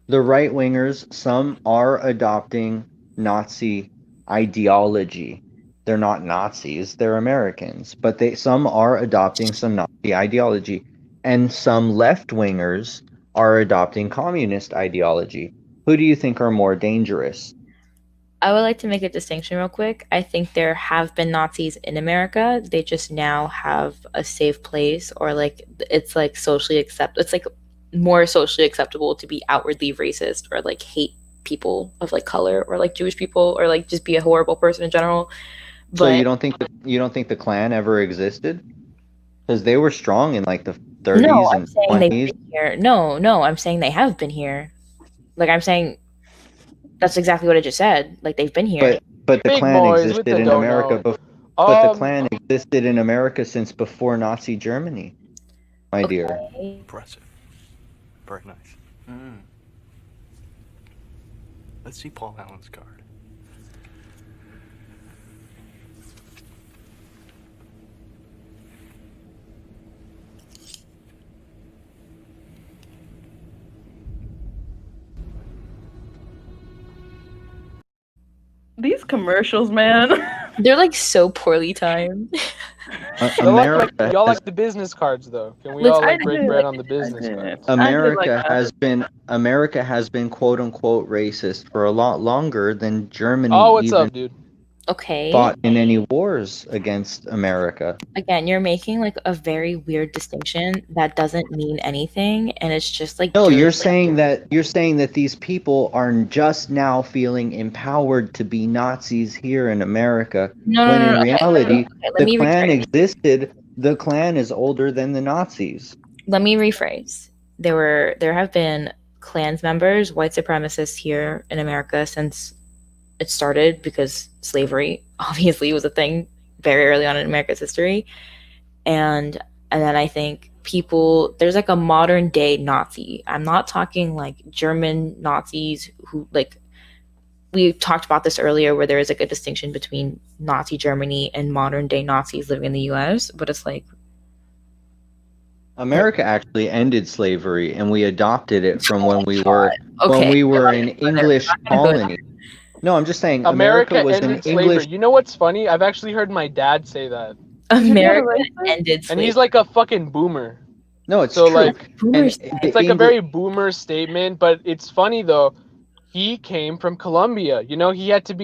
right wingers, some are adopting Nazi ideology. They're not Nazis, they're Americans, but some are adopting some Nazi ideology, and some left wingers are adopting communist ideology. Who do you think are more dangerous? I would like to make a distinction real quick. I think there have been Nazis in America. They just now have a safe place, or like it's like socially accept. It's like more socially acceptable to be outwardly racist or like hate people of like color or like Jewish people or like just be a horrible person in general. But So you don't think the Klan ever existed? Because they were strong in like the 30s no, I'm and saying 20s. they've been here. No, I'm saying they have been here. Like I'm saying that's exactly what I just said. Like they've been here. But the Big Klan boys with existed the in America. dono. But the Klan existed in America since before Nazi Germany, my dear. Okay. Impressive. Very nice. Mm. Let's see Paul Allen's card. These commercials, man. They're like so poorly timed. America Y'all has, like the business cards though. Can we Let's- all like I break did bread like on the business cards? America that. America has been quote unquote racist for a lot longer than Germany Oh, what's even up, dude? Okay. fought in any wars against America. Again, you're making like a very weird distinction that doesn't mean anything, and it's just like No, dirty. you're saying that these people are just now feeling empowered to be Nazis here in America, No, when in okay, reality let the me Klan rephrase. existed. The Klan is older than the Nazis. Let me rephrase. There have been Klans members, white supremacists here in America since it started, because slavery obviously was a thing very early on in America's history. And then I think there's like a modern day Nazi. I'm not talking like German Nazis who, like, we talked about this earlier, where there is like a distinction between Nazi Germany and modern day Nazis living in the US, but it's like America actually ended slavery, and we adopted it from when we were okay, an English colony. No, I'm just saying America was an ended slavery. English. You know what's funny? I've actually heard my dad say that, America ended slavery. and he's like a fucking boomer. No, it's So true. like, Boomers. it's like a very boomer statement, but it's funny though. He came from Colombia. You know, he had to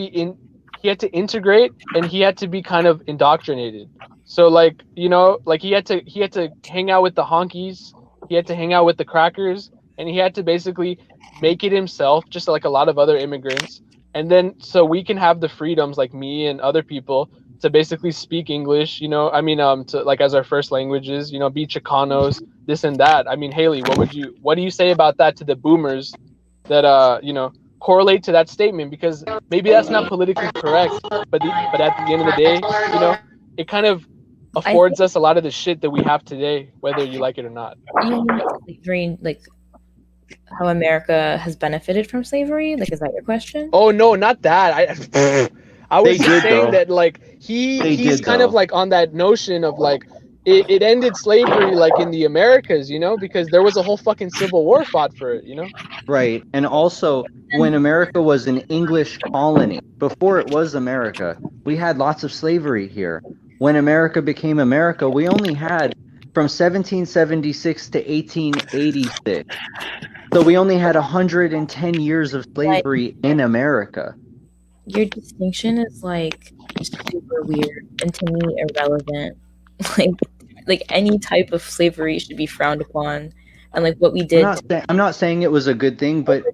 integrate, and he had to be kind of indoctrinated. So like, you know, like he had to hang out with the honkies, he had to hang out with the crackers, and he had to basically make it himself, just like a lot of other immigrants. And then so we can have the freedoms, like me and other people, to basically speak English, you know, I mean, to like as our first languages, you know, be Chicanos, this and that. I mean, Haley, what do you say about that to the boomers that you know, correlate to that statement? Because maybe that's not politically correct, but at the end of the day, you know, it kind of affords us a lot of the shit that we have today, whether you like it or not. You mean slavery, like how America has benefited from slavery? Like, is that your question? Oh no, not that. I was They just did, saying though. that like They he's did, kind of though. like on that notion of like it ended slavery like in the Americas, you know, because there was a whole fucking civil war fought for it, you know. Right. And also, when America was an English colony, before it was America, we had lots of slavery here. When America became America, we only had from 1776 to 1886. So we only had 110 years of slavery in America. Your distinction is like super weird and to me irrelevant. Like any type of slavery should be frowned upon, and like what we did. I'm not saying it was a good thing, but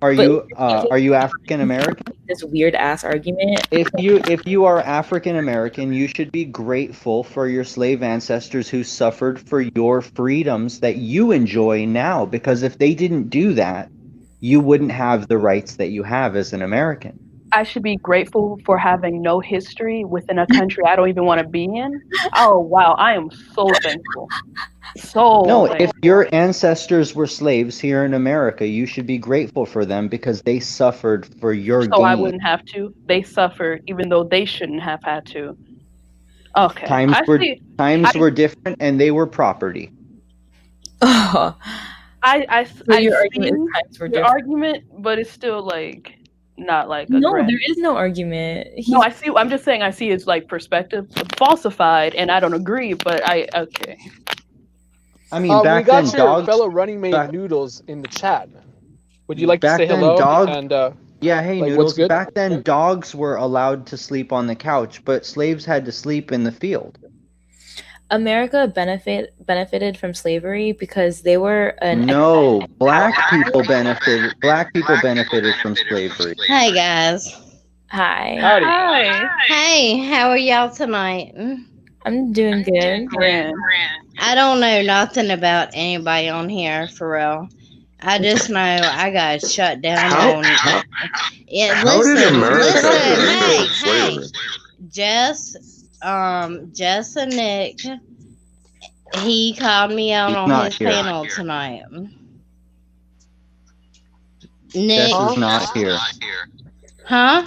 are you African American? This weird ass argument. If you are African American, you should be grateful for your slave ancestors who suffered for your freedoms that you enjoy now, because if they didn't do that, you wouldn't have the rights that you have as an American. I should be grateful for having no history within a country I don't even want to be in. Oh wow, I am so thankful. No, Thankful. if your ancestors were slaves here in America, you should be grateful for them because they suffered for your So gain. I wouldn't have to. They suffered even though they shouldn't have had to. Okay. Times were different, and they were property. Oh, I your see argument is times were your different. argument, but it's still like not like a No, grand. there is no argument. No, I see. I'm just saying I see his like perspective falsified, and I don't agree. But okay. I mean, back we got then, your dogs. fellow running mate Noodles in the chat, man. Would you like to Back say then, hello? dog- And Yeah, hey, Like, Noodles. what's good? Back then, dogs were allowed to sleep on the couch, but slaves had to sleep in the field. America benefited from slavery because they were an No, black people benefited. Black people benefited from slavery. Hey guys. Hi. Howdy. Hi. Hey, how are y'all tonight? I'm doing good. Grand. I don't know nothing about anybody on here for real. I just know I got shut down How on. Yeah, how did America hey, end slavery? Jess and Nick. He called me out He's on not his here. panel tonight. Jess Nick, is not here. huh?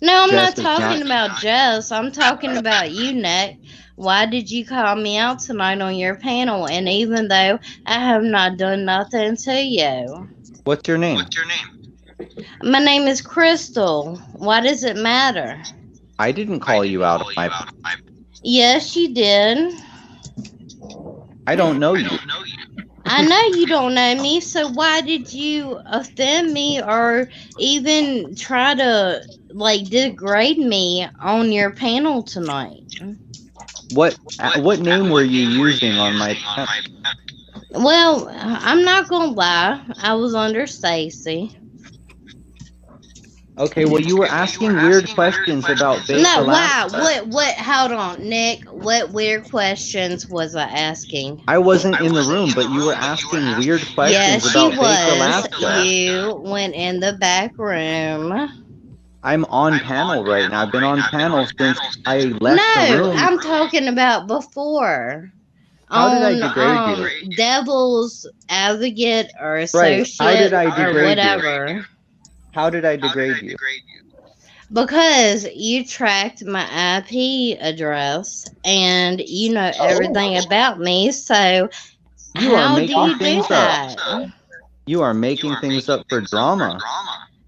No, I'm Jess not is talking not- about Jess. I'm talking about you, Nick. Why did you call me out tonight on your panel? And even though I have not done nothing to you, What's your name? my name is Crystal. Why does it matter? I didn't call you out of my. Yes, you did. I don't know you. I know you don't know me, so why did you offend me or even try to degrade me on your panel tonight? What name were you using on my? Well, I'm not gonna lie, I was under Stacy. Okay, well, you were asking weird questions about Base No, wow, Alaska. what, hold on, Nick, what weird questions was I asking? I wasn't in the room, but you were asking weird questions Yes, about you Base was. Alaska. You went in the back room. I'm on panel right now. I've been on panel since I left the No, room. I'm talking about before. How did I On degrade you? Devil's Advocate or Right. Associate How did I or degrade you? whatever. How did I degrade you? Because you tracked my IP address and you know everything about me, so You are how do making you do things that? up. You are making things up for drama.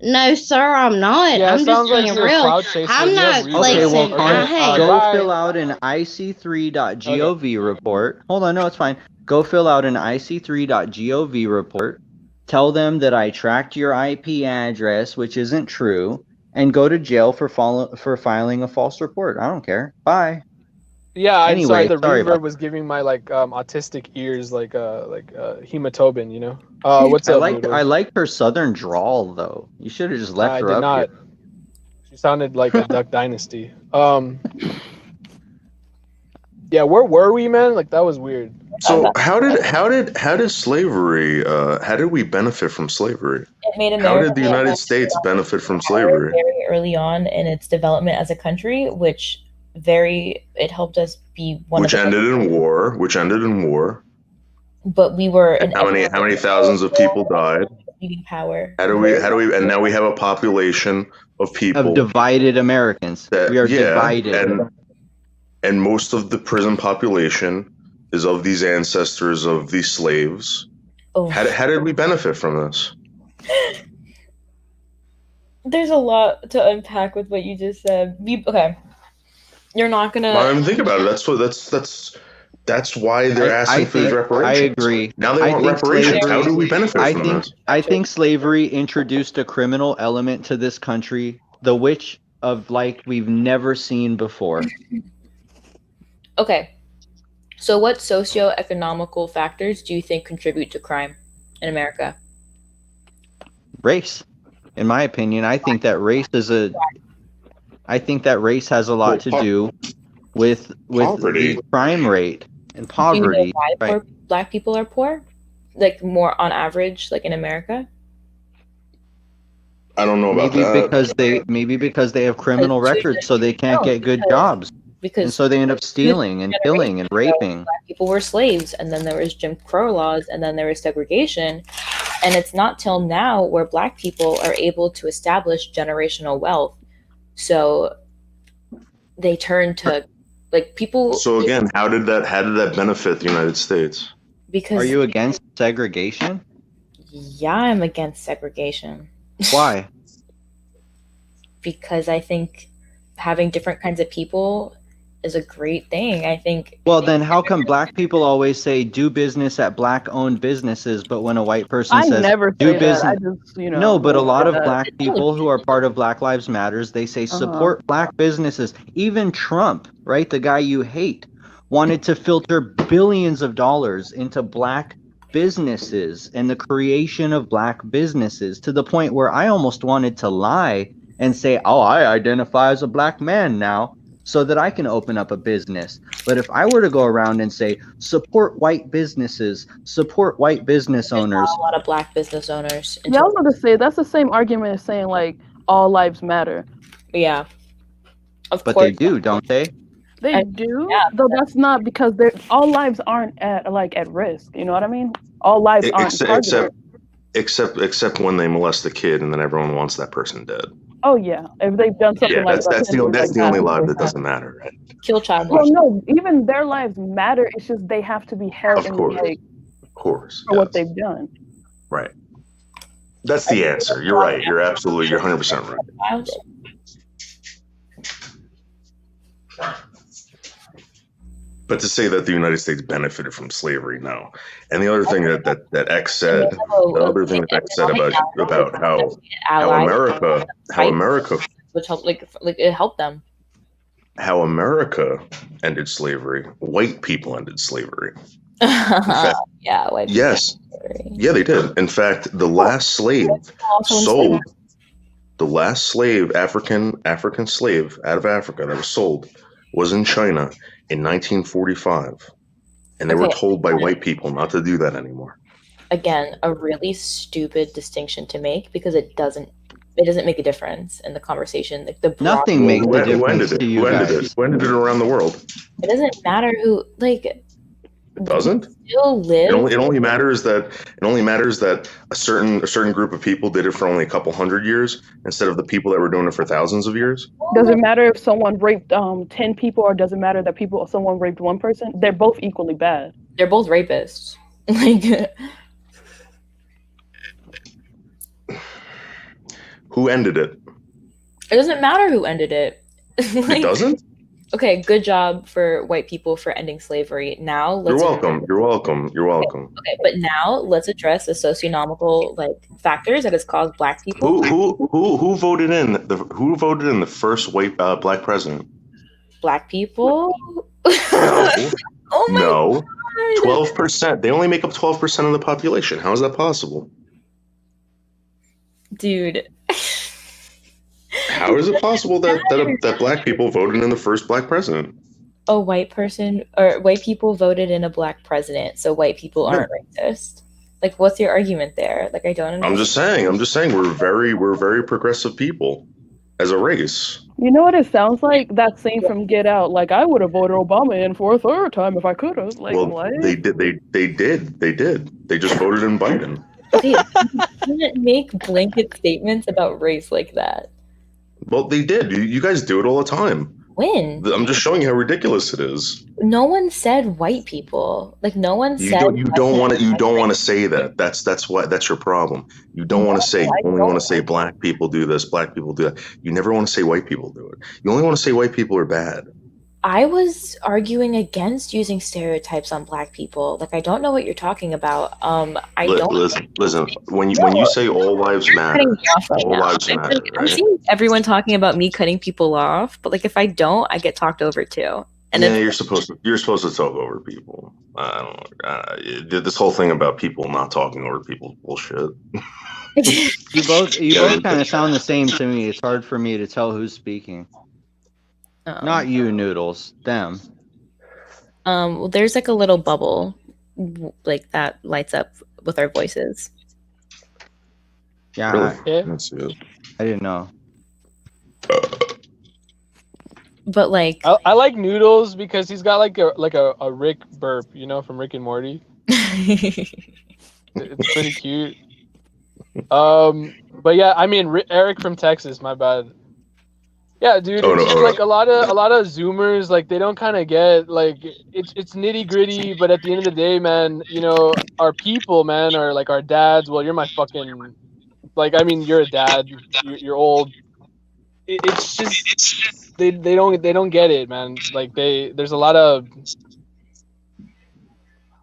No, sir, I'm not. Yeah, it I'm just sounds like being you're a real. cloud chaser. I'm You have not reasons. Okay, well, flexing. Okay, Hey, go bye. fill out an IC3.gov report. Hold on, no, it's fine. Go fill out an IC3.gov report. Tell them that I tracked your IP address, which isn't true, and go to jail for filing a false report. I don't care. Bye. Yeah, I'm sorry. Anyway, The sorry about reverb was giving my autistic ears hematobin. You know. What's I up, liked Noodles? her southern drawl though. You should have just left I her did up not. here. She sounded like a Duck Dynasty. Yeah, where were we, man? Like that was weird. So how did slavery? How did we benefit from slavery? It made How America did the United States benefit from slavery? very early on in its development as a country, which it helped us be one Which of the ended in war. Which ended in war. but we were an How many thousands of people died? leading power. How do we? And now we have a population of people Of divided Americans. that We are divided. and most of the prison population is of these ancestors of these slaves. Oh. How did we benefit from this? There's a lot to unpack with what you just said. Okay. You're not gonna Well, I mean, think about it. That's why they're asking for these reparations. I agree. Now they I want think reparations. slavery- How do we benefit I from think this? I think slavery introduced a criminal element to this country, the which of like we've never seen before. Okay. So what socioeconomical factors do you think contribute to crime in America? Race. In my opinion, I think that race has a lot to do with Poverty. the crime rate and Do you know poverty. why Right. Black people are poor? Like more on average, like in America? I don't know about Maybe that. because they have criminal Because records, so they can't no, get good because- jobs, and Because so they end up stealing and killing and raping. Black people were slaves, and then there was Jim Crow laws, and then there was segregation. And it's not till now where Black people are able to establish generational wealth. So they turn to people. So again, how did that benefit the United States? Because Are you against segregation? yeah, I'm against segregation. Why? Because I think having different kinds of people is a great thing. I think. Well, then how come black people always say do business at black-owned businesses, but when a white person I says never do say that. business, I just, no, but a lot say of that. black people who are part of Black Lives Matters, they say support black businesses. Even Trump, right, the guy you hate, wanted to filter billions of dollars into black businesses and the creation of black businesses, to the point where I almost wanted to lie and say, oh, I identify as a black man now so that I can open up a business. But if I were to go around and say, support white businesses, support white business There's owners, not a lot of black business owners. Yeah, I was going to say that's the same argument as saying like all lives matter. Yeah. Of but course. they do, don't they? They do, yeah. though that's not because they're all lives aren't at risk. You know what I mean? All lives aren't targeted. Except when they molest a kid and then everyone wants that person dead. Oh yeah, if they've done something like that. That's the only life that doesn't matter, right? Kill child Well, molestation. no, even their lives matter. It's just they have to be held Of in course. like Of course. for what they've done. Right. That's the answer. You're right. You're 100% right. But to say that the United States benefited from slavery, no. And the other thing that X said, the other thing that X said about how America which helped like it helped them. How America ended slavery, white people ended slavery. Fact, yeah, white people. Yes. Yeah, they did. In fact, the last slave sold, the last slave, African slave out of Africa that was sold was in China in 1945. And they were told by white people not to do that anymore. Again, a really stupid distinction to make because it doesn't make a difference in the conversation. Like nothing makes a difference. Who ended it around the world? It doesn't matter who It doesn't. Still live. It only matters that a certain group of people did it for only a couple hundred years instead of the people that were doing it for thousands of years. Does it matter if someone raped 10 people, or does it matter that someone raped one person? They're both equally bad. They're both rapists. Like, who ended it? It doesn't matter who ended it. It doesn't? Okay, good job for white people for ending slavery. Now let's You're welcome. Okay, but now let's address the socioeconomical factors that has caused black people. Who voted in the first white black president? Black people? No. Oh my no. God. 12%. They only make up 12% of the population. How is that possible? Dude. How is it possible that black people voted in the first black president? A white person or white people voted in a black president, so white people aren't racist. Like, what's your argument there? Like, I don't understand. I'm just saying we're very progressive people as a race. You know what it sounds like? That scene from Get Out. Like, I would have voted Obama in for a third time if I could have. Like, well, what? They did. They just voted in Biden. Okay, you can't make blanket statements about race like that. Well, they did. You guys do it all the time. When? I'm just showing you how ridiculous it is. No one said white people. Like, no one said. You don't want to say that. That's your problem. You don't want to say. You only want to say black people do this, black people do that. You never want to say white people do it. You only want to say white people are bad. I was arguing against using stereotypes on black people. Like, I don't know what you're talking about. Listen. When you say all lives matter, all lives matter. Right? I'm seeing everyone talking about me cutting people off, but like if I don't, I get talked over too. And yeah, you're supposed to talk over people. I don't know. This whole thing about people not talking over people is bullshit. You both kind of sound the same to me. It's hard for me to tell who's speaking. Not you, Noodles. Them. Well, there's like a little bubble, like that lights up with our voices. Yeah, Really? I didn't know. But like, I like Noodles because he's got like a Rick burp, from Rick and Morty. It's pretty cute. But yeah, I mean Eric from Texas. My bad. Yeah, dude, it's just like a lot of Zoomers, like they don't kind of get like it's nitty gritty, but at the end of the day, man, our people, man, are like our dads. Well, you're my fucking, like, I mean, you're a dad, you're old, it's just they don't get it, man. Like there's a lot of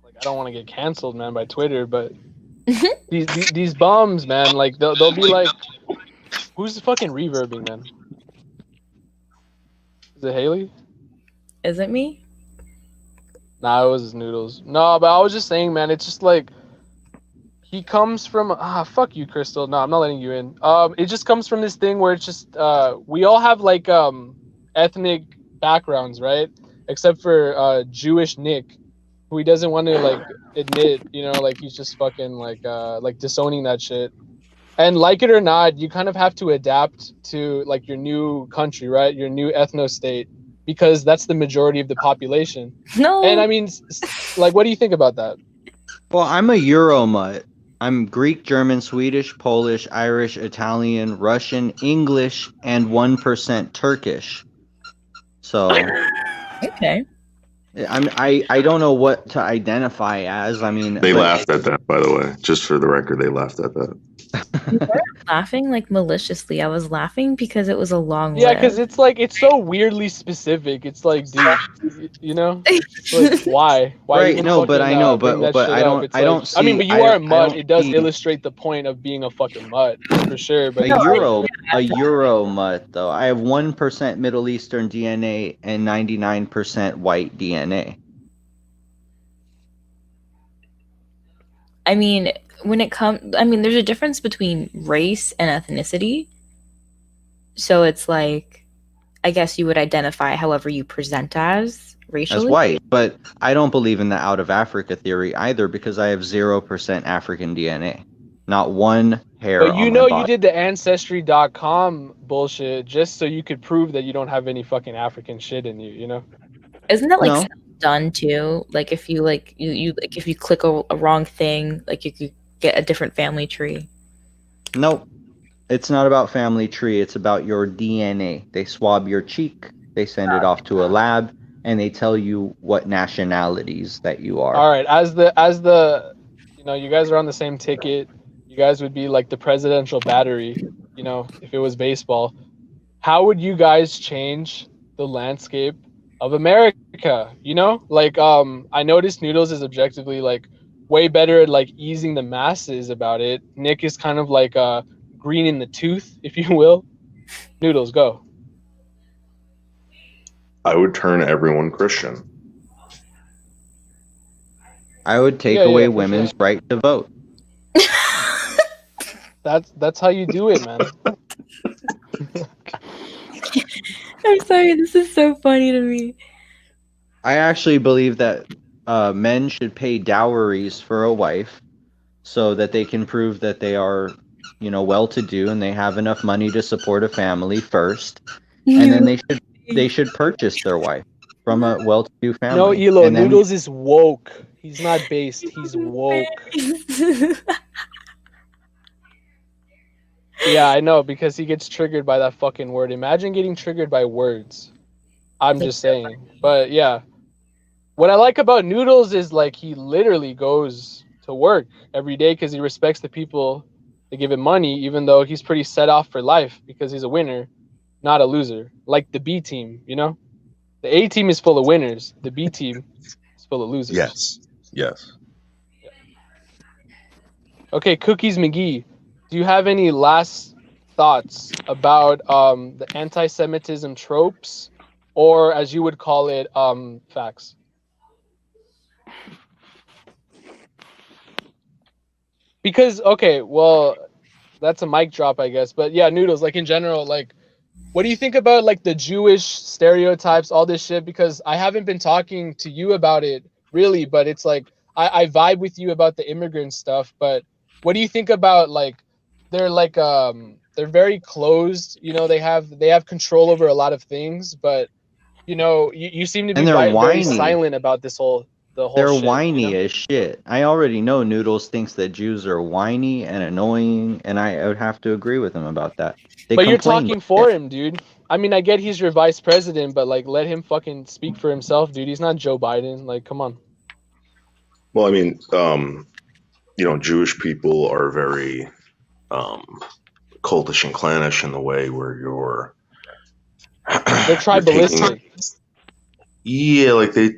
like I don't want to get canceled, man, by Twitter, but these bums, man, like they'll be like, who's fucking reverbing, man? Is it Haley? Is it me? Nah, it was his Noodles. No, but I was just saying, man, it's just like he comes from fuck you, Crystal. No, I'm not letting you in. It just comes from this thing where it's just we all have like ethnic backgrounds, right? Except for Jewish Nick, who he doesn't want to like admit, you know, like he's just fucking like disowning that shit. And like it or not, you kind of have to adapt to like your new country, right? Your new ethno state, because that's the majority of the population. No. And I mean, like, what do you think about that? Well, I'm a Euro mutt. I'm Greek, German, Swedish, Polish, Irish, Italian, Russian, English, and 1% Turkish. So Okay. I don't know what to identify as. I mean, They laughed at that, by the way. Just for the record, they laughed at that. You weren't laughing like maliciously. I was laughing because it was a long Yeah, list. because it's like it's so weirdly specific. It's like, dude, you know, it's like why? Right, even no, but fucking, I know, bring that but shit I up? don't- It's I like, don't I mean, see- but you I are a don't- I mutt. don't It does see- illustrate the point of being a fucking mutt for sure. But a Euro mutt though. I have 1% Middle Eastern DNA and 99% white DNA. I mean, when it comes, I mean, there's a difference between race and ethnicity. So it's like, I guess you would identify however you present as racially. As white, but I don't believe in the out of Africa theory either because I have 0% African DNA. Not one hair But you on know, my you body. did the Ancestry.com bullshit just so you could prove that you don't have any fucking African shit in you. You know? Isn't that like No. done too? Like if you like you like if you click a wrong thing, like you could get a different family tree. Nope. It's not about family tree. It's about your DNA. They swab your cheek. They send it off to a lab, and they tell you what nationalities that you are. All right, as the, you know, you guys are on the same ticket. You guys would be like the presidential battery, you know, if it was baseball. How would you guys change the landscape of America? You know, like I noticed Noodles is objectively like way better at like easing the masses about it. Nick is kind of like green in the tooth, if you will. Noodles, go. I would turn everyone Christian. I would take Yeah, away for women's sure. right to vote. That's how you do it, man. I'm sorry, this is so funny to me. I actually believe that men should pay dowries for a wife so that they can prove that they are, you know, well-to-do and they have enough money to support a family first, and then they should purchase their wife from a well-to-do family. No, Elo, and then, Noodles is woke. He's not based. He's woke. Yeah, I know, because he gets triggered by that fucking word. Imagine getting triggered by words. I'm just saying. But yeah. What I like about Noodles is like he literally goes to work every day because he respects the people that give him money, even though he's pretty set off for life because he's a winner, not a loser. Like the B team, you know? The A team is full of winners. The B team is full of losers. Yes. Okay, Cookies McGee, do you have any last thoughts about the anti-Semitism tropes, or as you would call it, facts? Because, okay, well, that's a mic drop, I guess. But yeah, Noodles, like in general, like, what do you think about like the Jewish stereotypes, all this shit? Because I haven't been talking to you about it really, but it's like I vibe with you about the immigrant stuff. But what do you think about like they're very closed, you know, they have control over a lot of things, but you know, you seem to be And they're very whiny. silent about the whole they're shit, whiny you know? as shit. I already know Noodles thinks that Jews are whiny and annoying, and I would have to agree with him about that. But you're talking for him, dude. I mean, I get he's your vice president, but like, let him fucking speak for himself, dude. He's not Joe Biden. Like, come on. Well, I mean, you know, Jewish people are very cultish and clannish in the way where you're They're tribalistic. Yeah, like they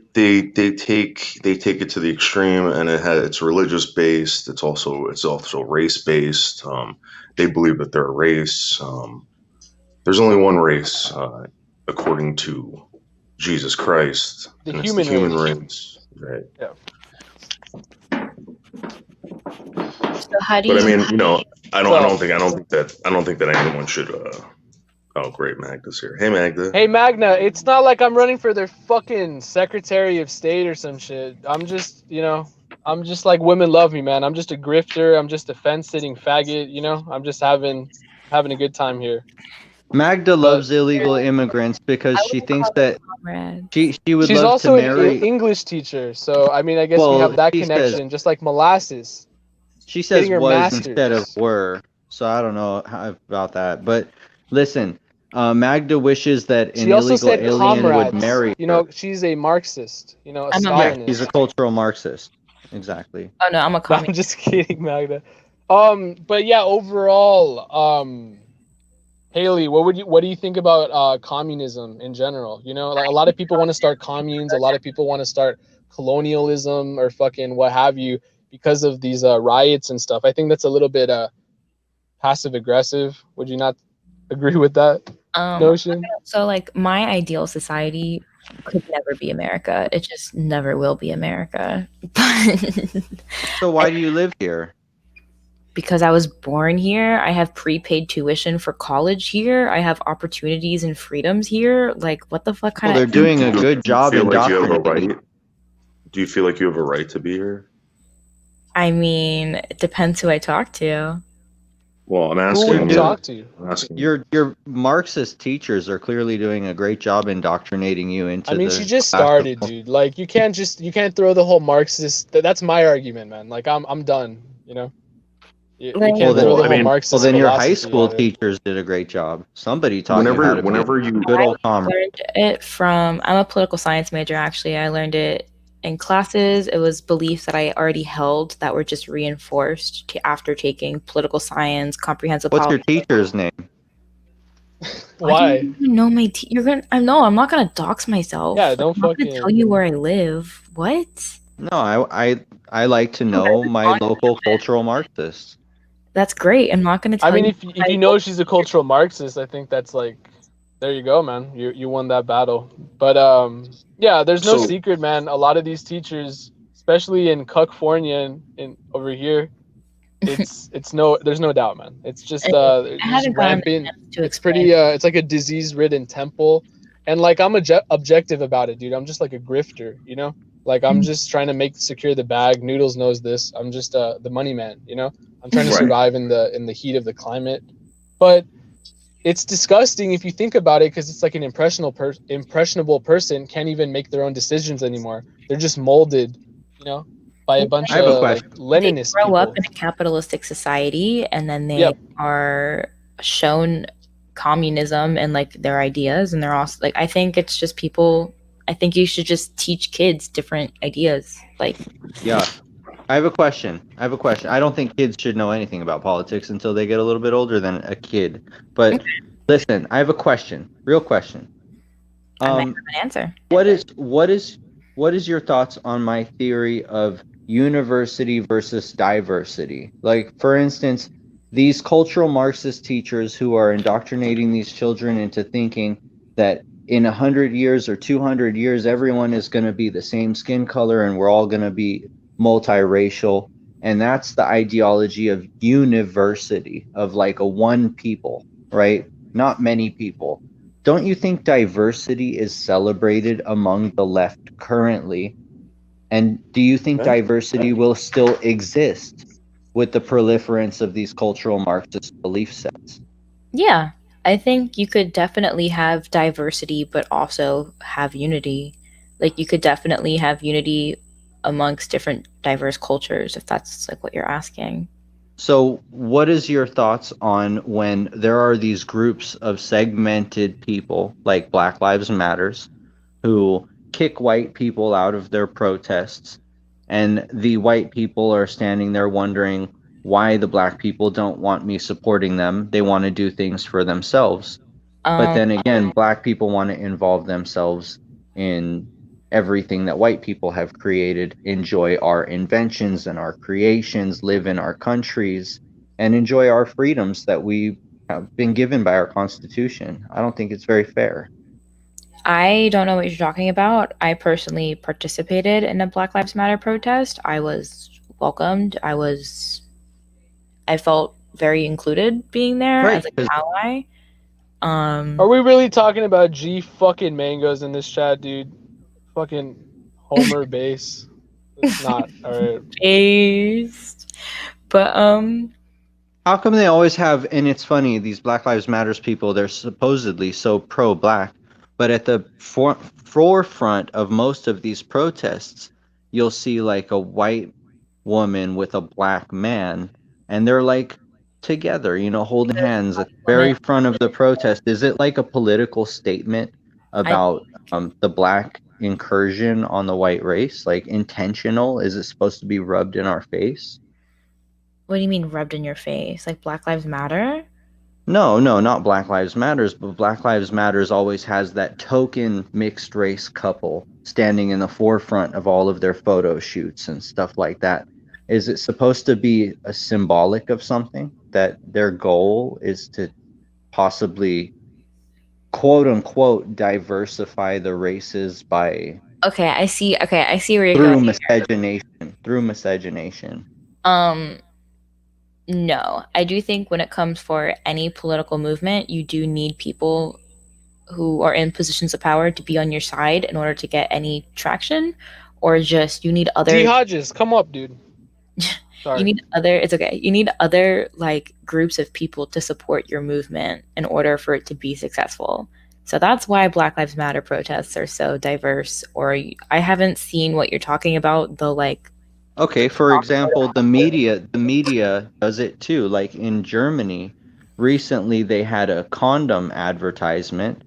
take it to the extreme, and it's religious based. It's also race based. They believe that they're a race. There's only one race, according to Jesus Christ, The and human it's the human race. race. Right. Yeah. So how do But you? I mean, I don't think that anyone should. Oh, great, Magda's here. Hey, Magda. Hey Magna, it's not like I'm running for their fucking Secretary of State or some shit. I'm just, I'm just like women love me, man. I'm just a grifter. I'm just a fence-sitting faggot. I'm just having a good time here. Magda loves illegal immigrants because she thinks that she would She's love also to marry. an English teacher, so I mean, I guess we Well, have that she connection, says- just like molasses. She says Getting her was instead of masters. were, so I don't know about that. But listen, Magda wishes that an She also illegal said alien would comrades. marry her. She's a Marxist. A I'm a Yeah, Stalinist. she's a cultural Marxist. Exactly. Oh no, I'm a No, communist. I'm just kidding, Magda. But yeah, overall, Haley, what do you think about communism in general? Like a lot of people want to start communes, a lot of people want to start colonialism or fucking what have you because of these riots and stuff. I think that's a little bit passive aggressive. Would you not agree with that notion? So like my ideal society could never be America. It just never will be America. So why do you live here? Because I was born here, I have prepaid tuition for college here, I have opportunities and freedoms here. Like, what the fuck kind Well, of? they're doing a good job Do you feel like you have a indoctrinating. right? Do you feel like you have a right to be here? I mean, it depends who I talk to. Well, I'm Who asking would you you. talk to? I'm asking you. Your Marxist teachers are clearly doing a great job indoctrinating you into. I mean, the she just class of- started, dude. Like, you can't throw the whole Marxist. That's my argument, man. Like, I'm done. You Like- can't Well, throw the I whole mean- Marxist. Well, then your high philosophy school at it. teachers did a great job. Somebody taught you how to Whenever be you good old I comrade. learned it from. I'm a political science major, actually. I learned it in classes. It was beliefs that I already held that were just reinforced after taking political science, comprehensive What's your policy. teacher's name? Why do you even know my you're gonna? I'm not gonna dox myself. Yeah, Like, don't I'm not gonna fucking- tell you where I live. What? No, I like to know my local cultural Marxists. That's great. I'm not gonna tell I mean, you. if you know she's a cultural Marxist, I think that's like, there you go, man. You won that battle. But yeah, there's no So- secret, man. A lot of these teachers, especially in California and over here, there's no doubt, man. It's just I haven't gotten the rampant. chance to It's pretty it's like a disease-ridden temple, and like I'm objective about it, dude. I'm just like a grifter, Like I'm just trying to secure the bag. Noodles knows this. I'm just the money man, I'm trying to Right. survive in the heat of the climate. But it's disgusting if you think about it, because it's like an impressionable person can't even make their own decisions anymore. They're just molded, by a bunch I have a of like question. Leninist They grow people. up in a capitalistic society, and then they Yep. are shown communism and like their ideas, and they're also like, I think it's just people. I think you should just teach kids different ideas. Like, Yeah. I have a question. I don't think kids should know anything about politics until they get a little bit older than a kid. But listen, I have a question. Real question. I might have an answer. What is your thoughts on my theory of university versus diversity? Like, for instance, these cultural Marxist teachers who are indoctrinating these children into thinking that in 100 years or 200 years, everyone is going to be the same skin color and we're all going to be multiracial. And that's the ideology of university, of like a one people, right? Not many people. Don't you think diversity is celebrated among the left currently? And do you think diversity will still exist with the proliferance of these cultural Marxist belief sets? Yeah, I think you could definitely have diversity, but also have unity. Like, you could definitely have unity amongst different diverse cultures, if that's like what you're asking. So what is your thoughts on when there are these groups of segmented people like Black Lives Matters who kick white people out of their protests, and the white people are standing there wondering why the black people don't want me supporting them? They want to do things for themselves. But then again, black people want to involve themselves in everything that white people have created, enjoy our inventions and our creations, live in our countries, and enjoy our freedoms that we have been given by our Constitution. I don't think it's very fair. I don't know what you're talking about. I personally participated in a Black Lives Matter protest. I was welcomed. I felt very included being there Right, as like an ally. Are we really talking about G fucking mangoes in this chat, dude? Fucking Homer base. It's not. Alright. Based. But How come they always have, and it's funny, these Black Lives Matters people, they're supposedly so pro-black, but at the forefront of most of these protests, you'll see like a white woman with a black man, and they're like together, holding hands at the very front of the protest. Is it like a political statement about the black incursion on the white race? Like intentional? Is it supposed to be rubbed in our face? what do you mean rubbed in your face? Like Black Lives Matter? No, not Black Lives Matters, but Black Lives Matters always has that token mixed race couple standing in the forefront of all of their photo shoots and stuff like that. Is it supposed to be a symbolic of something, that their goal is to possibly quote unquote diversify the races by Okay, I see where you're through going. miscegenation. No, I do think when it comes for any political movement, you do need people who are in positions of power to be on your side in order to get any traction, or just you need other. D Hodges, come up, dude. Sorry. It's okay. You need other like groups of people to support your movement in order for it to be successful. So that's why Black Lives Matter protests are so diverse. Or I haven't seen what you're talking about, the like. Okay, for example, the media does it too. Like in Germany, recently they had a condom advertisement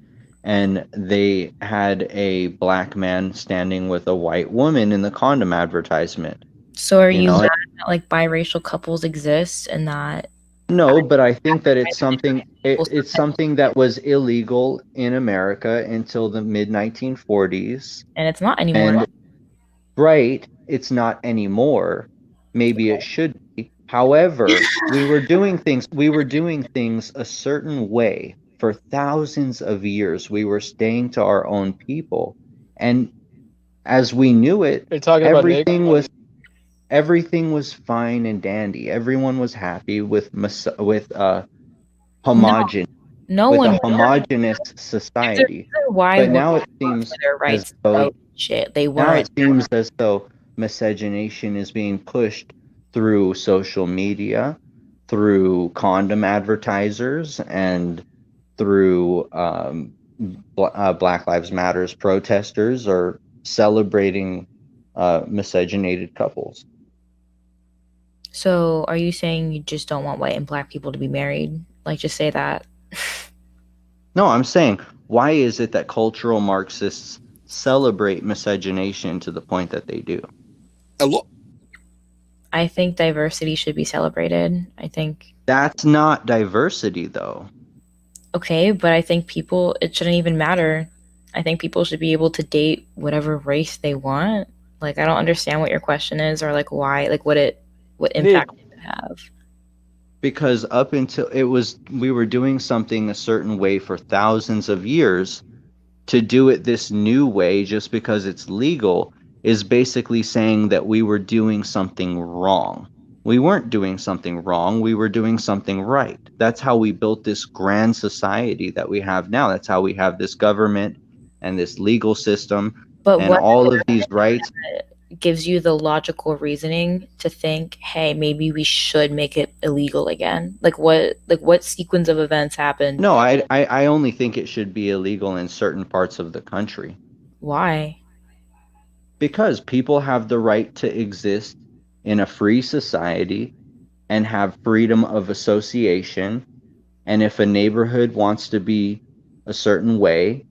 and they had a black man standing with a white woman in the condom advertisement. So are you mad that like biracial couples exist and that? No, but I think that it's something that was illegal in America until the mid 1940s. And it's not anymore. And right, it's not anymore. Maybe it should be. However, we were doing things a certain way for thousands of years. We were staying to our own people. And as we knew it, everything was fine and dandy. Everyone was happy with homogeneous society. But now it seems as though as though miscegenation is being pushed through social media, through condom advertisers, and through Black Lives Matters protesters or celebrating miscegenated couples. So are you saying you just don't want white and black people to be married? Like, just say that. No, I'm saying, why is it that cultural Marxists celebrate miscegenation to the point that they do? I think diversity should be celebrated. I think that's not diversity, though. Okay, but I think it shouldn't even matter. I think people should be able to date whatever race they want. Like, I don't understand what your question is, or like why, like what impact it would have. Because up until we were doing something a certain way for thousands of years. To do it this new way just because it's legal is basically saying that we were doing something wrong. We weren't doing something wrong. We were doing something right. That's how we built this grand society that we have now. That's how we have this government and this legal system and all of these rights. Gives you the logical reasoning to think, hey, maybe we should make it illegal again. Like what sequence of events happened? No, I only think it should be illegal in certain parts of the country. Why? Because people have the right to exist in a free society and have freedom of association. And if a neighborhood wants to be a certain way,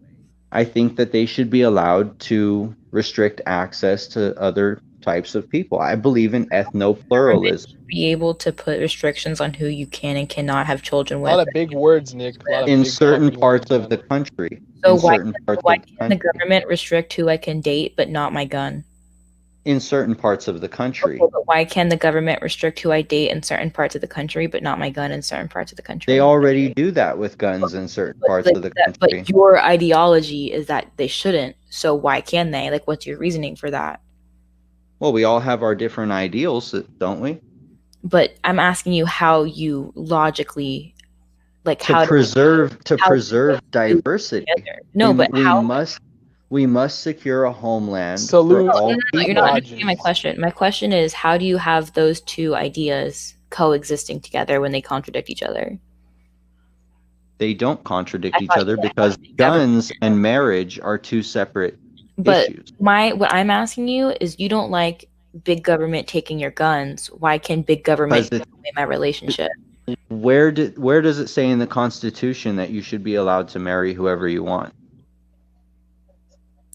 I think that they should be allowed to restrict access to other types of people. I believe in ethno-pluralism. Be able to put restrictions on who you can and cannot have children A with. lot of big words, Nick. A lot of In big certain fucking parts words, of the man. country. So In certain parts why of the can the country. government restrict who I can date but not my gun? In certain parts of the country. Okay, but why can the government restrict who I date in certain parts of the country but not my gun in certain parts of the country? They already do that with guns in certain parts of the country. But your ideology is that they shouldn't. So why can they? Like, what's your reasoning for that? Well, we all have our different ideals, don't we? But I'm asking you how you logically, like, how to preserve diversity. No, but we must secure a homeland Salute. for all No, people. you're not understanding my question. My question is, how do you have those two ideas coexisting together when they contradict each other? They don't contradict each other because guns and marriage are two separate issues. What I'm asking you is, you don't like big government taking your guns. Why can big government take away my relationship? Where does it say in the Constitution that you should be allowed to marry whoever you want?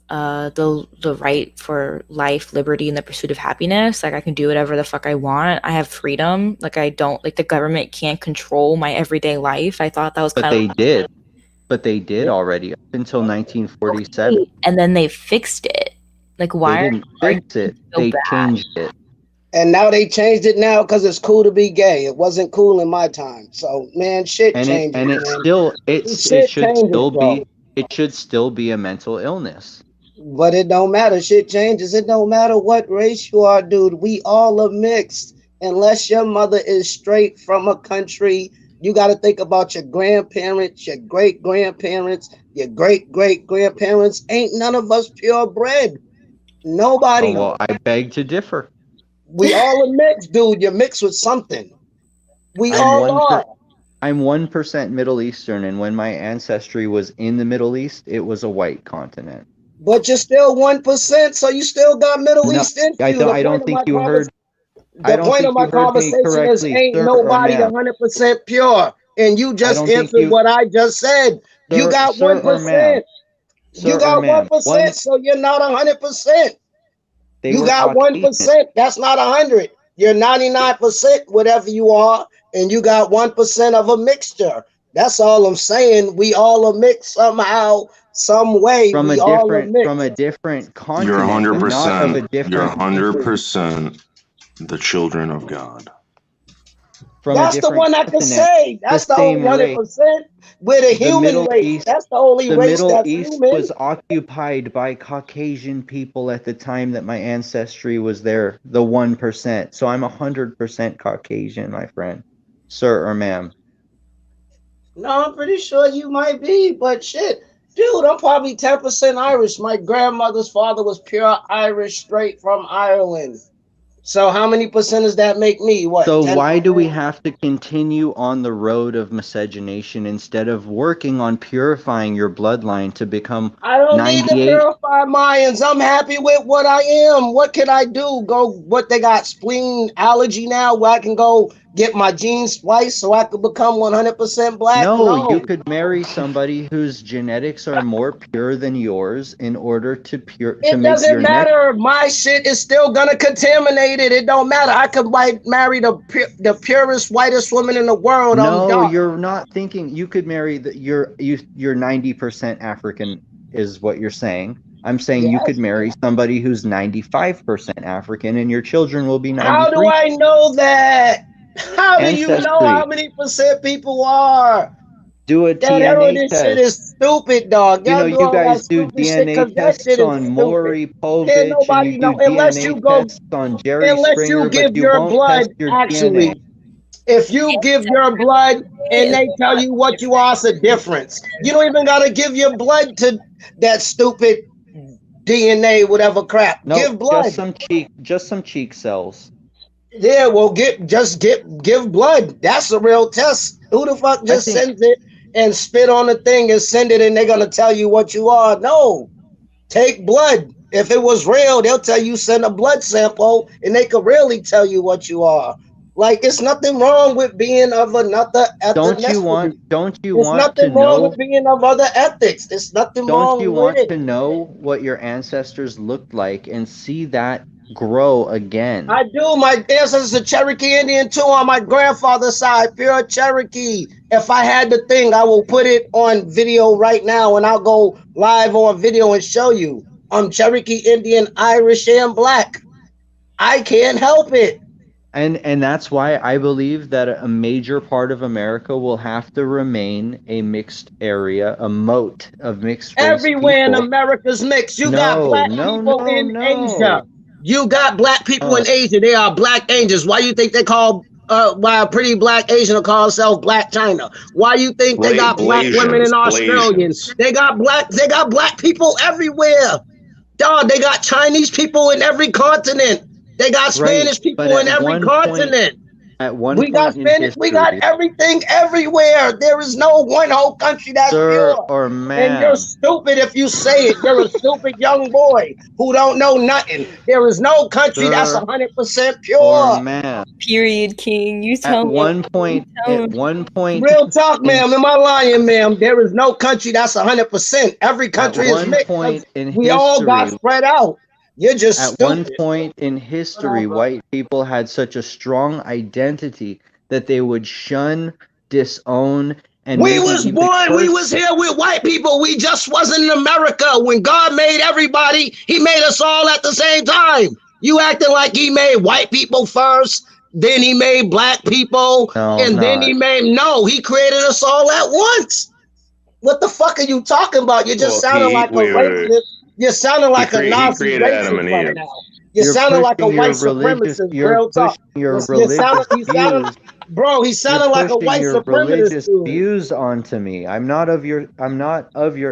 The right for life, liberty, and the pursuit of happiness. Like, I can do whatever the fuck I want. I have freedom. Like, I don't, like, the government can't control my everyday life. I thought that was But they did already up until 1947. Okay, and then they fixed it. Like, why they didn't fix it? They changed it. And now they changed it now because it's cool to be gay. It wasn't cool in my time. So, man, shit changes. It should still be a mental illness. But it don't matter. Shit changes. It don't matter what race you are, dude. We all are mixed. Unless your mother is straight from a country, you got to think about your grandparents, your great-grandparents, your great-great-grandparents. Ain't none of us purebred. Nobody. Oh, well, I beg to differ. We all are mixed, dude. You're mixed with something. I'm 1% Middle Eastern, and when my ancestry was in the Middle East, it was a white continent. But you're still 1%, so you still got Middle East in you. I don't think you heard. The point of my conversation is ain't nobody 100% pure, and you just answered what I just said. You got 1%. You got 1%, so you're not 100%. You got 1%. That's not 100. You're 99% whatever you are, and you got 1% of a mixture. That's all I'm saying. We all are mixed somehow, some way. From a different continent. You're 100%. You're 100% the children of God. That's the one I can say. That's the only 100%. We're the human race. That's the only race that's human. The Middle East was occupied by Caucasian people at the time that my ancestry was there, the 1%. So I'm 100% Caucasian, my friend. Sir or ma'am. No, I'm pretty sure you might be, but shit. Dude, I'm probably 10% Irish. My grandmother's father was pure Irish, straight from Ireland. So how many percent does that make me? What? So 10%? why do we have to continue on the road of miscegenation instead of working on purifying your bloodline to become 98? I don't need to purify Mayans. I'm happy with what I am. What can I do? What they got spleen allergy now where I can go get my genes spliced so I could become 100% black? No, you could marry somebody whose genetics are more pure than yours in order to make your It doesn't matter. My shit is still gonna contaminate it. It don't matter. I could marry the purest, whitest woman in the world. No, you're not thinking. You could marry you're 90% African is what you're saying. I'm saying you could marry somebody who's 95% African, and your children will be 93%. How do I know that? How do you know how many percent people are? Do a DNA test. Shit is stupid, dog. You know, you guys do DNA tests on Maury Povich, and you do DNA tests on Jerry Springer, but you won't test your DNA. If you give your blood and they tell you what you are, it's a difference. You don't even gotta give your blood to that stupid DNA, whatever crap. No, give blood. Just some cheek cells. Yeah, well, give blood. That's a real test. Who the fuck just sends it and spit on the thing and send it and they're gonna tell you what you are? No, take blood. If it was real, they'll tell you send a blood sample and they could really tell you what you are. Like, it's nothing wrong with being of another ethnicity. Don't you It's want nothing to wrong know? with being of other ethics. It's nothing wrong with it. Don't you want to know what your ancestors looked like and see that grow again. I do. My ancestors are Cherokee Indian too on my grandfather's side, pure Cherokee. If I had the thing, I will put it on video right now and I'll go live on video and show you. I'm Cherokee Indian, Irish, and Black. I can't help it. And that's why I believe that a major part of America will have to remain a mixed area, a moat of mixed race Everywhere people. in America's mixed. You got black people in Asia. You got black people in Asia. They are black angels. Why you think they call why a pretty black Asian will call herself Black China? Why you think they got black women in Australia? They got black people everywhere. Dog, they got Chinese people in every continent. They got Spanish people in every continent. We got Spanish, we got everything everywhere. There is no one whole country that's pure. Or and you're stupid if you say it. You're a stupid young boy who don't know nothing. There is no country that's 100% pure. Period, King. You tell me. At one point. Real talk, ma'am. Am I lying, ma'am? There is no country that's 100%. Every country is mixed. We all got spread out. You're just At stupid. one point in history, white people had such a strong identity that they would shun, disown, and we was born, we was here with white people. We just wasn't in America. When God made everybody, he made us all at the same time. You acting like he made white people first, then he made black people, then he created us all at once. What the fuck are you talking about? You just sounding like a racist. You're sounding like a Nazi racist right now. You're sounding like a white supremacist. Real talk. He sounded like a white supremacist dude. Views onto me. I'm not of your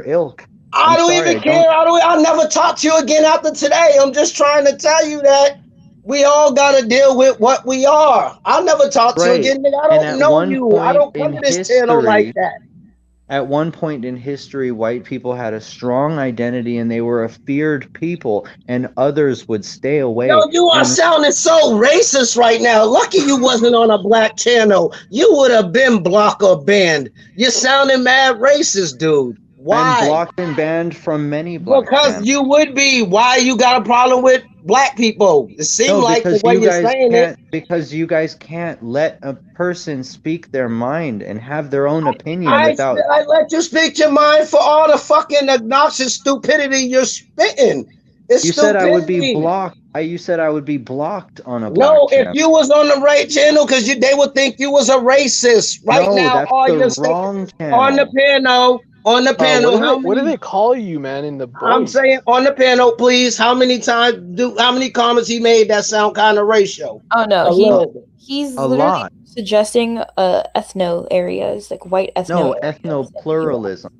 ilk. I don't even care. I'll never talk to you again after today. I'm just trying to tell you that we all gotta deal with what we are. I'll never talk to you again. Nigga, I don't know you. I don't come to this channel like that. At one point in history, white people had a strong identity and they were a feared people, and others would stay away. Yo, you are sounding so racist right now. Lucky you wasn't on a black channel. You would have been blocked or banned. You're sounding mad racist, dude. Why? And blocked and banned from many black Because you would be. Why you got a problem with black people? It seems like the way you're saying it. Because you guys can't let a person speak their mind and have their own opinion without. I let you speak your mind for all the fucking obnoxious stupidity you're spitting. It's you said I would be blocked. You said I would be blocked on a black channel. If you was on the right channel, because they would think you was a racist. Right now, that's all the you're wrong channel. On the panel, what do they call you, man? In the I'm saying on the panel, please. How many comments he made that sound kind of racial? Oh no, he's literally suggesting ethno areas, like white ethno. No, ethno pluralism.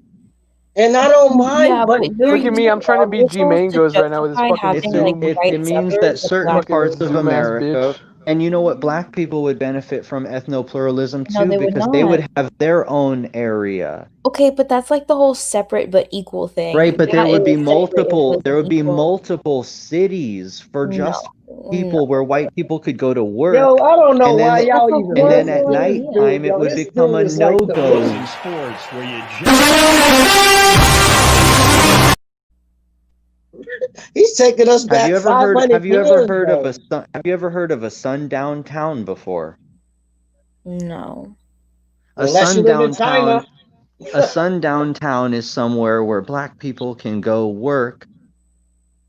And I don't mind, but look at me, I'm trying to be G Mangos right now with this fucking Zoom. It means that certain parts of America. And you know what? Black people would benefit from ethno-pluralism too, because they would have their own area. Okay, but that's like the whole separate but equal thing. Right, but there would be multiple. There would be multiple cities for just people where white people could go to work. Yo, I don't know why y'all even. And then at nighttime, it would become a no-go. He's taking us back. Have you ever heard of a sundown town before? No. A sundown town is somewhere where black people can go work,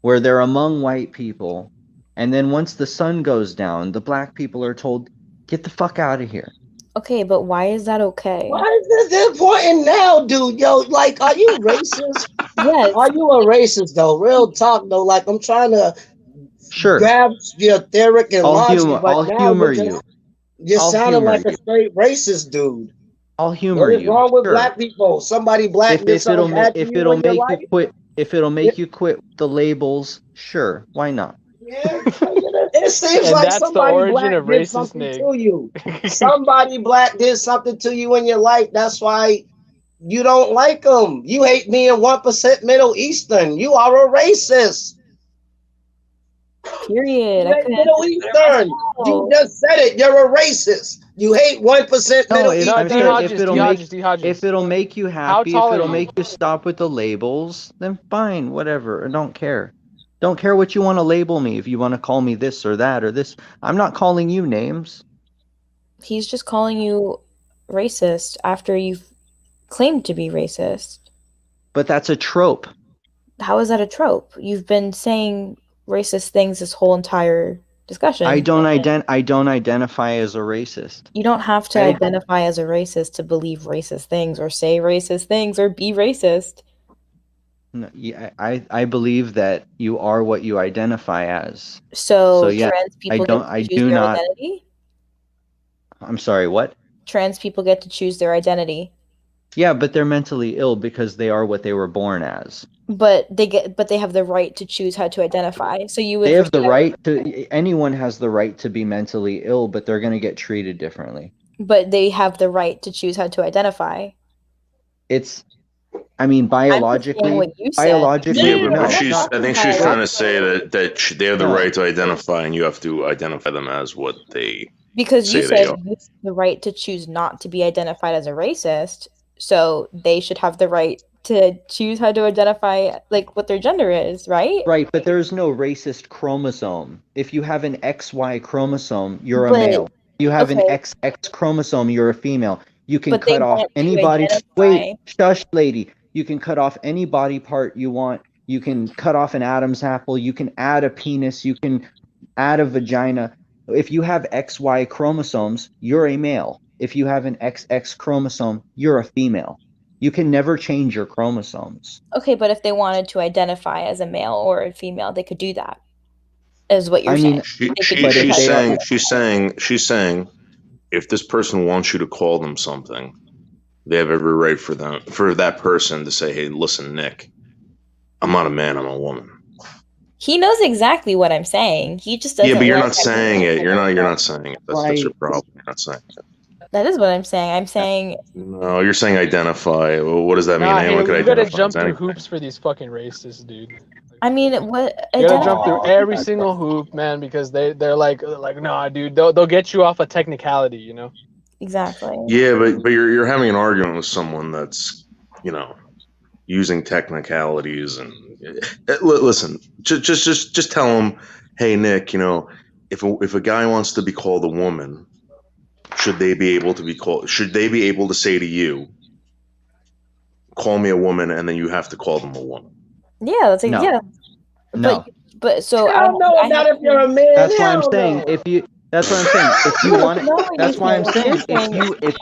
where they're among white people, and then once the sun goes down, the black people are told, "Get the fuck out of here." Okay, but why is that okay? Why is this important now, dude? Yo, like, are you racist? Yes. Are you a racist, though? Real talk, though. Like, I'm trying to grab your theoric and logic, but now humor you. You're sounding like a straight racist dude. I'll humor you. What is wrong with black people? Somebody black did something bad to you in your life? If it'll make you quit the labels, sure, why not? Yeah, it seems like somebody black did something to you. Somebody black did something to you in your life. That's why you don't like them. You hate being 1% Middle Eastern. You are a racist. Period. Middle Eastern. You just said it. You're a racist. You hate 1% Middle Eastern. If it'll make you happy, if it'll make you stop with the labels, then fine, whatever. I don't care. Don't care what you want to label me. If you want to call me this or that or this, I'm not calling you names. He's just calling you racist after you've claimed to be racist. But that's a trope. How is that a trope? You've been saying racist things this whole entire discussion. I don't identify as a racist. You don't have to identify as a racist to believe racist things or say racist things or be racist. No, yeah, I believe that you are what you identify as. So yeah, trans people get to choose their identity? I'm sorry, what? Trans people get to choose their identity. Yeah, but they're mentally ill because they are what they were born as. But they have the right to choose how to identify. So you would They have the right to. Anyone has the right to be mentally ill, but they're going to get treated differently. But they have the right to choose how to identify. I mean, biologically. Yeah, but I think she's trying to say that they have the right to identify, and you have to identify them as what they. Because you said you have the right to choose not to be identified as a racist, so they should have the right to choose how to identify, like, what their gender is, right? Right, but there's no racist chromosome. If you have an XY chromosome, you're a male. You have an XX chromosome, you're a female. You can cut off any body. Wait, shush, lady. You can cut off any body part you want. You can cut off an Adam's apple. You can add a penis. You can add a vagina. If you have XY chromosomes, you're a male. If you have an XX chromosome, you're a female. You can never change your chromosomes. Okay, but if they wanted to identify as a male or a female, they could do that. Is what you're saying. She's saying, if this person wants you to call them something, they have every right for that person to say, "Hey, listen, Nick, I'm not a man, I'm a woman." He knows exactly what I'm saying. He just doesn't. Yeah, but you're not saying it. You're not saying it. That's your problem. You're not saying it. That is what I'm saying. I'm saying. No, you're saying identify. Well, what does that mean? Anyone could you identify. gotta jump through hoops for these fucking racists, dude. I mean, what? You gotta jump through every single hoop, man, because they're like, nah, dude, they'll get you off a technicality, you know. Exactly. Yeah, but you're having an argument with someone that's, using technicalities and listen. Just tell them, hey, Nick, if a guy wants to be called a woman, should they be able to be called? Should they be able to say to you, "Call me a woman," and then you have to call them a woman? Yeah, that's no. No. But so I don't know about if you're a man. That's why I'm saying That's what I'm saying. If you want it, that's why I'm saying if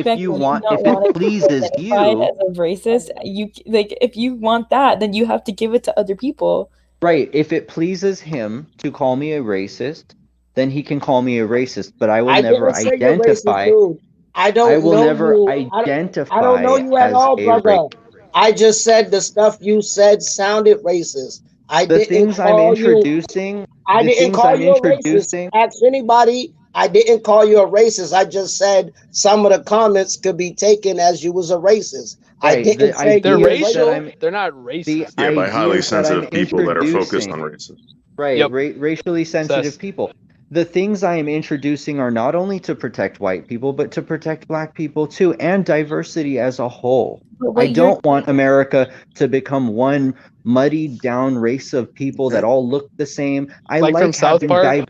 it pleases you, as a racist, if you want that, then you have to give it to other people. Right. If it pleases him to call me a racist, then he can call me a racist. But I will never identify. I don't know you at all, brother. I just said the stuff you said sounded racist. I didn't call you a racist. Ask anybody. I didn't call you a racist. I just said some of the comments could be taken as you was a racist. Right. I didn't say they're racial. They're not racist. Yeah, by highly sensitive people that are focused on racism. Right. Yep. Racially sensitive people. The things I am introducing are not only to protect white people, but to protect black people too, and diversity as a whole. I don't want America to become one muddied down race of people that all look the same. I like from South Park.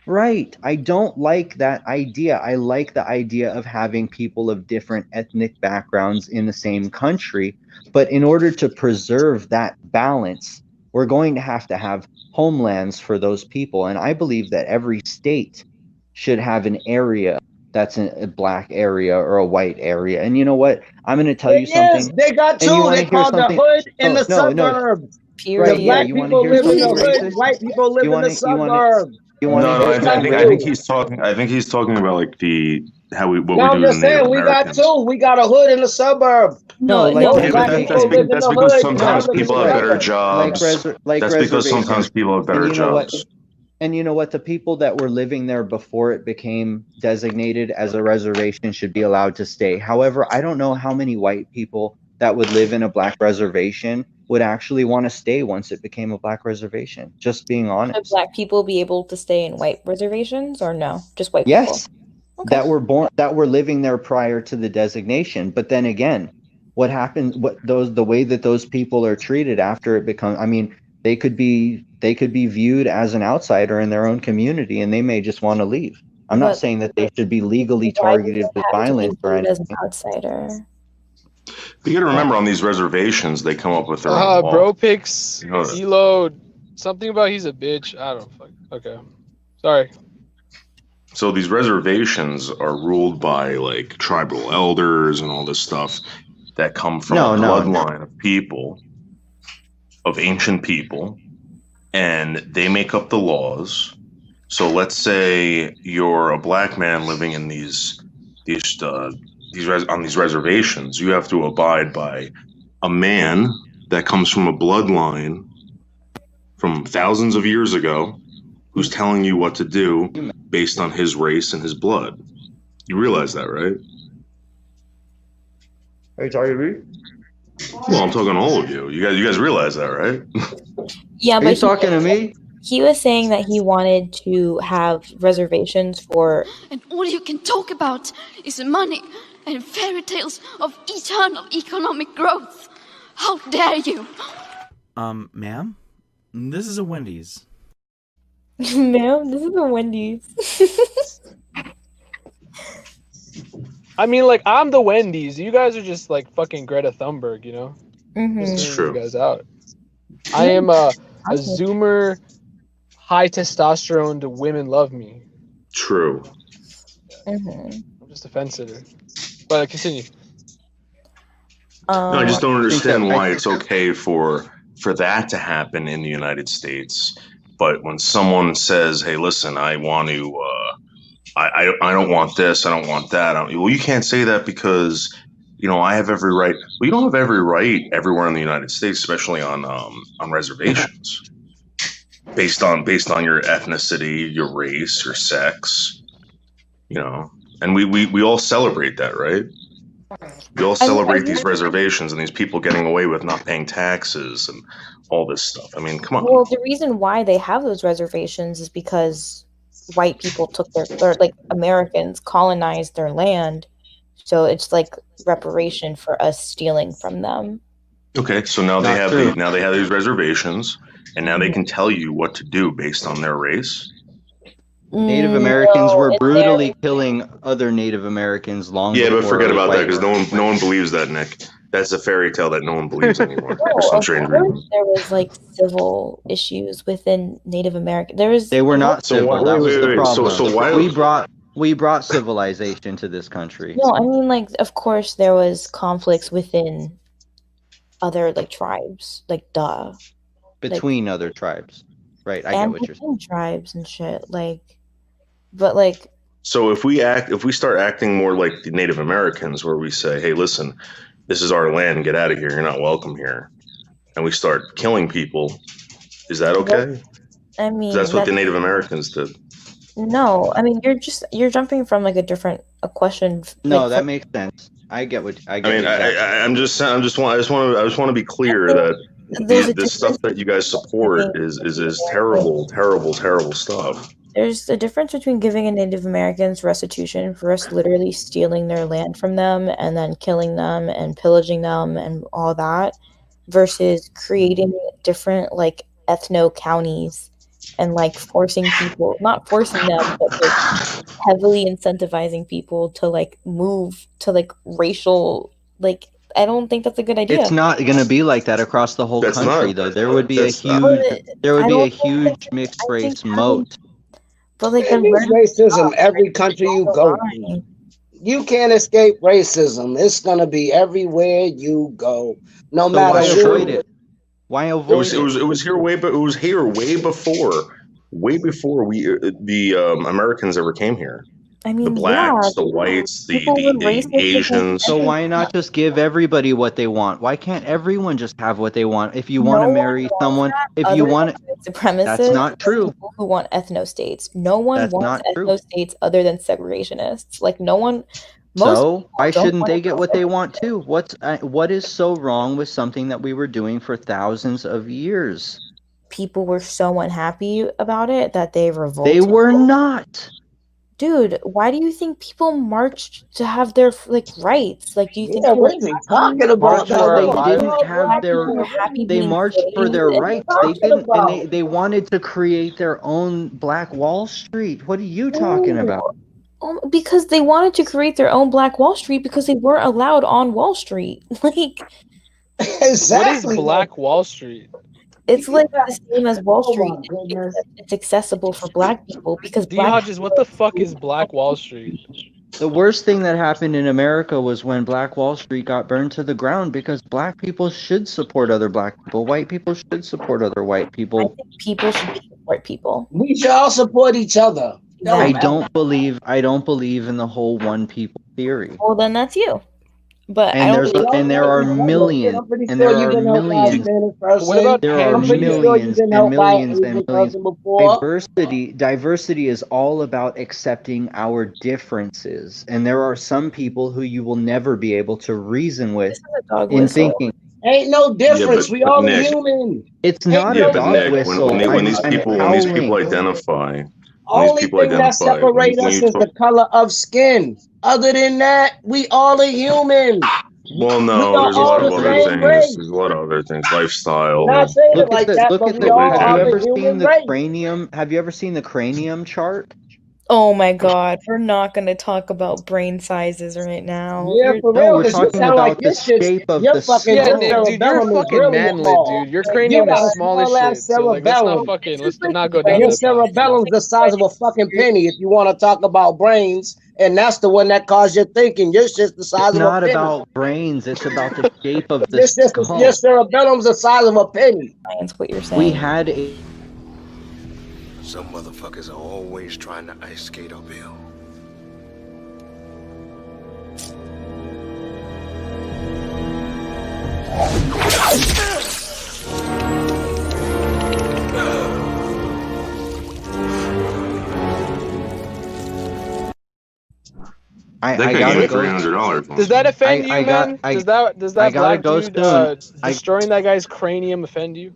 Right. I don't like that idea. I like the idea of having people of different ethnic backgrounds in the same country. But in order to preserve that balance, we're going to have homelands for those people. And I believe that every state should have an area that's a black area or a white area. And you know what? I'm going to tell you something. They got two. They call the hood in the suburbs. Period. The black people live in the hood. White people live in the suburbs. I think he's talking. I think he's talking about like what we do. I'm just saying we got two. We got a hood in the suburb. That's because sometimes people have better jobs. That's because sometimes people have better jobs. And you know what? The people that were living there before it became designated as a reservation should be allowed to stay. However, I don't know how many white people that would live in a black reservation would actually want to stay once it became a black reservation. Just being honest. Should black people be able to stay in white reservations or no? Just white people? Yes. Okay. That were living there prior to the designation. But then again, what happens, the way that those people are treated after it becomes, they could be viewed as an outsider in their own community, and they may just want to leave. I'm not saying that they should be legally targeted with violence or anything. As an outsider. But you got to remember, on these reservations, they come up with their own law. Bro picks You know that. Eload. Something about he's a bitch. I don't fuck. Okay. Sorry. So these reservations are ruled by like tribal elders and all this stuff that come from a bloodline of people, of ancient people, and they make up the laws. So let's say you're a black man living in on these reservations. You have to abide by a man that comes from a bloodline from thousands of years ago, who's telling you what to do based on his race and his blood. You realize that, right? Are you talking to me? Well, I'm talking to all of you. You guys realize that, right? Yeah, but Are you talking to me? He was saying that he wanted to have reservations for. And all you can talk about is money and fairy tales of eternal economic growth. How dare you? Ma'am? This is a Wendy's. Ma'am, this is a Wendy's. I mean, like, I'm the Wendy's. You guys are just like fucking Greta Thunberg, you know? It's true. You guys out. I am a Zoomer, high testosterone to women love me. True. I'm just a fence sitter. But continue. No, I just don't understand why it's okay for that to happen in the United States, but when someone says, "Hey, listen, I want to, I don't want this, I don't want that," well, you can't say that because, you know, I have every right. Well, you don't have every right everywhere in the United States, especially on reservations, based on your ethnicity, your race, your sex, you know, and we all celebrate that, right? We all celebrate these reservations and these people getting away with not paying taxes and all this stuff. I mean, come on. Well, the reason why they have those reservations is because white people took their like Americans colonized their land. So it's like reparation for us stealing from them. Okay, so now they have these reservations, and now they can tell you what to do based on their race. Native Americans were brutally killing other Native Americans long before. Yeah, but forget about that because no one believes that, Nick. That's a fairy tale that no one believes anymore. For some strange reason. There was like civil issues within Native American. They were not civil. That was the problem. So why we brought civilization to this country? No, I mean, like, of course there was conflicts within other like tribes, like between other tribes, right? I get what you're saying. Tribes and shit, like. But like, so if we start acting more like the Native Americans, where we say, "Hey, listen, this is our land. Get out of here. You're not welcome here," and we start killing people, is that okay? I mean, that's what the Native Americans did. No, I mean you're jumping from like a question. No, that makes sense. I get. I mean, I just want to be clear that the stuff that you guys support is terrible stuff. There's a difference between giving a Native Americans restitution for us literally stealing their land from them and then killing them and pillaging them and all that, versus creating different like ethno counties and like forcing people, not forcing them, but like heavily incentivizing people to like move to like racial, like, I don't think that's a good idea. It's not going to be like that across the whole country, though. There would be a huge mixed race moat. But like, there's racism every country you go to. You can't escape racism. It's gonna be everywhere you go, no matter why avoid it. Why avoid it? It was here way before the Americans ever came here. I mean, the blacks, the whites, the Asians. So why not just give everybody what they want? Why can't everyone just have what they want? If you want to marry someone, if you want supremacists, that's not true. People who want ethno states. No one wants ethno states other than segregationists. Like no one. So why shouldn't they get what they want too? What is so wrong with something that we were doing for thousands of years? People were so unhappy about it that they revolted. They were not. Dude, why do you think people marched to have their rights? Like, do you think Yeah, they were what is he talking happy? about? March for our Now, lives. what black people are Happy They being marched for slaves? their What are you rights. They talking didn't, and about? they wanted to create their own Black Wall Street. What are you talking No. about? Because they wanted to create their own Black Wall Street because they weren't allowed on Wall Street. Like, Exactly. What is Black Wall Street? it's like the same as Wall Oh Street. my goodness. It's accessible for Black people because D Black Hodges, what the fuck is Black Wall Street? The worst thing that happened in America was when Black Wall Street got burned to the ground because Black people should support other Black people. White people should support other white I people. think people should support people. We should all support each other. I don't believe in the whole one people theory. Well, then that's you. But And I don't there are millions, I'm pretty and sure there you've are been helped by a millions. Spanish person. What about There are I'm pretty sure you've millions been and helped by an millions and Asian millions. person before. Diversity is all about accepting our differences, and there are some people who you will never be able to reason with in thinking. Ain't no difference. but we all Nick, human. It's Ain't not no a dog Nick, whistle. when these I'm people howling. identify, Only thing that separates us is the color of skin. Other than that, we all are human. well, We no, are there's a all lot of the other same things. race. There's a lot of other things. Lifestyle. Not saying it like that, Look but at we all are have you the ever seen human the race. cranium? Have you ever seen the cranium chart? Oh my God, we're not going to talk about brain sizes right now. Yeah, for real, we're because you talking sound like about the your shit, shape of your the fucking Yeah, skull. Nick, dude, you're cerebellum is fucking really manlet, small. dude. Your You cranium got a is small as small ass shit. So like, let's not cerebellum. let's not go down Your that path. cerebellum's the size of a fucking penny if you want to talk about brains, and that's the one that caused your thinking. Your shit's the size It's of a not penny. about brains. It's about the shape of the Your cerebellum's the size of a penny. That's what you're saying. We had a. Some motherfuckers are always trying to ice skate uphill. I They could gotta give me go. $300. Does that offend you, man? Does that I gotta black go dude soon. destroying that guy's cranium offend you?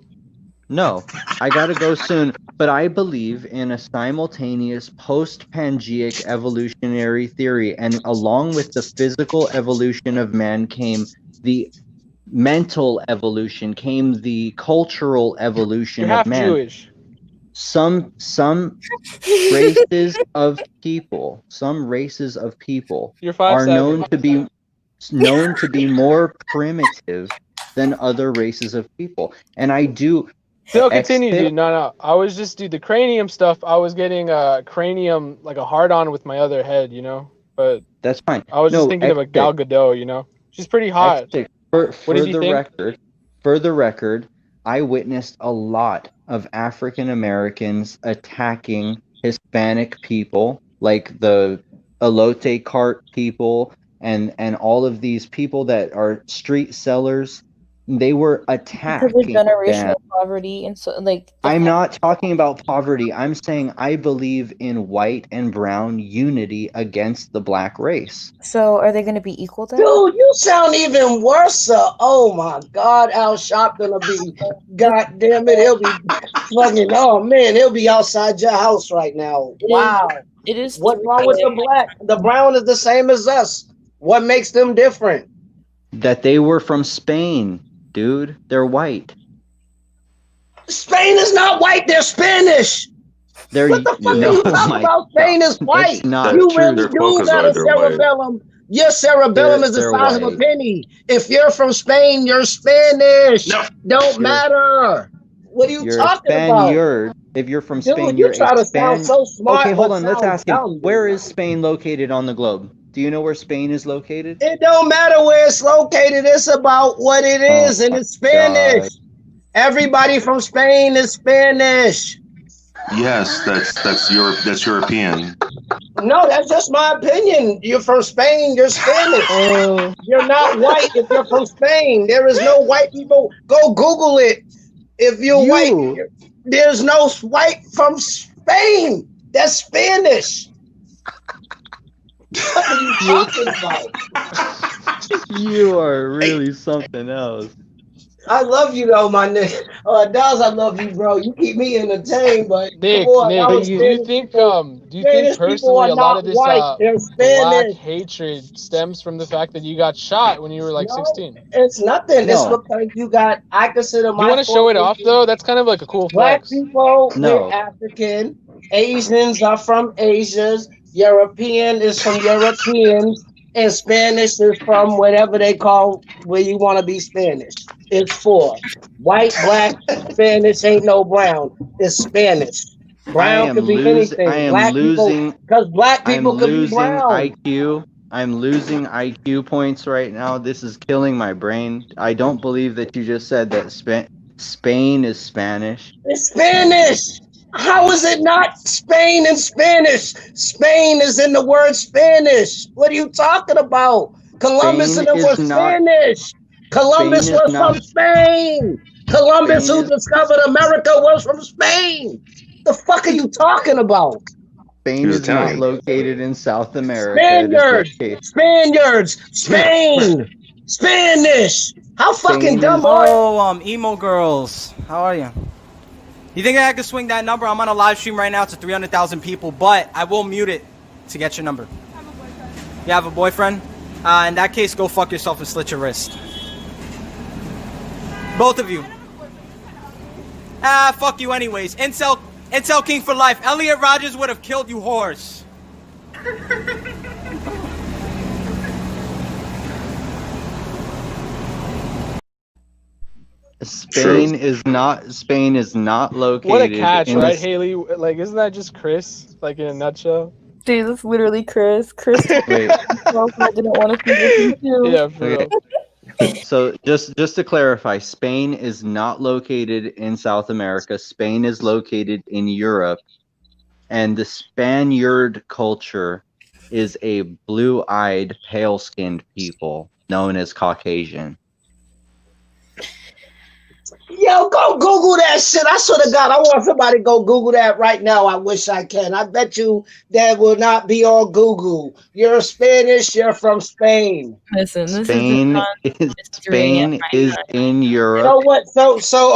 No, I gotta go soon. But I believe in a simultaneous post-Pangeic evolutionary theory, and along with the physical evolution of man came the mental evolution, came the cultural evolution You're of half man. Jewish. Some races of people, You're are 5'7". known to be more primitive than other races of people, and I do. Still continue, dude. No. I was just, dude, the cranium stuff. I was getting a cranium, like a hard-on with my other head, you know. But that's fine. I was just thinking of a Gal Gadot, you know. She's pretty hot. What did you think? For the record, I witnessed a lot of African Americans attacking Hispanic people, like the elote cart people, and all of these people that are street sellers. They were attacking because of generational them. poverty and so like. I'm not talking about poverty. I'm saying I believe in white and brown unity against the black race. So are they going to be equal then? Dude, you sound even worse. Oh my God, Al Sharp gonna be. God damn it, he'll be fucking. Oh man, he'll be outside your house right now. Wow. It is. What's wrong with the black? The brown is the same as us. What makes them different? That they were from Spain, dude. They're white. Spain is not white. They're Spanish. What the fuck are you talking about? Spain is white. You really do got a cerebellum. Your cerebellum is the size of a penny. If you're from Spain, you're Spanish. No. Don't matter. What are you talking Spaniard. about? If you're from Spain, Dude, you try to sound so smart. Okay, hold on. Let's sound ask him. dumb, Where is Spain located on the globe? Do you know where Spain is located? It don't matter where it's located. It's about what it is, and it's Spanish. God. Everybody from Spain is Spanish. Yes, that's European. No, that's just my opinion. You're from Spain, you're Spanish. You're not white if you're from Spain. There is no white people. Go Google it. If you're white, there's no white from Spain. That's Spanish. What are you talking about? You are really something else. I love you though, my nigga. Dawes, I love you, bro. You keep me entertained, but come on, Nick, our do you Spanish think people, Spanish people personally are a lot not of this white. They're black Spanish. hatred stems from the fact that you got shot when you were like No, 16? it's nothing. It's No, because you got. I consider Do you my want to show it off forces. though? That's kind of like a cool Black flex. people, we're no. African. Asians are from Asians. European is from Europeans. And Spanish is from whatever they call where you want to be Spanish. It's four. White, black, Spanish ain't no brown. It's Spanish. Brown could be I anything. am Black people, losing because black I'm people could be losing brown. IQ. I'm losing IQ points right now. This is killing my brain. I don't believe that you just said that Spain is Spanish. It's Spanish. How is it not Spain in Spanish? Spain is in the word Spanish. What are you talking about? Columbus and Spain them is were not Spanish. Spain Columbus is was not from Spain. Columbus, Spain who is discovered America, was from Spain. The fuck are you talking about? He Spain was is not Italian. located in South America. It is Spaniards, located Spaniards, Spain, Spanish. How fucking Spain dumb is are you? Oh, emo girls, how are you? You think I could swing that number? I'm on a live stream right now to 300,000 people, but I will mute it to get your number. You have a boyfriend? In that case, go fuck yourself and slit your wrist. Both of you. Fuck you anyways. Incel King for life. Elliot Rodgers would have killed you, horse. Spain is not located What a catch, in right, the Haley? Like, isn't that just Chris? Like in a nutshell. Dude, that's literally Chris. Chris Wait. I didn't want to speak with him too. Yeah, for Okay. real. So just to clarify, Spain is not located in South America. Spain is located in Europe, and the Spaniard culture is a blue-eyed, pale-skinned people known as Caucasian. Yo, go Google that shit. I swear to God, I want somebody to go Google that right now. I wish I can. I bet you that will not be on Google. You're Spanish. You're from Spain. Listen, this Spain is in Europe. You know what?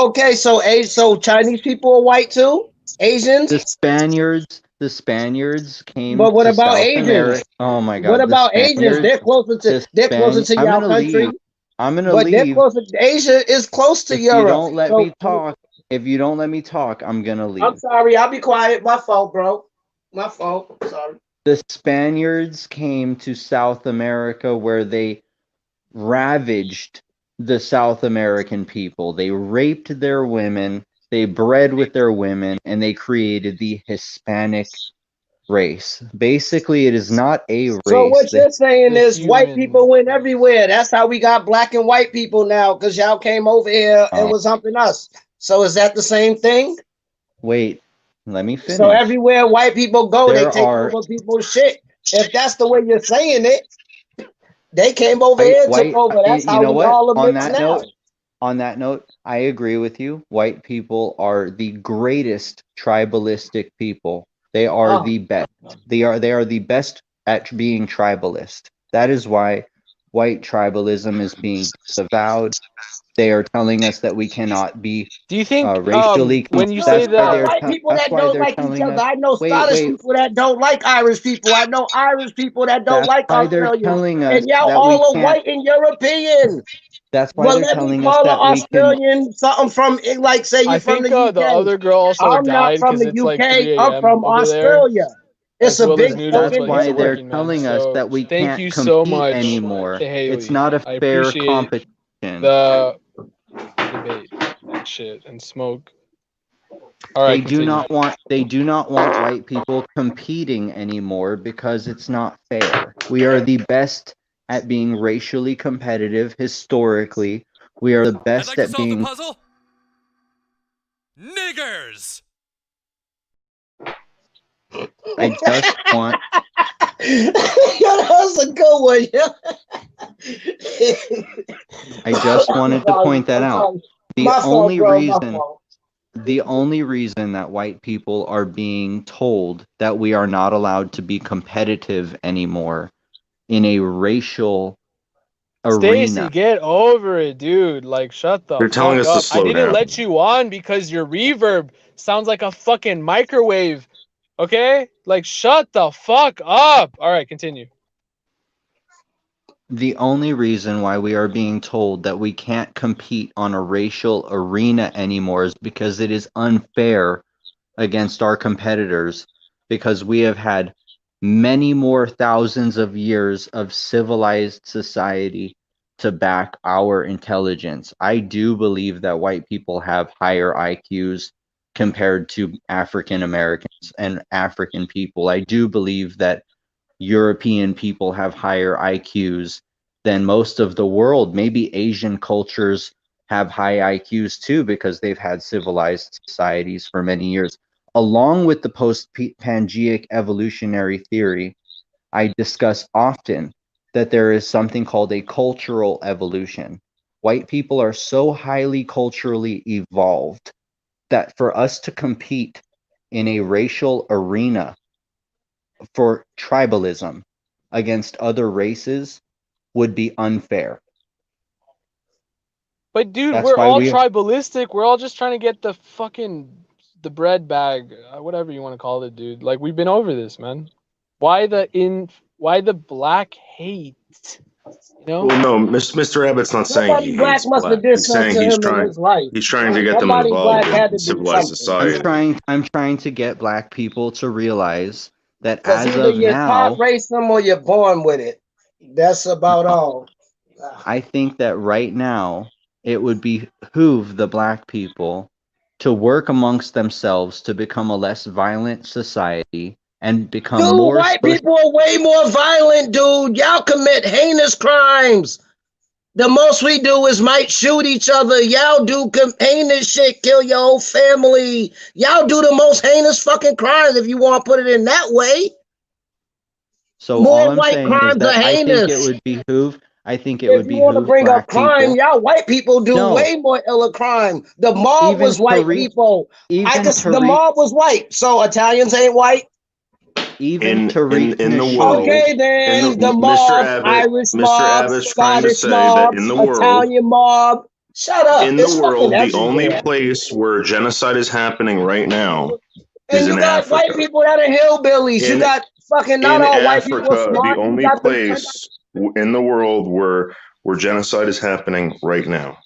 Okay. So Chinese people are white too. Asians. The Spaniards came But what to about South Asians? America. Oh my God! What about Asians? They're closer to I'm y'all gonna country. leave. I'm gonna But leave. they're closer. Asia is close to If Europe. you don't let me talk, I'm gonna leave. I'm sorry. I'll be quiet. My fault, bro. My fault. Sorry. The Spaniards came to South America where they ravaged the South American people. They raped their women, they bred with their women, and they created the Hispanic race. Basically, it is not a race. So what you're saying is white people went everywhere. That's how we got black and white people now, because y'all came over here and was humping us. So is that the same thing? Wait, let me finish. So everywhere white people go, There they take are- over people's shit. If that's the way you're saying it, they came over here and took over. That's how we all are mixed now. On that note, I agree with you. White people are the greatest tribalistic people. They are the best. They are the best at being tribalist. That is why white tribalism is being disavowed. They are telling us that we cannot be Do you think racially when you say that white people that don't like each other. I know Scottish people that don't like Irish people. I know Irish people that don't like Australians. And y'all all are white and European. That's why they're telling us that we can. Australian something from, like, say you're from the UK. the other girl also I'm not died from the it's UK. like 3 I'm a.m. from over Australia. There, it's a big That's fucking why they're difference. telling us that we Thank can't you compete so much anymore. to Haley. It's not a I fair appreciate competition. The debate and shit and smoke. All right, They do not want white people competing anymore because it's not fair. We are the best at being racially competitive historically. We are the best at being puzzle. Niggers. I just want That was a good one. I just wanted to point that out. The only reason that white people are being told that we are not allowed to be competitive anymore in a racial Stacy, arena. get over it, dude. Like, shut the They're telling fuck us to up. I slow didn't down. let you on because your reverb sounds like a fucking microwave. Okay? Like, shut the fuck up. All right, continue. The only reason why we are being told that we can't compete on a racial arena anymore is because it is unfair against our competitors, because we have had many more thousands of years of civilized society to back our intelligence. I do believe that white people have higher IQs compared to African Americans and African people. I do believe that European people have higher IQs than most of the world. Maybe Asian cultures have high IQs too because they've had civilized societies for many years. Along with the post-Pangeic evolutionary theory, I discuss often that there is something called a cultural evolution. White people are so highly culturally evolved that for us to compete in a racial arena for tribalism against other races would be unfair. But dude, That's we're why all we tribalistic. We're all just trying to get the bread bag, whatever you want to call it, dude. Like, we've been over this, man. Why the black hate? You know? Well, no, Mr. Abbott's not saying he Somebody black hates must have black. did He's saying something to him in his life. he's trying to get them Somebody involved black had in to do civilized something. society. I'm trying to get black people to realize that Because as either of you're taught now, racism or you're born with it. That's about all. I think that right now it would behoove the black people to work amongst themselves to become a less violent society and become Dude, more white people are way more violent, dude. Y'all commit heinous crimes. The most we do is might shoot each other. Y'all do heinous shit, kill your whole family. Y'all do the most heinous fucking crimes if you want to put it in that way. So More all I'm white saying is crimes are that I think it heinous. would behoove If you want to bring up black crime, people. y'all white people do No. way more iller crime. The mob Even was white Tariq- people. even The Tariq- mob was white, so Italians ain't white. Even in Tariq the Nasheed. world, Okay, then the Mr. mob, Abbott, Irish Mr. mob, Abbott's trying to Scottish say that mob, in the world, Italian mob. Shut up! in It's the fucking world, the only everywhere. place where genocide is happening right now And is you in got white Africa. people that are hillbillies. You got fucking not In all white people are Africa, the smart. You only got the place in the world where genocide is happening right now.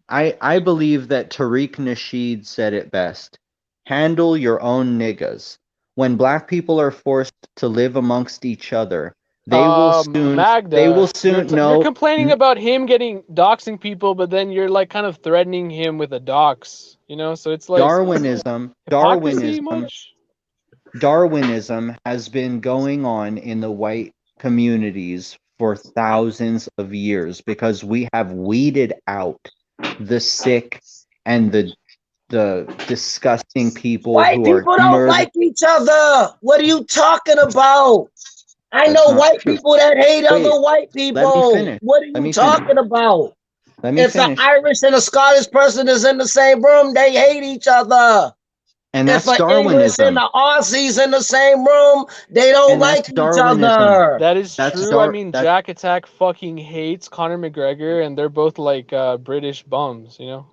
I believe that Tariq Nasheed said it best. Handle your own niggas. When black people are forced to live amongst each other, they will soon. Magda, They will soon. you're complaining about him doxing people, but then you're like kind of threatening him with a dox. You know, so it's like Darwinism. hypocrisy much? Darwinism has been going on in the white communities for thousands of years because we have weeded out the sick and the disgusting people white who people are don't murdered. like each other. What are you talking about? I That's know not white true. people that hate Wait, other white let me people. finish. What are Let you me talking finish. about? Let me If an finish. Irish and a Scottish person is in the same room, they hate each other. And If that's an English and Darwinism. the Aussies in the same room, they don't And like that's each Darwinism. other. That is That's true. I mean, Jack Attack fucking hates Conor McGregor, and they're both like British bums. You know.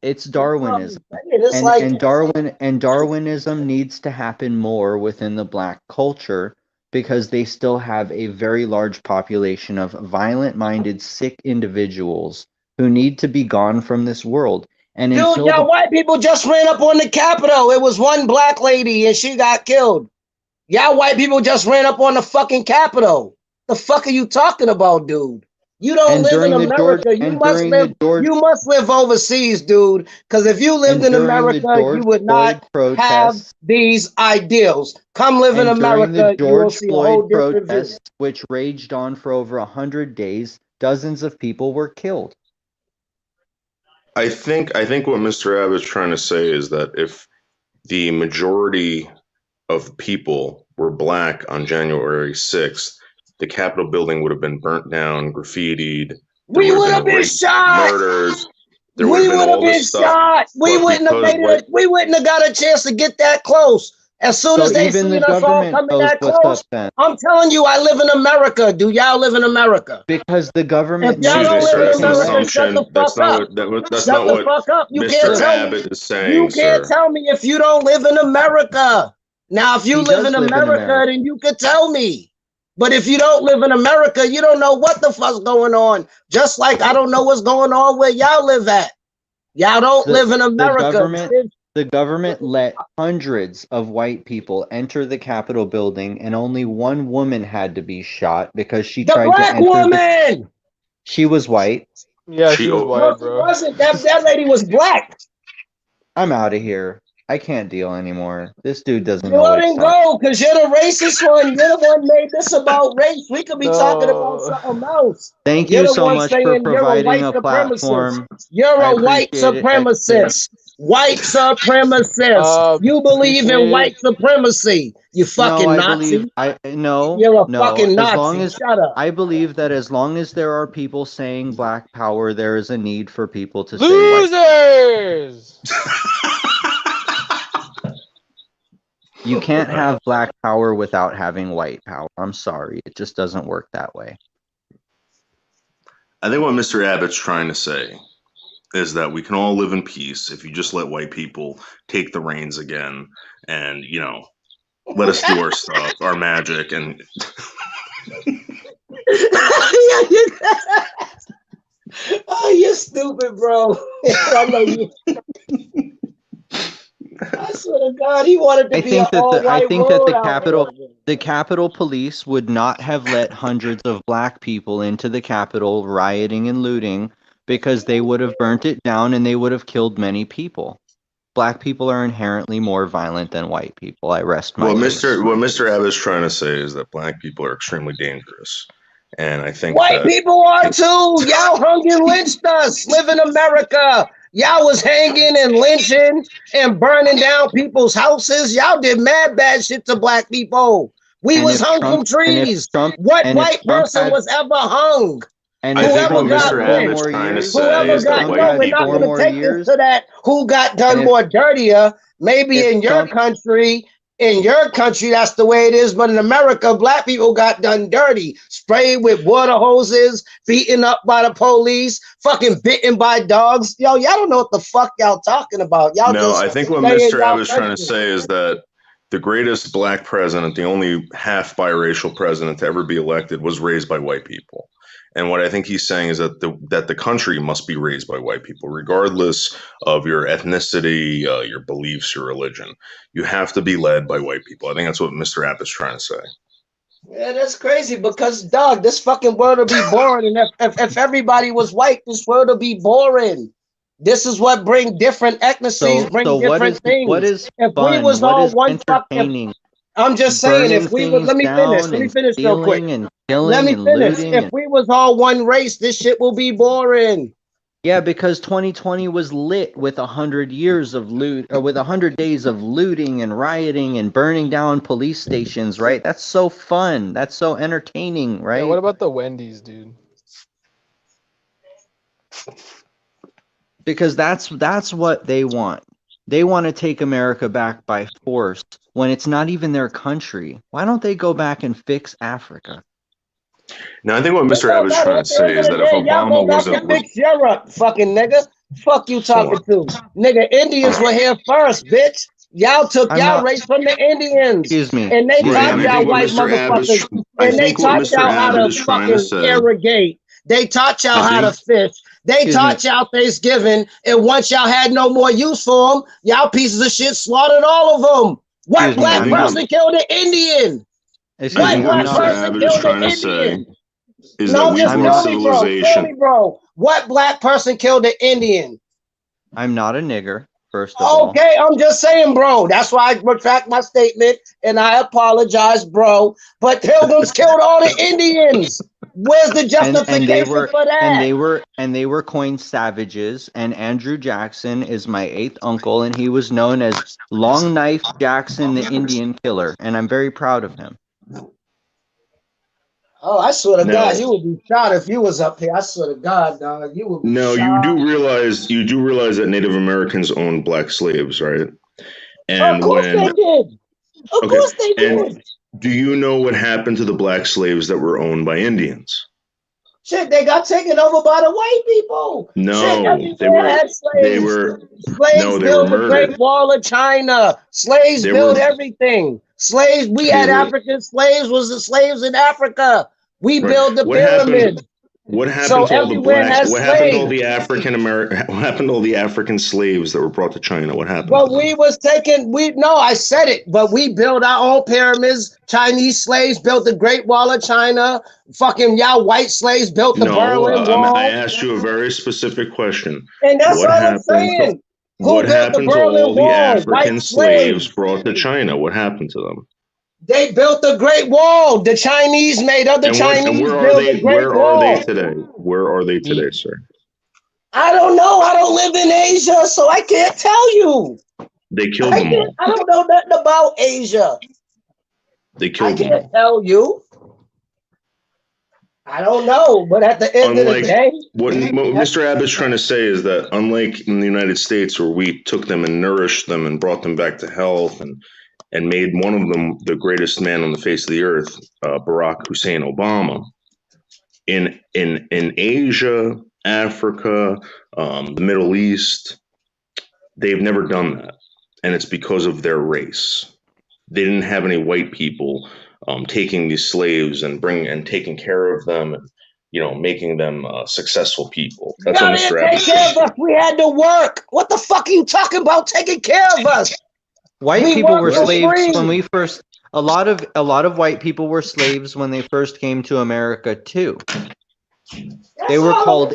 It's Darwinism. It's And like Darwinism needs to happen more within the black culture because they still have a very large population of violent-minded, sick individuals who need to be gone from this world. And dude, until y'all white people just ran up on the Capitol. It was one black lady and she got killed. Y'all white people just ran up on the fucking Capitol. The fuck are you talking about, dude? You don't live in America. You must live overseas, dude. Because if you lived in America, you would not have these ideals. Come live in during the America, you will George see a whole Floyd different view. protests, which raged on for over 100 days, dozens of people were killed. I think what Mr. Abbott's trying to say is that if the majority of people were black on January 6th, the Capitol building would have been burnt down, graffitied. We would have been shot. Murders. We would have been shot. We wouldn't have made it. We wouldn't have got a chance to get that close. As soon So as they even see the us all government coming knows that what's close, up then. I'm telling you, I live in America. Do y'all live in America? Because the government If y'all Excuse me, don't knows live sir. in That's an America, shut assumption. the That's fuck not up. what that's Shut not the what fuck up. You can't Mr. tell me. Abbott is You saying, can't sir. tell me if you don't live in America. Now, if you He live does in live in America, America. then you could tell me. But if you don't live in America, you don't know what the fuck's going on. Just like I don't know what's going on where y'all live at. Y'all don't live in America. The government let hundreds of white people enter the Capitol building, and only one woman had to be shot because she The tried to black enter. woman. She was white. Yeah, she was No, white, she bro. wasn't. That lady was black. I'm out of here. I can't deal anymore. This dude doesn't You know what he's wouldn't talking. go because you're the racist one. You're the one made this about race. We could be talking about No. something else. Thank You're you the so one much saying for you're a providing white a supremacist. platform. You're I a white appreciate it, supremacist. White supremacist. You believe in Appreciate white supremacy. You No, fucking I Nazi. believe no. You're a fucking As long Nazi. as Shut up. I believe that as long as there are people saying black power, there is a need for people to say white. Losers. You can't have black power without having white power. I'm sorry. It just doesn't work that way. I think what Mr. Abbott's trying to say is that we can all live in peace if you just let white people take the reins again and, let us do our stuff, our magic, and Oh, you're stupid, bro. I know you. I swear to God, he wanted to be an all-white world out here. The Capitol Police would not have let hundreds of black people into the Capitol rioting and looting because they would have burnt it down and they would have killed many people. Black people are inherently more violent than white people. I rest my case. What Mr. Abbott's trying to say is that black people are extremely dangerous. And I think white people are too. Y'all hung and lynched us. Live in America. Y'all was hanging and lynching and burning down people's houses. Y'all did mad bad shit to black people. We was hung from trees. What white person was ever hung? And I think what Mr. Abbott's trying to say is that white we're not people. going to take this to that. Who got done more dirtier? Maybe in your country. In your country, that's the way it is. But in America, black people got done dirty. Sprayed with water hoses, beaten up by the police, fucking bitten by dogs. Yo, y'all don't know what the fuck y'all talking about. Y'all No, just I think what stay in Mr. y'all Abbott's trying to country. say is that the greatest black president, the only half biracial president to ever be elected, was raised by white people. And what I think he's saying is that the country must be raised by white people, regardless of your ethnicity, your beliefs, your religion. You have to be led by white people. I think that's what Mr. Abbott's trying to say. Yeah, that's crazy because, dog, this fucking world will be boring. And if everybody was white, this world will be boring. This is what bring different ethnicities, bring different things. What is if fun? we was What all is one entertaining? I'm just saying, Burning if we would, let me finish real quick. And killing Let me and finish. looting If we was all one race, this shit will be boring. Yeah, because 2020 was lit with 100 years of loot, or with 100 days of looting and rioting and burning down police stations, right? That's so fun. That's so entertaining, right? Yeah, what about the Wendy's, dude? Because that's what they want. They want to take America back by force when it's not even their country. Why don't they go back and fix Africa? Now, I think what Mr. Abbott's trying to say is that if Obama wasn't... Fix Europe, fucking nigga. Fuck you talking to. Nigga, Indians were here first, bitch. Y'all took y'all race from the Indians. Excuse me. And they taught y'all white motherfuckers. And they taught y'all how to fucking irrigate. They taught y'all how to fish. They taught y'all Thanksgiving, and once y'all had no more use for them, y'all pieces of shit slaughtered all of them. What black person killed an Indian? What black person killed an Indian? No, just tell me, bro. Tell me, bro. What black person killed an Indian? I'm not a nigger, first of all. Okay, I'm just saying, bro. That's why I retract my statement, and I apologize, bro. But Pilgrims killed all the Indians. Where's the justification for that? And they were coined savages. And Andrew Jackson is my 8th uncle, and he was known as Long Knife Jackson, the Indian Killer. And I'm very proud of him. Oh, I swear to God, you would be shot if you was up here. I swear to God, dog, you would be shot. you do realize that Native Americans owned black slaves, right? And of course they did. Of Okay. course they did. And do you know what happened to the black slaves that were owned by Indians? Shit, they got taken over by the white people. No, Shit, they everywhere were had slaves. Slaves they were built the Great murdered. Wall of China. Slaves They built were everything. Slaves, we they had were African slaves, was the slaves in Africa. We right. built the What happened? pyramids. What happened So to all the everywhere black? had What happened to all slaves. the African American? What happened to all the African slaves that were brought to China? What happened? But to them? we was taking, I said it, but we built our own pyramids. Chinese slaves built the Great Wall of China. Fucking y'all white slaves built the No, Berlin I Wall. asked you a very specific question. And that's What all I'm happened? saying. What Who built the happened to Berlin all the Wall? African White slaves slaves. brought to China? What happened to them? They built the Great Wall. The Chinese made other And Chinese where are build they? the Great Where are they Wall. today? Where are they today, sir? I don't know. I don't live in Asia, so I can't tell you. They killed them all. I don't know nothing about Asia. They I killed them can't all. tell you. I don't know, but at the end of the day, What Mr. Abbott's trying to say is that unlike in the United States, where we took them and nourished them and brought them back to health and made one of them the greatest man on the face of the earth, Barack Hussein Obama, in Asia, Africa, the Middle East, they've never done that, and it's because of their race. They didn't have any white people taking these slaves and taking care of them and making them successful people. That's what Mr. Abbott take care of us. We had to work. What the fuck are you talking about taking care of us? White We people work were for slaves free. when we first. A lot of white people were slaves when they first came to America too. They were called.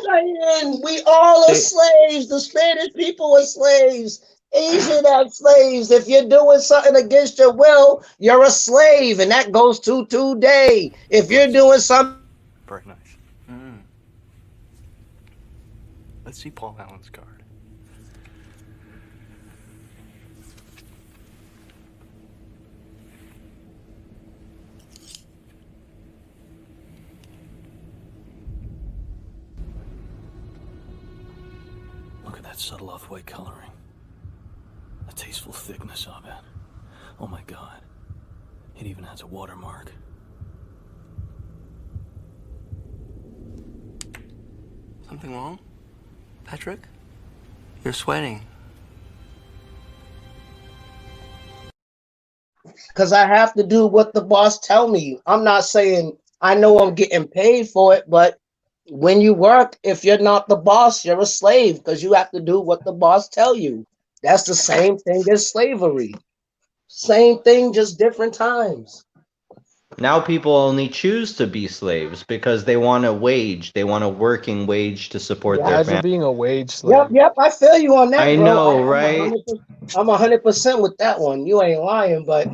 We all are slaves. The Spanish people are slaves. Asian are slaves. If you're doing something against your will, you're a slave, and that goes to today. If you're doing something, Very nice. Let's see Paul Allen's card. Look at that subtle off-white coloring. The tasteful thickness of it. Oh my god. It even has a watermark. Something wrong? Patrick? You're sweating. because I have to do what the boss tell me. I'm not saying I know I'm getting paid for it, but when you work, if you're not the boss, you're a slave because you have to do what the boss tell you. That's the same thing as slavery. Same thing, just different times. Now people only choose to be slaves because they want a wage. They want a working wage to support their Imagine family. being a wage slave. Yep, I feel you on that, I bro. know, right? I'm 100% with that one. You ain't lying, but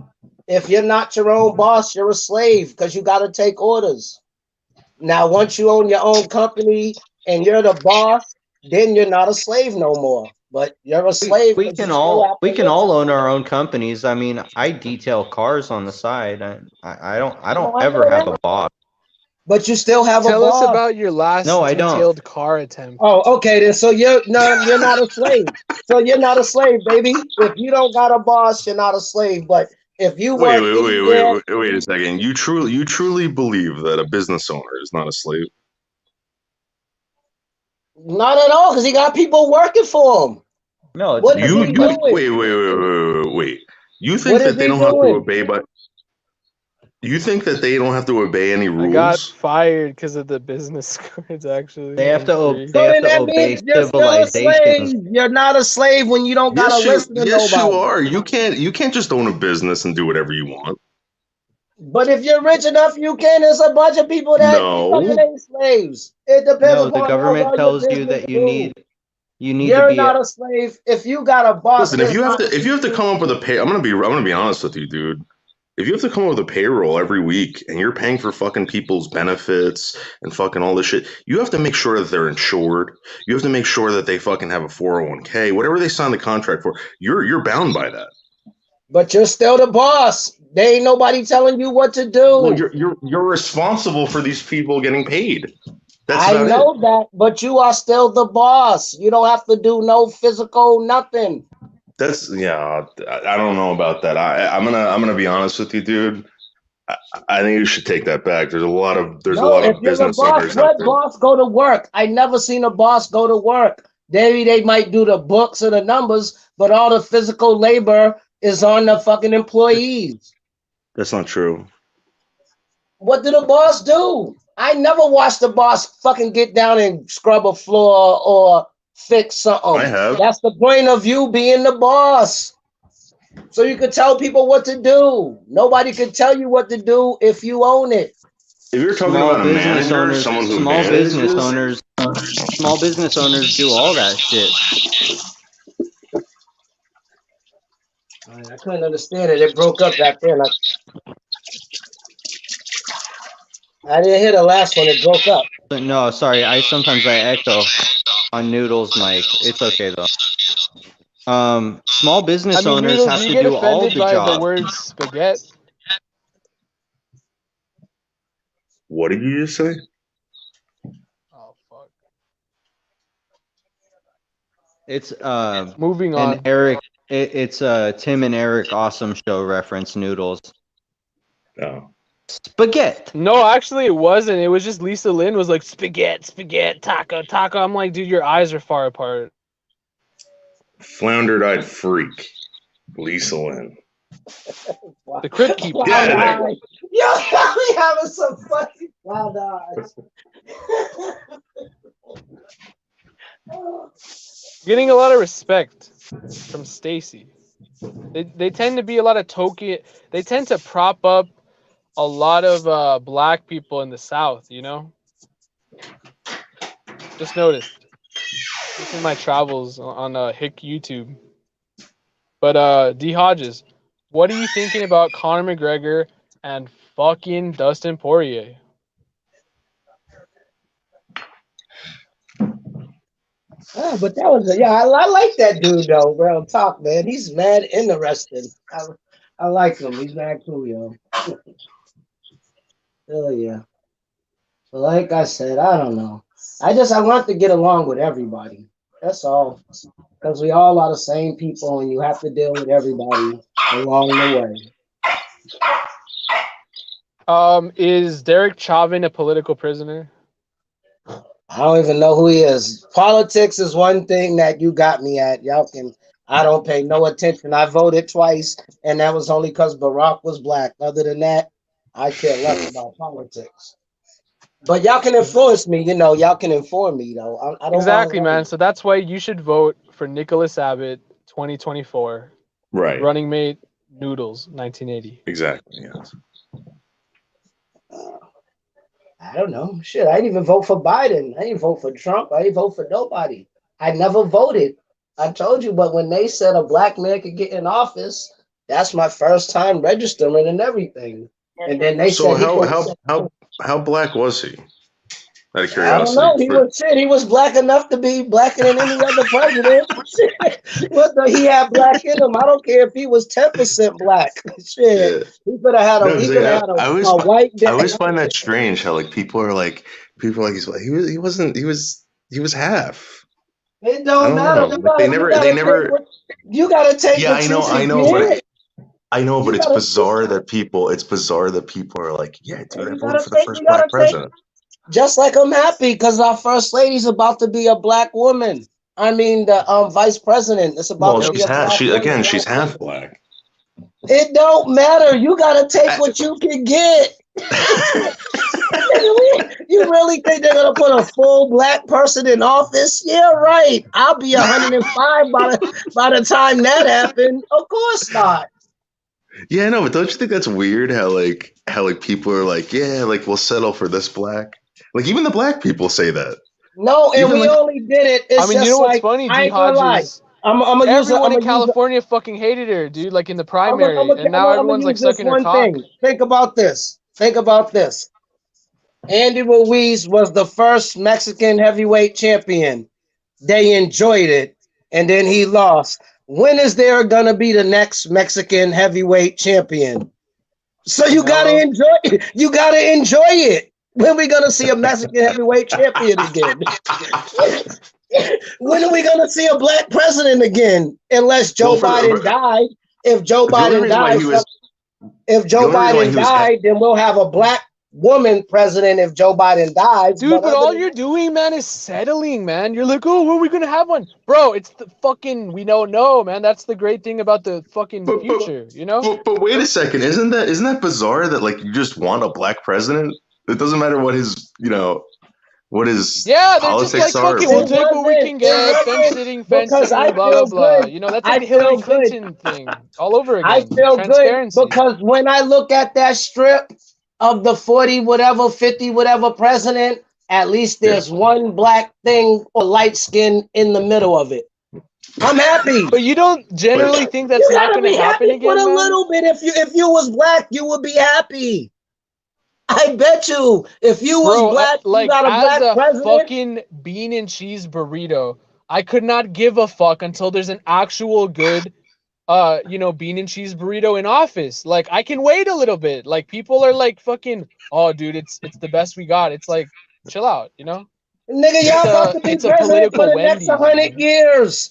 if you're not your own boss, you're a slave because you got to take orders. Now, once you own your own company and you're the boss, then you're not a slave no more. But you're a slave. We can all own our own companies. I mean, I detail cars on the side. I don't ever have a boss. But you still have Tell a boss. us about your last No, I don't. detailed car attempt. Oh, okay then. So you're not a slave. So you're not a slave, baby. If you don't got a boss, you're not a slave. But if you Wait work a second. You truly believe that a business owner is not a slave? Not at all, because he got people working for him. No, what is he doing? Wait. You think that they don't have to obey, but you think that they don't have to obey any rules? I got fired because of the business cards. Actually, they have to obey You're still a slave. You're not a slave when you don't gotta listen to nobody. Yes, you are. You can't just own a business and do whatever you want. But if you're rich enough, you can. There's a bunch of people that fucking ain't slaves. It depends No, upon the government tells you that you need You're to be not a slave. If you got a boss, listen, if you have to come up with a pay, I'm gonna be honest with you, dude. If you have to come up with a payroll every week and you're paying for fucking people's benefits and fucking all this shit, you have to make sure that they're insured. You have to make sure that they fucking have a 401k, whatever they sign the contract for. You're bound by that. But you're still the boss. There ain't nobody telling you what to do. Well, you're responsible for these people getting paid. I know that, but you are still the boss. You don't have to do no physical nothing. That's I don't know about that. I'm gonna be honest with you, dude. I think you should take that back. There's a lot of if you're a business boss, owners out let there. boss go to work. I never seen a boss go to work. They might do the books or the numbers, but all the physical labor is on the fucking employees. That's not true. What did the boss do? I never watched the boss fucking get down and scrub a floor or fix something. I have. That's the point of you being the boss. So you could tell people what to do. Nobody could tell you what to do if you own it. If you're talking about a manager, someone who small business owners do all that shit. I couldn't understand it. It broke up back then. I didn't hear the last one. It broke up. No, sorry. Sometimes I echo on Noodles' mic. It's okay though. Small business owners Noodles, have do to you get do all the offended by jobs. the word spaghetti? What did you just say? Oh fuck. It's moving on. And Eric, it's Tim and Eric Awesome Show reference. Noodles. Oh. Spaghetti. No, actually, it wasn't. It was just Lisa Lynn was like spaghetti, taco. I'm like, dude, your eyes are far apart. Floundered-eyed freak, Lisa Lynn. The Crypt Keeper. Yo, we having some fucking wild eyes. Getting a lot of respect from Stacy. They tend to be a lot of token. They tend to prop up a lot of black people in the South, you know? Just noticed. This is my travels on Hick YouTube. But D Hodges, what are you thinking about Conor McGregor and fucking Dustin Poirier? But that was I like that dude though, bro. Talk, man. He's mad interesting. I like him. He's mad cool, yo. Hell yeah. But like I said, I don't know. I want to get along with everybody. That's all. Because we all are the same people and you have to deal with everybody along the way. Is Derek Chauvin a political prisoner? I don't even know who he is. Politics is one thing that you got me at. I don't pay no attention. I voted twice, and that was only because Barack was black. Other than that, I care less about politics. But y'all can influence me, y'all can inform me though. I don't exactly, man. So that's why you should vote for Nicholas Abbott 2024. Right. Running mate Noodles 1980. Exactly, yes. I don't know. Shit, I didn't even vote for Biden. I didn't vote for Trump. I didn't vote for nobody. I never voted. I told you, but when they said a black man could get in office, that's my first time registering and everything. And then they said how black was he? Out of curiosity. I don't know. He was black enough to be blacker than any other president. He had black in him. I don't care if he was 10% black. Shit. Yeah. He could have had a white I always find that strange how people are like he was half. It don't matter. You gotta take yeah, I know, but it's bizarre that people are like, yeah, dude, I voted for the first black president. Just like I'm happy because our first lady's about to be a black woman. I mean, the vice president is about to be a black woman. She's half black. It don't matter. You gotta take what you can get. You really think they're gonna put a full black person in office? Yeah, right. I'll be 105 by the time that happened. Of course not. Yeah, no, but don't you think that's weird? How people are like, yeah, we'll settle for this black. Even the black people say that. No, and we only did it. It's you know what's funny, D Hodges? Everyone in California fucking hated her, dude. In the primary, and now everyone's sucking her cock. Think about this. Andy Ruiz was the first Mexican heavyweight champion. They enjoyed it, and then he lost. When is there gonna be the next Mexican heavyweight champion? So you gotta enjoy it. You gotta enjoy it. When we gonna see a Mexican heavyweight champion again? When are we gonna see a black president again? Unless Joe Biden died. If Joe Biden died, then we'll have a black woman president if Joe Biden dies. Dude, but all you're doing, man, is settling, man. You're like, oh, when are we gonna have one? Bro, it's the fucking, we don't know, man. That's the great thing about the fucking future, you know? But wait a second, isn't that bizarre that like you just want a black president? It doesn't matter what his, what his politics are. Fucking, we'll take what we can get, fence-sitting, blah, blah, blah. You know, that's like the Hillary Clinton thing all over again. I feel good because when I look at that strip of the 40 whatever, 50 whatever president, at least there's one black thing or light skin in the middle of it. I'm happy. But you don't generally think that's not going to happen again, for a little bit. If you was black, you would be happy. I bet you. If you was black, like, you got a black president. Fucking bean and cheese burrito, I could not give a fuck until there's an actual good bean and cheese burrito in office. Like, I can wait a little bit. Like, people are like fucking, oh dude, it's the best we got. It's like, chill out, you know? Nigga, y'all about to be president for the next 100 years.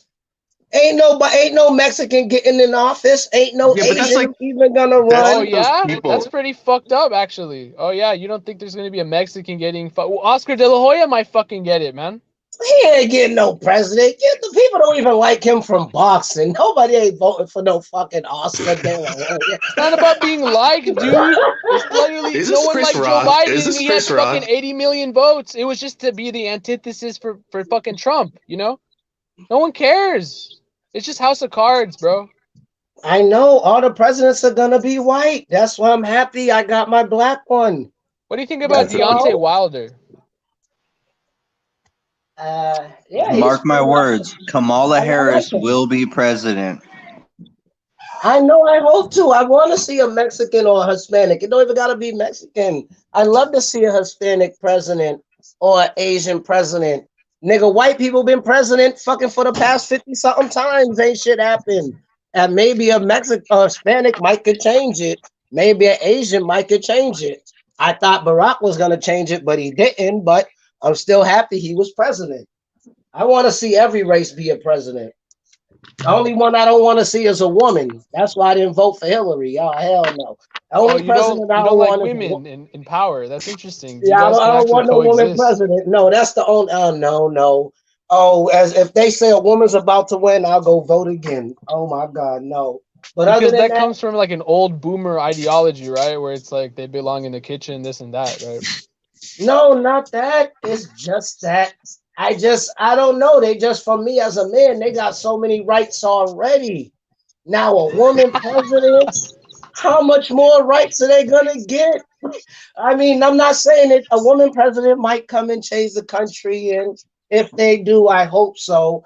Ain't no Mexican getting in office. Ain't no Asian even gonna run. Oh yeah, that's pretty fucked up, actually. Oh yeah, you don't think there's gonna be a Mexican getting? Oscar De La Hoya might fucking get it, man. He ain't getting no president. The people don't even like him from boxing. Nobody ain't voting for no fucking Oscar De La Hoya. It's not about being liked, dude. It's literally no one liked Joe Biden, and he had fucking 80 million votes. It was just to be the antithesis for fucking Trump, you know? No one cares. It's just House of Cards, bro. I know all the presidents are gonna be white. That's why I'm happy I got my black one. What do you think about Deontay Wilder? Mark my words, Kamala Harris will be president. I know, I hope to. I want to see a Mexican or a Hispanic. It don't even gotta be Mexican. I love to see a Hispanic president or an Asian president. Nigga, white people been president fucking for the past 50-something times. Ain't shit happened. And maybe a Mexican or Hispanic might could change it. Maybe an Asian might could change it. I thought Barack was going to change it, but he didn't. But I'm still happy he was president. I want to see every race be a president. The only one I don't want to see is a woman. That's why I didn't vote for Hillary. Oh, hell no. The only president I don't want like women in power. That's interesting. Yeah, I don't want no woman president. No, that's the only. Oh, no. Oh, as if they say a woman's about to win, I'll go vote again. Oh my God, no. But because that comes from like an old boomer ideology, right? Where it's like they belong in the kitchen, this and that, right? No, not that. It's just that. I don't know. They just, for me as a man, they got so many rights already. Now a woman president, how much more rights are they gonna get? I mean, I'm not saying that a woman president might come and change the country, and if they do, I hope so.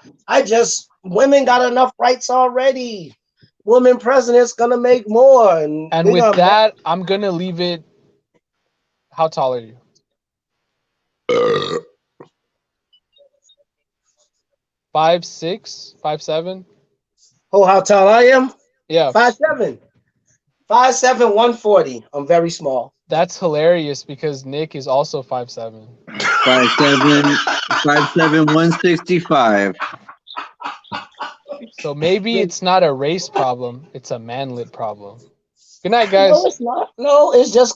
Women got enough rights already. Woman president's gonna make more. And with that, I'm gonna leave it. How tall are you? 5'6", 5'7". Oh, how tall I am? Yeah. 5'7". 5'7", 140. I'm very small. That's hilarious because Nick is also 5'7". 5'7", 165. So maybe it's not a race problem, it's a manlet problem. Good night, guys. No, it's not. No, it's just